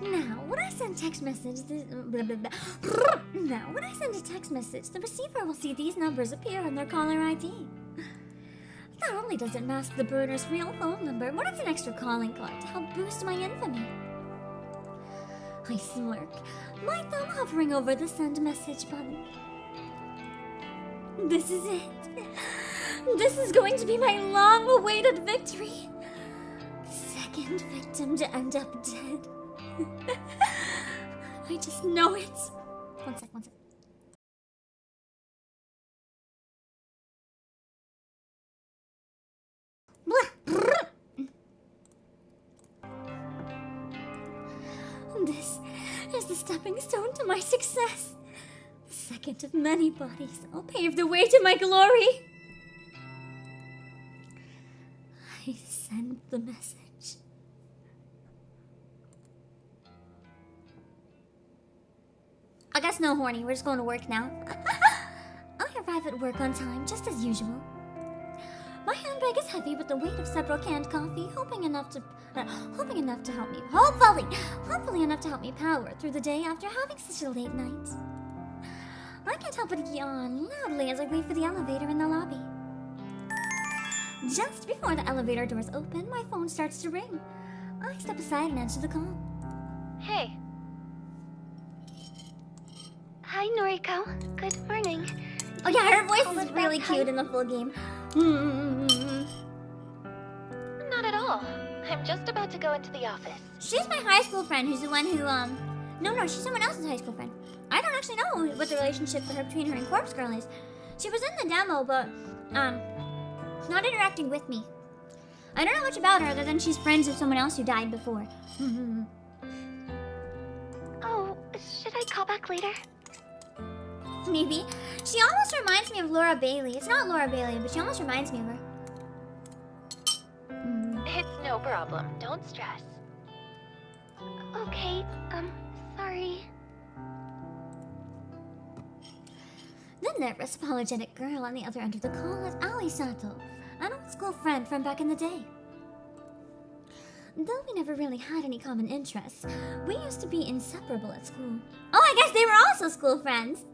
Now, when I send text message, now when I send a text message, the receiver will see these numbers appear on their caller ID. Not only does it mask the burner's real phone number, but it's an extra calling card to help boost my infamy. I smirk, my thumb hovering over the send message button. This is it. This is going to be my long-awaited victory. The second victim to end up dead. I just know it. One sec. This is the stepping stone to my success. The second of many bodies. I'll pave the way to my glory. I send the message. I guess no horny, we're just going to work now. I arrive at work on time, just as usual. My handbag is heavy with the weight of several canned coffee, hopefully enough to help me power through the day after having such a late night. I can't help but yawn loudly as I wait for the elevator in the lobby. Just before the elevator doors open, my phone starts to ring. I step aside and answer the call. Hey. Hi, Noriko. Good morning. Oh yeah, her voice is really cute in the full game. Not at all. I'm just about to go into the office. She's my high school friend who's the one who, No, she's someone else's high school friend. I don't actually know what the relationship between her and Corpse Girl is. She was in the demo, but, not interacting with me. I don't know much about her other than she's friends with someone else who died before. Oh, should I call back later? Maybe. She almost reminds me of Laura Bailey. It's not Laura Bailey, but she almost reminds me of her. It's no problem. Don't stress. Okay, sorry. The nervous, apologetic girl on the other end of the call is Ali Sato, an old school friend from back in the day. Though we never really had any common interests, we used to be inseparable at school. Oh, I guess they were also school friends!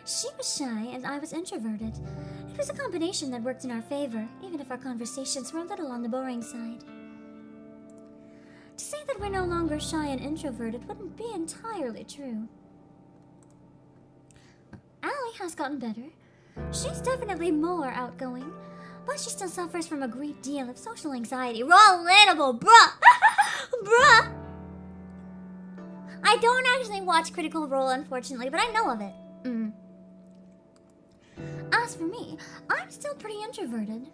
She was shy and I was introverted. It was a combination that worked in our favor, even if our conversations were a little on the boring side. To say that we're no longer shy and introverted wouldn't be entirely true. Allie has gotten better. She's definitely more outgoing, but she still suffers from a great deal of social anxiety. Relatable, bruh! Bruh! I don't actually watch Critical Role, unfortunately, but I know of it. As for me, I'm still pretty introverted.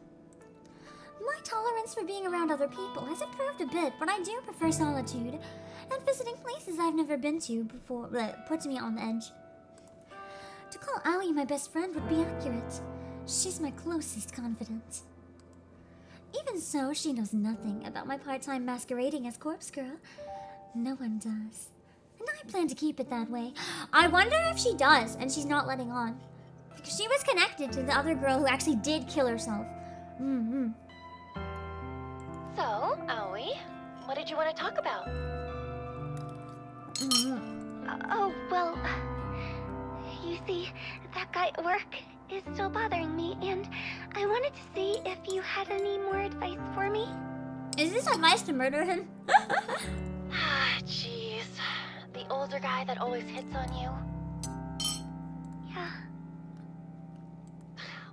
My tolerance for being around other people has improved a bit, but I do prefer solitude, and visiting places I've never been to before puts me on the edge. To call Allie my best friend would be accurate. She's my closest confidant. Even so, she knows nothing about my part-time masquerading as Corpse Girl. No one does. And I plan to keep it that way. I wonder if she does, and she's not letting on. Because she was connected to the other girl who actually did kill herself. So, Aoi, what did you want to talk about? Oh, well, you see, that guy at work is still bothering me, and I wanted to see if you had any more advice for me. Is this advice to murder him? Ah, jeez. The older guy that always hits on you. Yeah.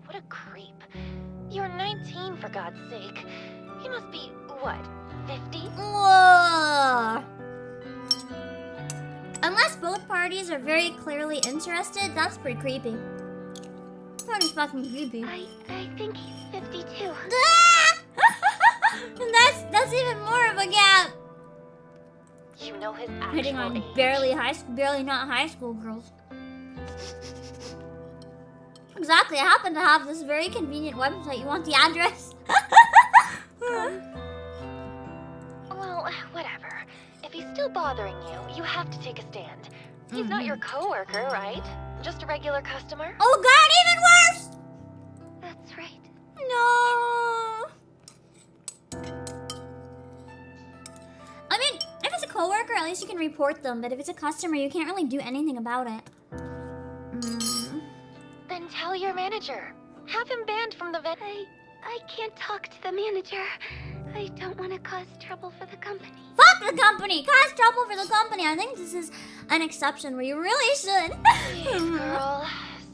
What a creep. You're 19, for God's sake. He must be, what, 50? Whoa! Unless both parties employees are very clearly interested, that's pretty creepy. Pretty fucking creepy. I think he's 52. That's even more of a gap. You know his Hitting actual on age. barely not high school girls. Exactly, I happen to have this very convenient website. You want the address? Well, whatever. If he's still bothering you, you have to take a stand. He's not your coworker, right? Just a regular customer? Oh god, even worse! That's right. No. I mean, if it's a coworker, at least you can report them. But if it's a customer, you can't really do anything about it. Then tell your manager. Have him banned from the vet. I can't talk to the manager. I don't want to cause trouble for the company. Fuck the company! Cause trouble for the company. I think this is an exception where you really should. Please, girl.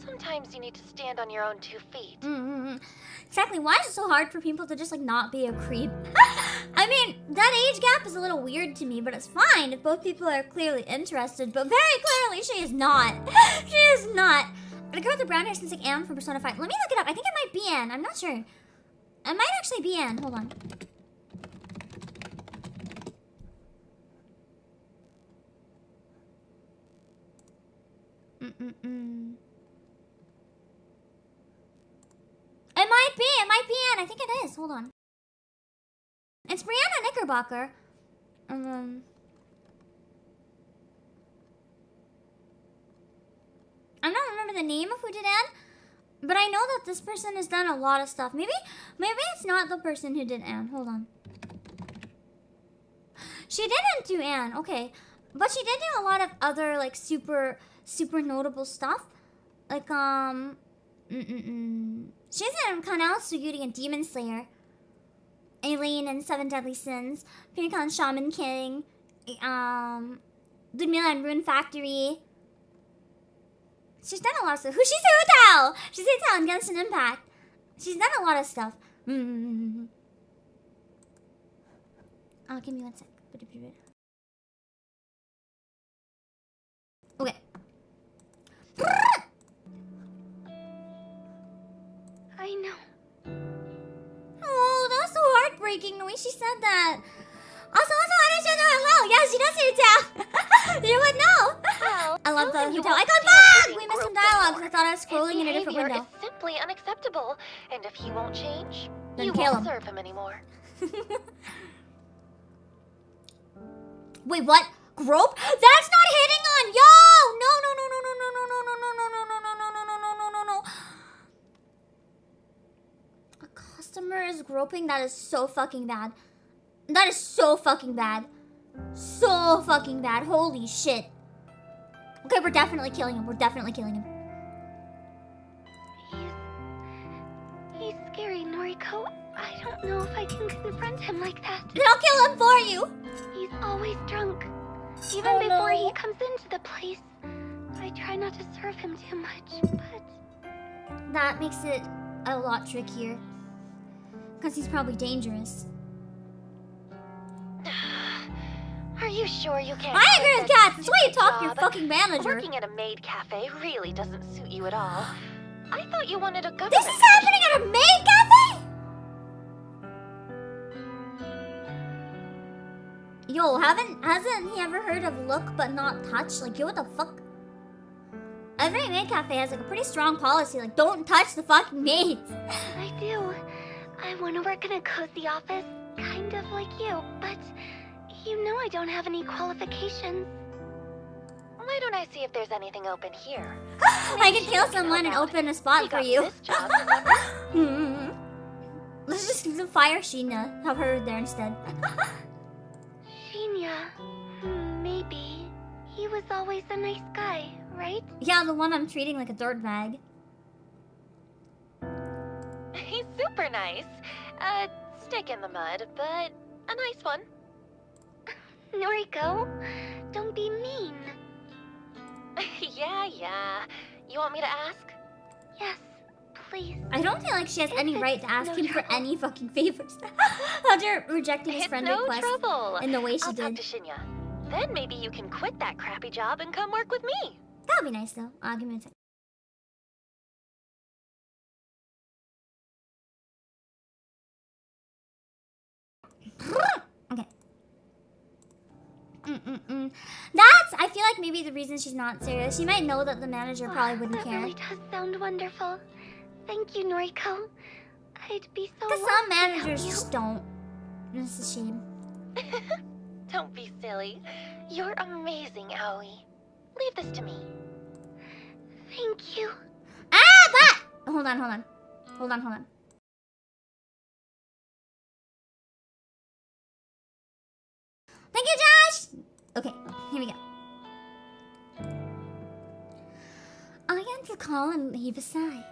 Sometimes you need to stand on your own 2 feet. Exactly. Why is it so hard for people to just like not be a creep? I mean, that age gap is a little weird to me, but it's fine if both people are clearly interested. But very clearly, she is not. She is not. The girl with the brown hair seems like Anne from Persona 5. Let me look it up. I think it might be Anne. I'm not sure. It might actually be Anne. Hold on. It might be Anne. I think it is. Hold on. It's Brianna Knickerbocker. I'm not remember the name of who did Anne, but I know that this person has done a lot of stuff. Maybe it's not the person who did Anne. Hold on. She didn't do Anne, okay, but she did do a lot of other like super notable stuff, like she's in Kanao Suguri and Demon Slayer, Aileen and Seven Deadly Sins, Pinnacle Shaman King, Ludmilla and Rune Factory. She's done a lot of stuff. She's Hutao! She's Hutao in Genshin Impact. She's done a lot of stuff. Oh, give me 1 sec. Okay. I know. Oh, that was so heartbreaking the way she said that. Also, I didn't know hello. Yeah, she does Hutao. You would know. Well, I love the tell him you Hutao won't icon. stand Fuck! being We missed some groped dialogue because I anymore. thought I was scrolling in a His different behavior window. is simply unacceptable, and if he won't change, Then you kill won't him. serve him anymore. Wait, what? Grope? That's not hitting on yo! No. A customer is groping? That is so fucking bad. That is so fucking bad. So fucking bad. Holy shit. Okay, we're definitely killing him. He's scary, Noriko. I don't know if I can confront him like that. Then I'll kill him for you. He's always drunk. Even before he comes into the place. I try not to serve him too much, but... That makes it a lot trickier. Because he's probably dangerous. Are you sure you can't? I agree quit with that Kat. That's why you talk to your job? fucking manager. Working at a maid cafe really doesn't suit you at all. I thought you wanted a government. This is happening at a maid cafe? Yo, hasn't he ever heard of look but not touch? Like, yo, what the fuck? Every maid cafe has like a pretty strong policy, like don't touch the fucking maids. I do. I want to work in a cozy office, kind of like you, but you know I don't have any qualifications. Why don't I see if there's anything open here? I can kill someone and open a spot for you. This job, remember? Let's just fire Sheena. Have her there instead. Shinya. Maybe. He was always a nice guy, right? Yeah, the one I'm treating like a dirtbag. He's super nice. Stick in the mud, but a nice one. Noriko, don't be mean. Yeah. You want me to ask? Yes, please. I don't feel like she has any It's right to ask no him for trouble. any fucking favors. After rejecting his It's friend no request trouble. in the way she I'll talk did. to Shinya. Then maybe you can quit that crappy job and come work with me. That'd be nice though. Give me a second. Okay. I feel like maybe the reason she's not serious. She might know that the manager probably wouldn't that care. really does sound wonderful. Thank you, Noriko. I'd be so Because lost some without managers you. just don't. It's a shame. Don't be silly. You're amazing, Aoi. Leave this to me. Thank you. But hold on. Thank you, Josh. Okay, here we go. I end the call and leave a sigh.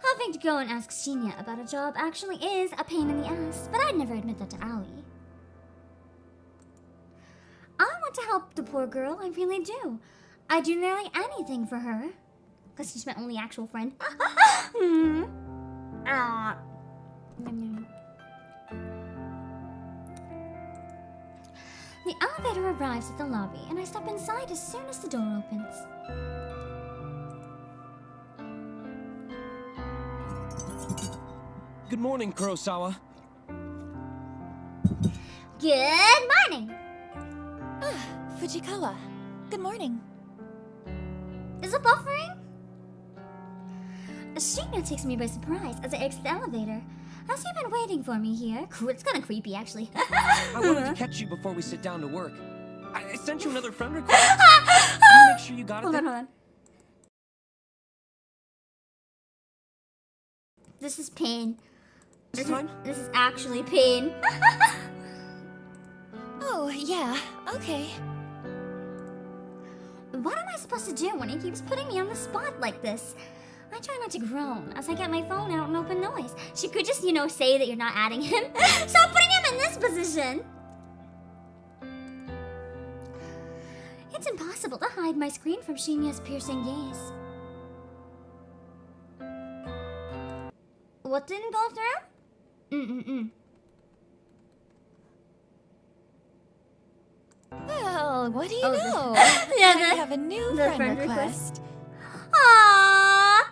Having to go and ask Shinya about a job actually is a pain in the ass, but I'd never admit that to Aoi. I want to help the poor girl, I really do. I do nearly anything for her. Because she's my only actual friend. The elevator arrives at the lobby, and I step inside as soon as the door opens. Good morning, Kurosawa. Good morning! Fujikawa. Good morning. Is it buffering? Shinya takes me by surprise as I exit the elevator. Has he been waiting for me here? It's kind of creepy, actually. I wanted to catch you before we sit down to work. I sent you another friend request. Can you make sure you got it? Hold on. This is pain. This time? This is actually pain. Oh, yeah. Okay. What am I supposed to do when he keeps putting me on the spot like this? I try not to groan as I get my phone out and open noise. She could just, say that you're not adding him. Stop putting him in this position! It's impossible to hide my screen from Shinya's piercing gaze. What didn't go through? Well, what do you Oh, know? Yeah, I have a new friend request. Aww!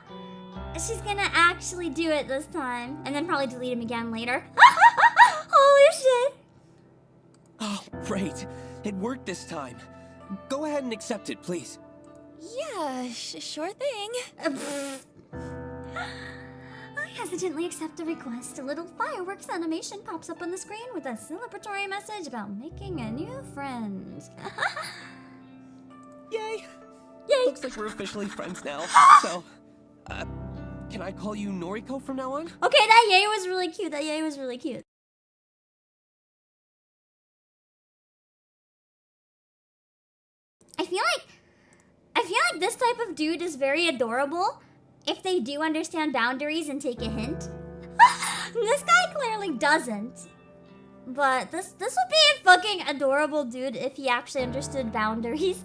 She's gonna actually do it this time. And then probably delete him again later. Holy shit! Oh, great. It worked this time. Go ahead and accept it, please. Yeah, sure thing. I hesitantly accept the request. A little fireworks animation pops up on the screen with a celebratory message about making a new friend. Yay! Yay! Looks like we're officially friends now. So, can I call you Noriko from now on? Okay, that yay was really cute. I feel like this type of dude is very adorable if they do understand boundaries and take a hint. This guy clearly doesn't. But this would be a fucking adorable dude if he actually understood boundaries.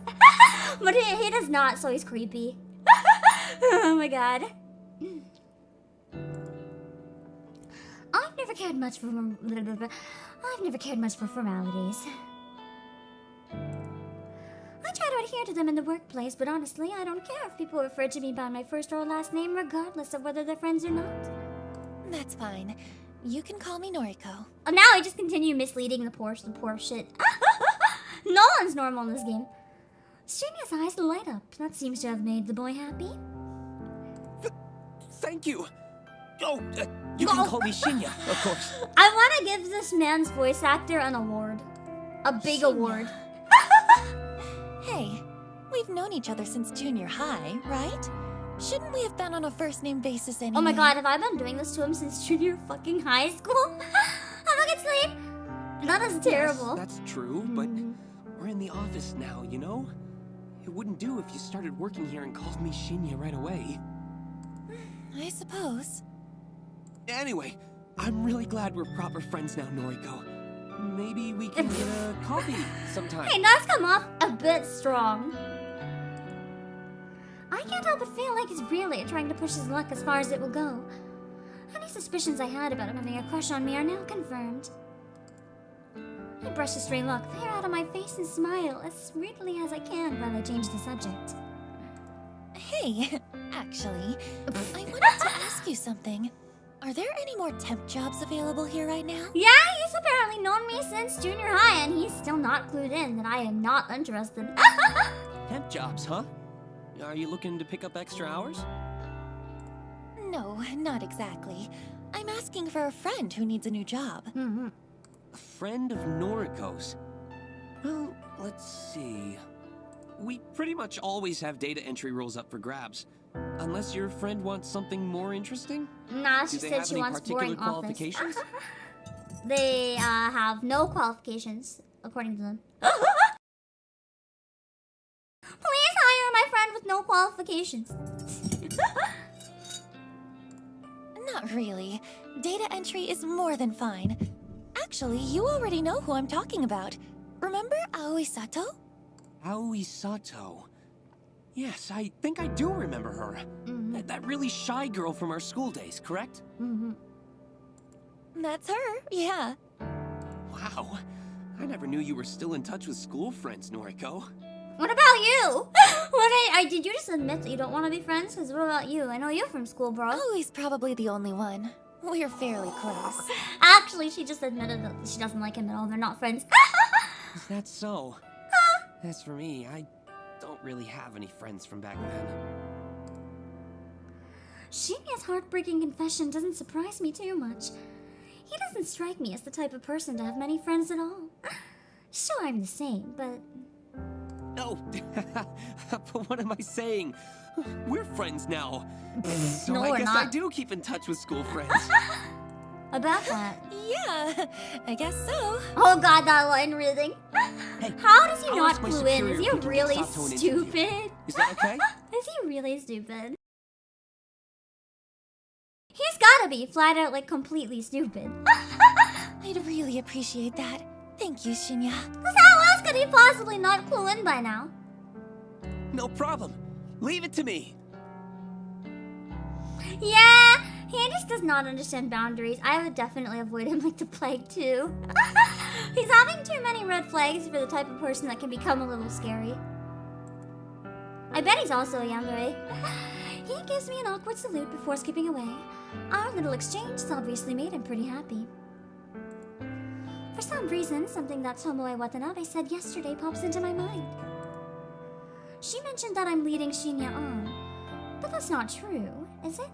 But he does not, so he's creepy. Oh my god. I've never cared much for formalities. I try to adhere to them in the workplace, but honestly, I don't care if people refer to me by my first or last name, regardless of whether they're friends or not. That's fine. You can call me Noriko. Oh, now I just continue misleading the poor shit. No one's normal in this game. Shinya's eyes light up. That seems to have made the boy happy. Thank you. Oh, you can call me Shinya, of course. I want to give this man's voice actor an award. A big award. Hey, we've known each other since junior high, right? Shouldn't we have been on a first-name basis anyway? Oh my god, have I been doing this to him since junior fucking high school? Have a good sleep. That is terrible. Yes, that's true, but we're in the office now, you know? It wouldn't do if you started working here and called me Shinya right away. I suppose. Anyway, I'm really glad we're proper friends now, Noriko. Maybe we can get a coffee sometime. Hey, that's come off a bit strong. I can't help but feel like he's really trying to push his luck as far as it will go. Any suspicions I had about him having a crush on me are now confirmed. I brush a stray lock of hair out of my face and smile as sweetly as I can while I change the subject. Hey, actually, I wanted to ask you something. Are there any more temp jobs available here right now? Yeah, he's apparently known me since junior high, and he's still not clued in that I am not interested. Temp jobs, huh? Are you looking to pick up extra hours? No, not exactly. I'm asking for a friend who needs a new job. A friend of Noriko's. Well, let's see. We pretty much always have data entry roles up for grabs. Unless your friend wants something more interesting? Nah, Do she they said have she any wants particular boring qualifications? office. They have no qualifications, according to them. Please hire my friend with no qualifications. Not really. Data entry is more than fine. Actually, you already know who I'm talking about. Remember Aoi Sato? Aoi Sato. Yes, I think I do remember her. That really shy girl from our school days, correct? That's her, yeah. Wow. I never knew you were still in touch with school friends, Noriko. What about you? Did you just admit that you don't want to be friends? Because what about you? I know you from school, bro. Aoi's probably the only one. We're fairly close. Actually, she just admitted that she doesn't like him at all. They're not friends. Is that so? As for me, I don't really have any friends from back then. Shinya's heartbreaking confession doesn't surprise me too much. He doesn't strike me as the type of person to have many friends at all. Sure, I'm the same, but... No, but what am I saying? We're friends now. So No, I we're guess not. I do keep in touch with school friends. About that. Yeah, I guess so. Oh god, that line reading. Hey, How does he I'll not ask my clue in? superior Is he if we can get really Sato an interview. stupid? Is that okay? Is he really stupid? He's gotta be flat out like completely stupid. I'd really appreciate that. Thank you, Shinya. Cause how else could he possibly not clue in by now? No problem. Leave it to me. Yeah, he just does not understand boundaries. I would definitely avoid him like the plague too. He's having too many red flags for the type of person that can become a little scary. I bet he's also a yandere. He gives me an awkward salute before skipping away. Our little exchange has obviously made him pretty happy. For some reason, something that Tomoe Watanabe said yesterday pops into my mind. She mentioned that I'm leading Shinya on, but that's not true, is it?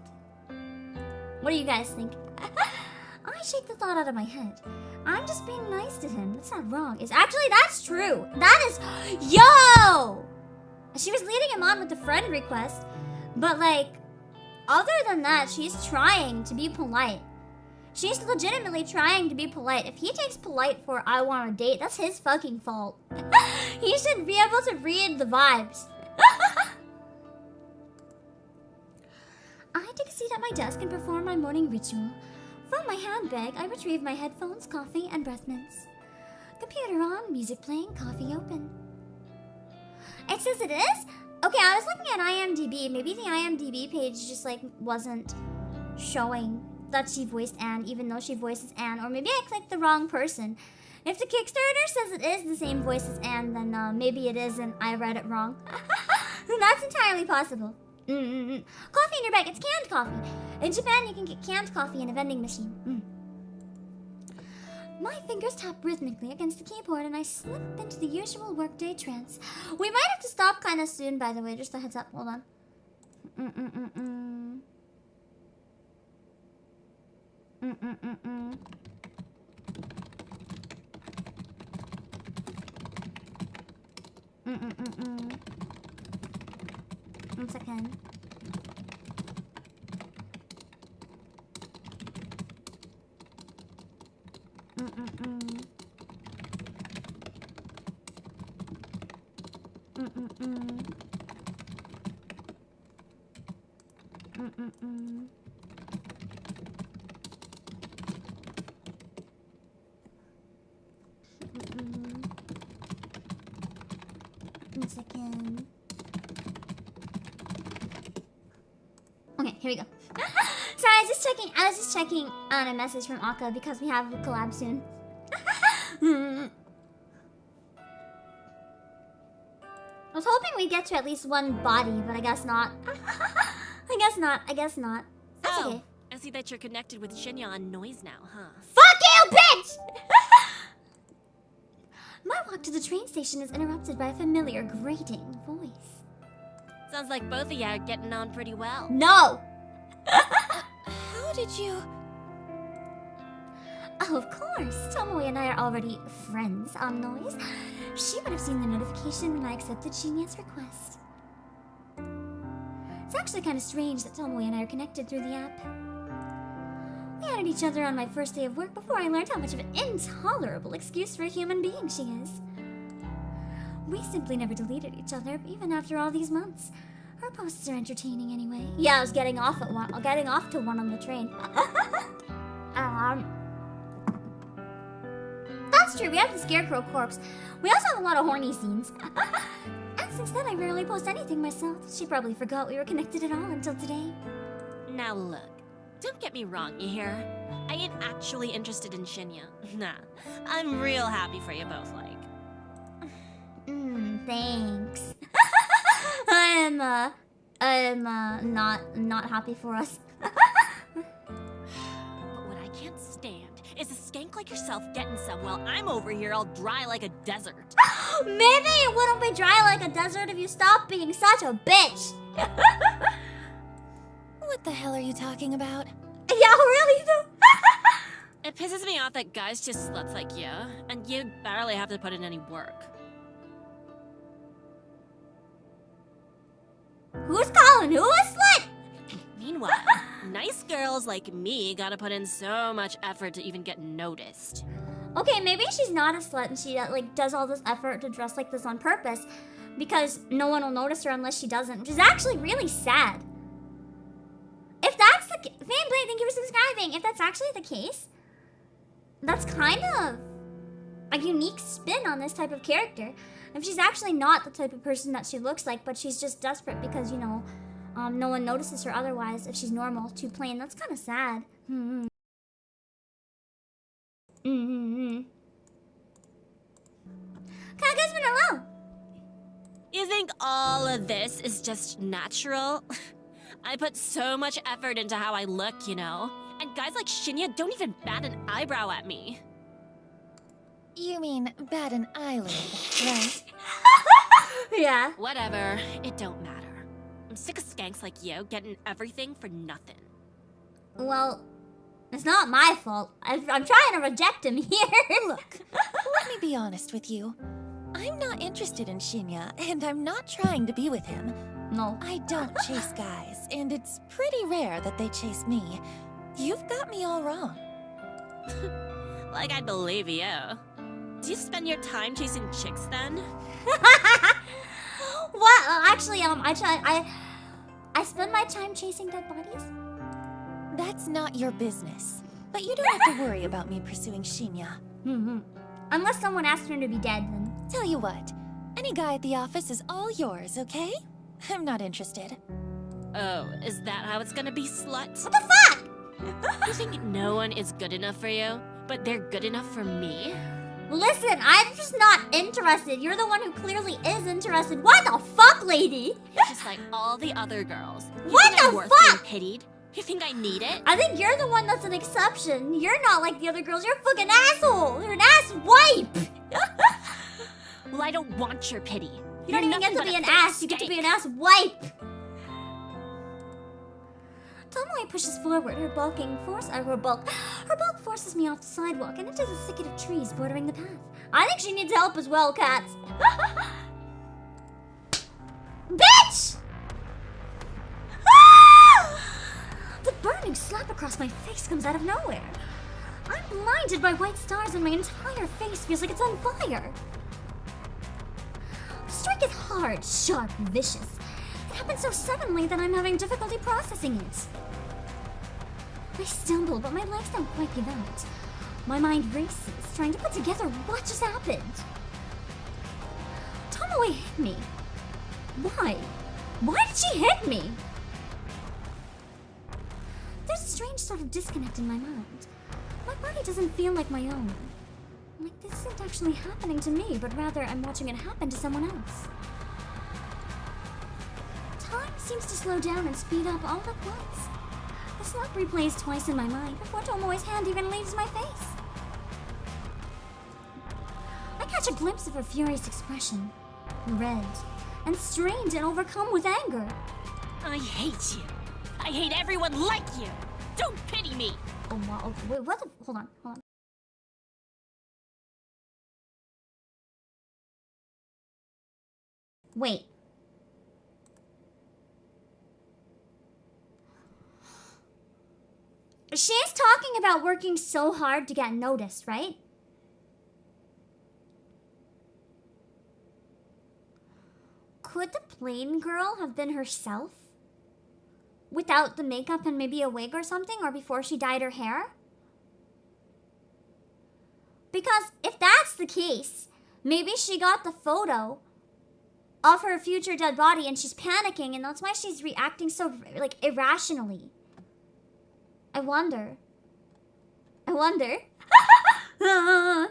What do you guys think? I shake the thought out of my head. I'm just being nice to him. That's not wrong. That's true. That is... Yo! She was leading him on with the friend request, but like, other than that, she's trying to be polite. She's legitimately trying to be polite. If he takes polite for I want a date, that's his fucking fault. He should be able to read the vibes. I take a seat at my desk and perform my morning ritual. From my handbag, I retrieve my headphones, coffee, and breath mints. Computer on, music playing, coffee open. It says it is? Okay, I was looking at IMDb. Maybe the IMDb page just like wasn't showing that she voiced Anne, even though she voices Anne, or maybe I clicked the wrong person. If the Kickstarter says it is the same voice as Anne, then maybe it isn't. I read it wrong. That's entirely possible. Coffee in your bag. It's canned coffee. In Japan, you can get canned coffee in a vending machine. My fingers tap rhythmically against the keyboard, and I slip into the usual workday trance. We might have to stop kind of soon, by the way. Just a heads up. Hold on. One second. One second. Okay, here we go. Sorry, I was just checking on a message from Akka because we have a collab soon. I was hoping we'd get to at least one body, but I guess not. I guess not. I guess not. That's So, okay. I see that you're connected with Shinya on noise now, huh? Fuck you, bitch! My walk to the train station is interrupted by a familiar, grating voice. Sounds like both of you are getting on pretty well. No! How did you... Oh, of course. Tomoe and I are already friends on Noise. She would have seen the notification when I accepted Shinya's request. It's actually kind of strange that Tomoe and I are connected through the app. We added each other on my first day of work before I learned how much of an intolerable excuse for a human being she is. We simply never deleted each other, even after all these months. Her posts are entertaining anyway. Yeah, I was getting off to one on the train. That's true, we have the Scarecrow corpse. We also have a lot of horny scenes. And since then, I rarely post anything myself. She probably forgot we were connected at all until today. Now look, don't get me wrong, you hear? I ain't actually interested in Shinya. Nah, I'm real happy for you both, like. Thanks. I'm not happy for us. But what I can't stand is a skank like yourself getting some while I'm over here all dry like a desert. Maybe it wouldn't be dry like a desert if you stopped being such a bitch. What the hell are you talking about? Yeah, really though. It pisses me off that guys just sluts like you, and you barely have to put in any work. Who's calling who a slut? Meanwhile, nice girls like me gotta put in so much effort to even get noticed. Okay, maybe she's not a slut and she like does all this effort to dress like this on purpose because no one will notice her unless she doesn't, which is actually really sad. If that's the fanblade, thank you for subscribing. If that's actually the case, that's kind of a unique spin on this type of character. If she's actually not the type of person that she looks like, but she's just desperate because, you know, no one notices her otherwise. If she's normal, too plain, that's kind of sad. Kaga's been hello. You think all of this is just natural? I put so much effort into how I look, you know? And guys like Shinya don't even bat an eyebrow at me. You mean bat an eyelid, right? Yeah. Whatever, it don't matter. I'm sick of skanks like you getting everything for nothing. Well, it's not my fault. I'm trying to reject him here. Look, let me be honest with you. I'm not interested in Shinya, and I'm not trying to be with him. No. I don't chase guys, and it's pretty rare that they chase me. You've got me all wrong. Like I'd believe you. Do you spend your time chasing chicks then? What? Actually, I spend my time chasing dead bodies. That's not your business. But you don't have to worry about me pursuing Shinya. Unless someone asks her to be dead, then. Tell you what, any guy at the office is all yours, okay? I'm not interested. Oh, is that how it's gonna be, slut? What the fuck? You think no one is good enough for you, but they're good enough for me? Listen, I'm just not interested. You're the one who clearly is interested. What the fuck, lady? Just like all the other girls. You What think I'm the worth fuck? being pitied? You think I need it? I think you're the one that's an exception. You're not like the other girls. You're a fucking asshole. You're an ass wipe. Well, I don't want your pity. You don't even get to be an ass. You get to be an ass wipe. Tomoe pushes forward. Her bulk forces me off the sidewalk and into the thicket of trees bordering the path. I think she needs help as well, cats. Bitch! The burning slap across my face comes out of nowhere. I'm blinded by white stars and my entire face feels like it's on fire. The strike is hard, sharp, vicious. It happened so suddenly that I'm having difficulty processing it. I stumble, but my legs don't quite give out. My mind races, trying to put together what just happened. Tomoe hit me. Why? Why did she hit me? There's a strange sort of disconnect in my mind. My body doesn't feel like my own. Like this isn't actually happening to me, but rather I'm watching it happen to someone else. seems to slow down and speed up all at once. The slap replays twice in my mind before Tomoe's hand even leaves my face. I catch a glimpse of her furious expression, red, and strained and overcome with anger. I hate you. I hate everyone like you. Don't pity me. Oh, wow. Okay, wait, what the? Hold on. Wait. She's talking about working so hard to get noticed, right? Could the plain girl have been herself? Without the makeup and maybe a wig or something, or before she dyed her hair? Because if that's the case, maybe she got the photo of her future dead body and she's panicking, and that's why she's reacting so, like, irrationally. I wonder. Don't tell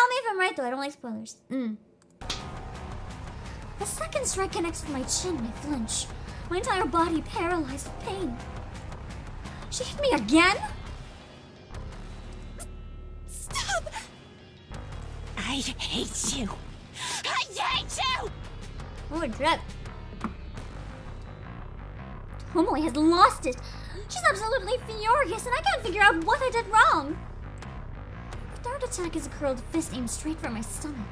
me if I'm right, though. I don't like spoilers. The second strike connects with my chin, I flinch. My entire body paralyzed with pain. She hit me again? Stop! I hate you. I hate you! Oh, drip. Tomoe has lost it. She's absolutely furious, and I can't figure out what I did wrong. The third attack is a curled fist aimed straight for my stomach.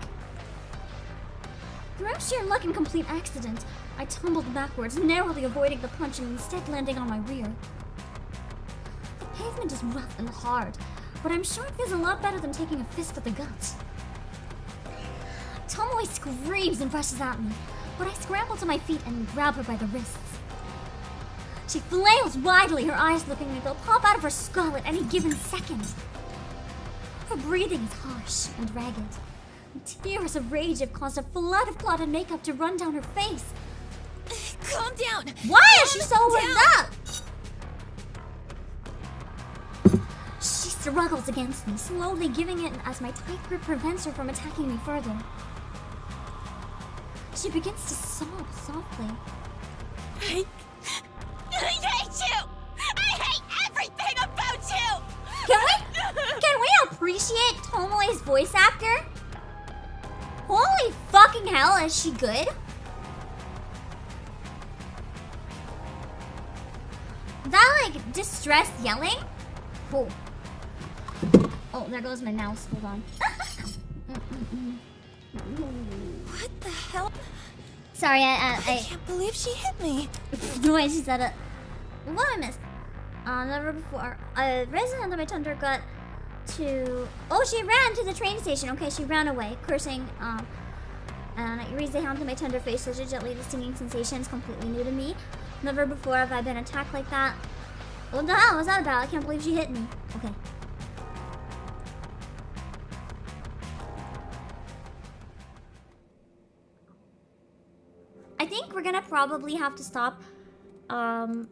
Through sheer luck and complete accident, I tumbled backwards, narrowly avoiding the punch and instead landing on my rear. The pavement is rough and hard, but I'm sure it feels a lot better than taking a fist to the gut. Tomoe screams and rushes at me, but I scramble to my feet and grab her by the wrists. She flails widely, her eyes looking like they'll pop out of her skull at any given second. Her breathing is harsh and ragged. Tears of rage have caused a flood of clotted makeup to run down her face. Calm down! Why is she so worked up? She struggles against me, slowly giving in as my tight grip prevents her from attacking me further. She begins to sob softly. I hate you! I hate everything about you! Can we appreciate Tomoe's voice actor? Holy fucking hell, is she good? That, like, distressed yelling? Oh. Oh, there goes my mouse. Hold on. What the hell? Sorry, I can't believe she hit me. the way she said it. What I missed? Never before. I raised a hand on my tender gut to... Oh, she ran to the train station. Okay, she ran away, cursing. And I raised a hand to my tender face, so gently the stinging sensation is completely new to me. Never before have I been attacked like that. What the hell was that about? I can't believe she hit me. Okay. I think we're gonna probably have to stop. Hold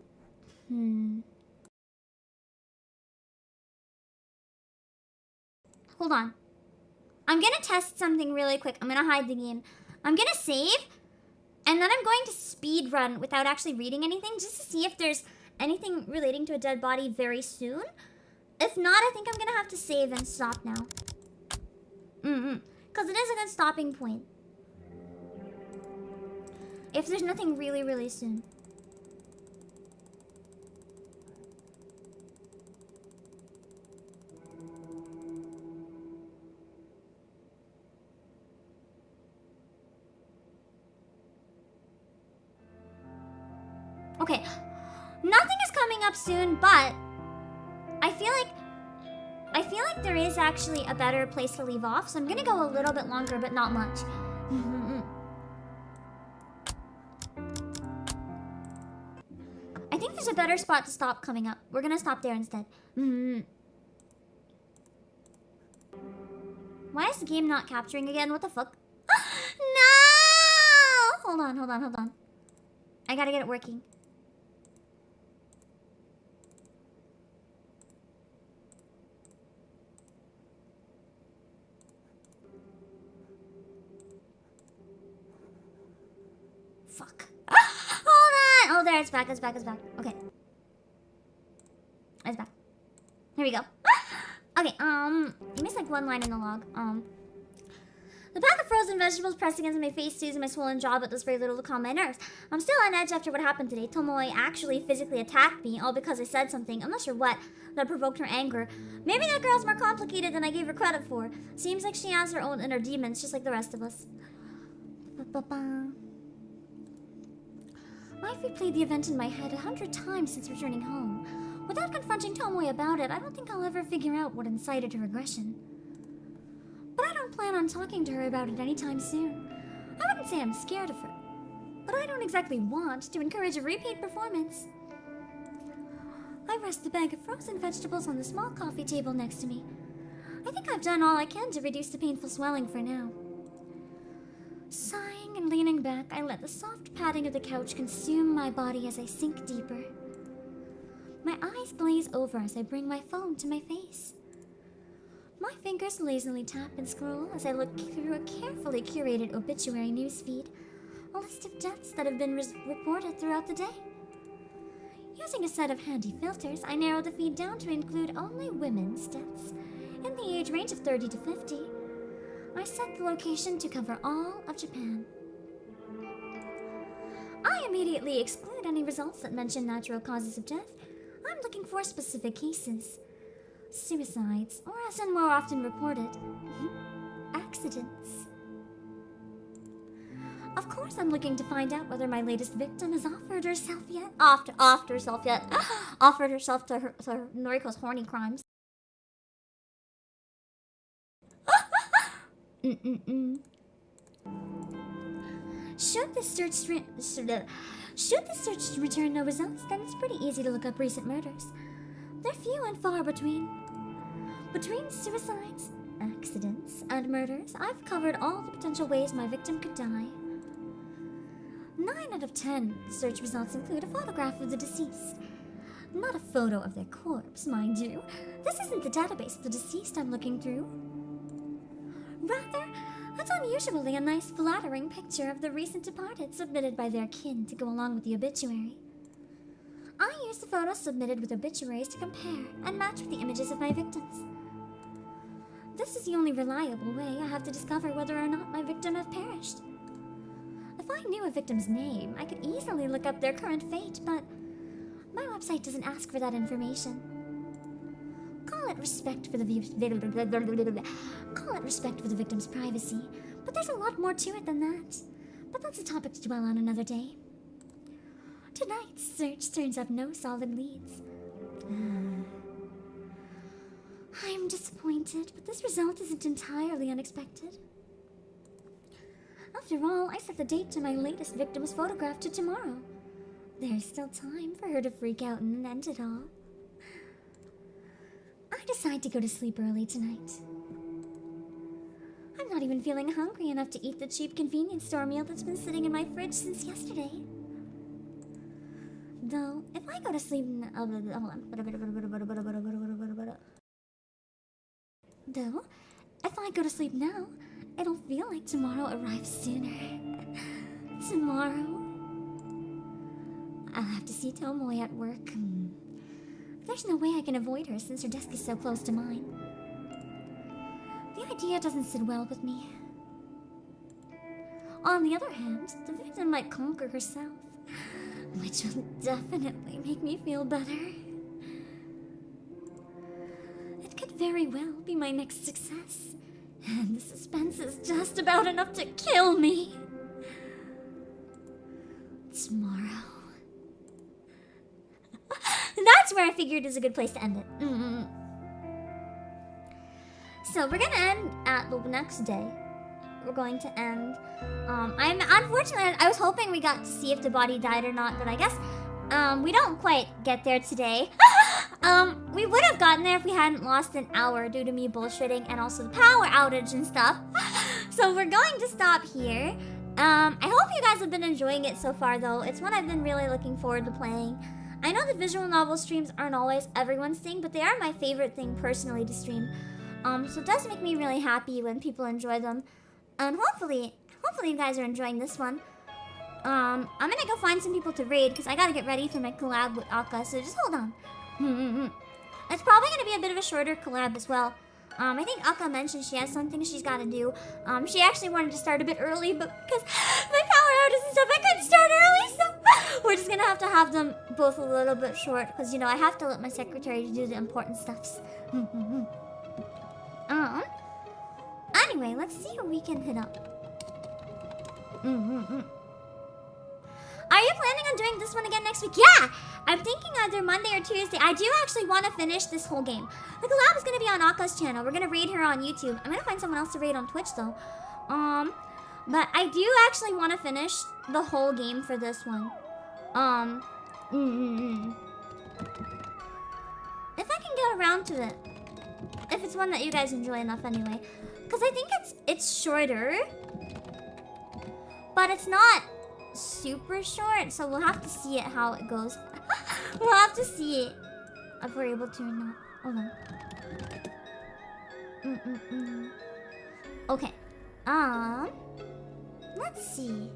on. I'm gonna test something really quick. I'm gonna hide the game. I'm gonna save, and then I'm going to speed run without actually reading anything, just to see if there's anything relating to a dead body very soon. If not, I think I'm gonna have to save and stop now. Because it is a good stopping point. If there's nothing really, really soon. Okay, nothing is coming up soon, but I feel like there is actually a better place to leave off, so I'm gonna go a little bit longer, but not much. I think there's a better spot to stop coming up. We're gonna stop there instead. Why is the game not capturing again? What the fuck? No! Hold on. I gotta get it working. Fuck. Hold on! Oh, it's back. Okay. It's back. Here we go. Okay, I missed like one line in the log. The pack of frozen vegetables pressed against my face soothes my swollen jaw, but does very little to calm my nerves. I'm still on edge after what happened today. Tomoe actually physically attacked me, all because I said something, I'm not sure what, that provoked her anger. Maybe that girl's more complicated than I gave her credit for. Seems like she has her own inner demons, just like the rest of us. I've replayed the event in my head 100 times since returning home. Without confronting Tomoe about it, I don't think I'll ever figure out what incited her aggression. But I don't plan on talking to her about it anytime soon. I wouldn't say I'm scared of her, but I don't exactly want to encourage a repeat performance. I rest the bag of frozen vegetables on the small coffee table next to me. I think I've done all I can to reduce the painful swelling for now. Sighing and leaning back, I let the soft padding of the couch consume my body as I sink deeper. My eyes glaze over as I bring my phone to my face. My fingers lazily tap and scroll as I look through a carefully curated obituary newsfeed, a list of deaths that have been reported throughout the day. Using a set of handy filters, I narrow the feed down to include only women's deaths, in the age range of 30 to 50. I set the location to cover all of Japan. I immediately exclude any results that mention natural causes of death. I'm looking for specific cases. Suicides, or as in more often reported, accidents. Of course I'm looking to find out whether my latest victim has offered herself to Noriko's horny crimes. Should this search return no results, then it's pretty easy to look up recent murders. They're few and far between. Between suicides, accidents, and murders, I've covered all the potential ways my victim could die. 9 out of 10 search results include a photograph of the deceased. Not a photo of their corpse, mind you. This isn't the database of the deceased I'm looking through. Rather, it's unusually a nice, flattering picture of the recent departed submitted by their kin to go along with the obituary. I use the photos submitted with obituaries to compare and match with the images of my victims. This is the only reliable way I have to discover whether or not my victim have perished. If I knew a victim's name, I could easily look up their current fate, but my website doesn't ask for that information. Call it respect for the victim's privacy, but there's a lot more to it than that. But that's a topic to dwell on another day. Tonight's search turns up no solid leads. I'm disappointed, but this result isn't entirely unexpected. After all, I set the date to my latest victim's photograph to tomorrow. There's still time for her to freak out and end it all. I decide to go to sleep early tonight. I'm not even feeling hungry enough to eat the cheap convenience store meal that's been sitting in my fridge since yesterday. Though, if I go to sleep now, it'll feel like tomorrow arrives sooner. Tomorrow, I'll have to see Tomoe at work. There's no way I can avoid her since her desk is so close to mine. The idea doesn't sit well with me. On the other hand, the victim might conquer herself, which will definitely make me feel better. It could very well be my next success, and the suspense is just about enough to kill me. Tomorrow. That's where I figured is a good place to end it. So we're gonna end at the next day. We're going to end. Unfortunately, I was hoping we got to see if the body died or not, but I guess we don't quite get there today. We would have gotten there if we hadn't lost an hour due to me bullshitting and also the power outage and stuff. So we're going to stop here. I hope you guys have been enjoying it so far, though. It's one I've been really looking forward to playing. I know that visual novel streams aren't always everyone's thing, but they are my favorite thing personally to stream. So it does make me really happy when people enjoy them. And hopefully you guys are enjoying this one. I'm gonna go find some people to raid because I gotta get ready for my collab with Akka. So just hold on. It's probably gonna be a bit of a shorter collab as well. I think Akka mentioned she has something she's gotta do. She actually wanted to start a bit early, but because my power outages and stuff, I couldn't start early. So we're just gonna have them both a little bit short because, you know, I have to let my secretary do the important stuffs. Anyway, let's see who we can hit up. Are you planning on doing this one again next week? Yeah! I'm thinking either Monday or Tuesday. I do actually want to finish this whole game. The collab is going to be on Akka's channel. We're going to raid her on YouTube. I'm going to find someone else to raid on Twitch, though. But I do actually want to finish the whole game for this one. If I can get around to it. If it's one that you guys enjoy enough anyway. Because I think it's shorter. But it's not super short, so we'll have to see it how it goes. We'll have to see it if we're able to or not. Hold on. Okay. Let's see.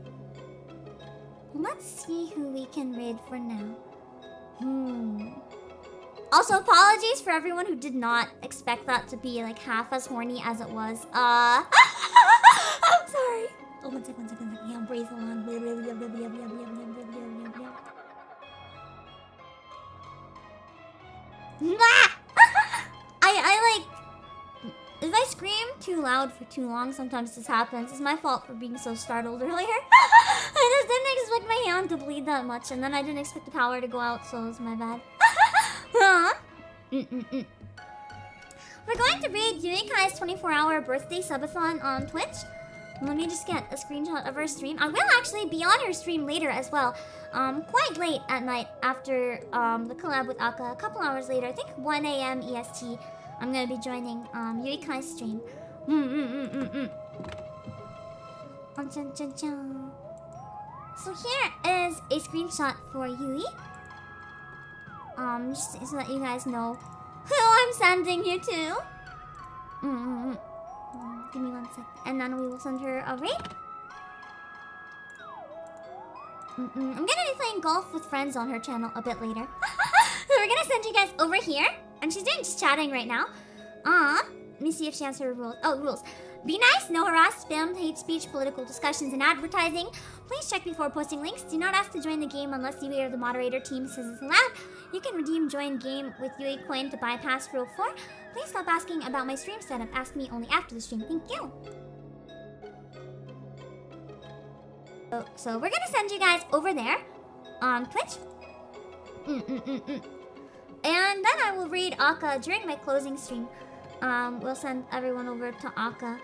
Let's see who we can raid for now. Also, apologies for everyone who did not expect that to be like half as horny as it was. I'm sorry. Oh, one sec. Yeah, brace on. I like... If I scream too loud for too long, sometimes this happens. It's my fault for being so startled earlier. I just didn't expect my hand to bleed that much, and then I didn't expect the power to go out, so it's my bad. We're going to raid Yuikai's 24-hour birthday subathon on Twitch. Let me just get a screenshot of her stream. I will actually be on her stream later as well. Quite late at night after the collab with Akka. A couple hours later, I think 1 a.m. EST. I'm gonna be joining Yuikai's stream. So here is a screenshot for Yui. Just so that you guys know who I'm sending you to. Give me 1 sec. And then we will send her a raid. I'm gonna be playing golf with friends on her channel a bit later. So we're gonna send you guys over here. And she's doing just chatting right now. Let me see if she has her rules. Oh, rules. Be nice, no harass, spam, hate speech, political discussions, and advertising. Please check before posting links. Do not ask to join the game unless you or the moderator team says it's allowed. You can redeem join game with Yui coin to bypass rule 4. Please stop asking about my stream setup. Ask me only after the stream. Thank you. So we're gonna send you guys over there on Twitch. And then I will read Akka during my closing stream. We'll send everyone over to Akka.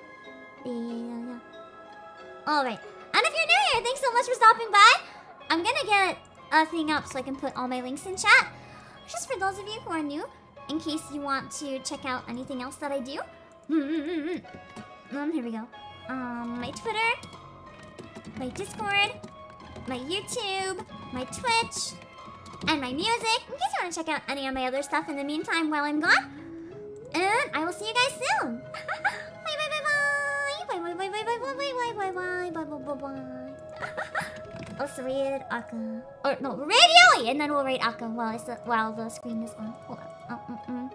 Yeah. Alright. And if you're new here, thanks so much for stopping by. I'm gonna get a thing up so I can put all my links in chat. Just for those of you who are new, in case you want to check out anything else that I do. Here we go. My Twitter, my Discord, my YouTube, my Twitch, and my music, in case you want to check out any of my other stuff in the meantime while I'm gone. And I will see you guys soon. Bye. Also raid Akka. Or no, raid Yui, and then we'll raid Akka while the screen is on. Hold on.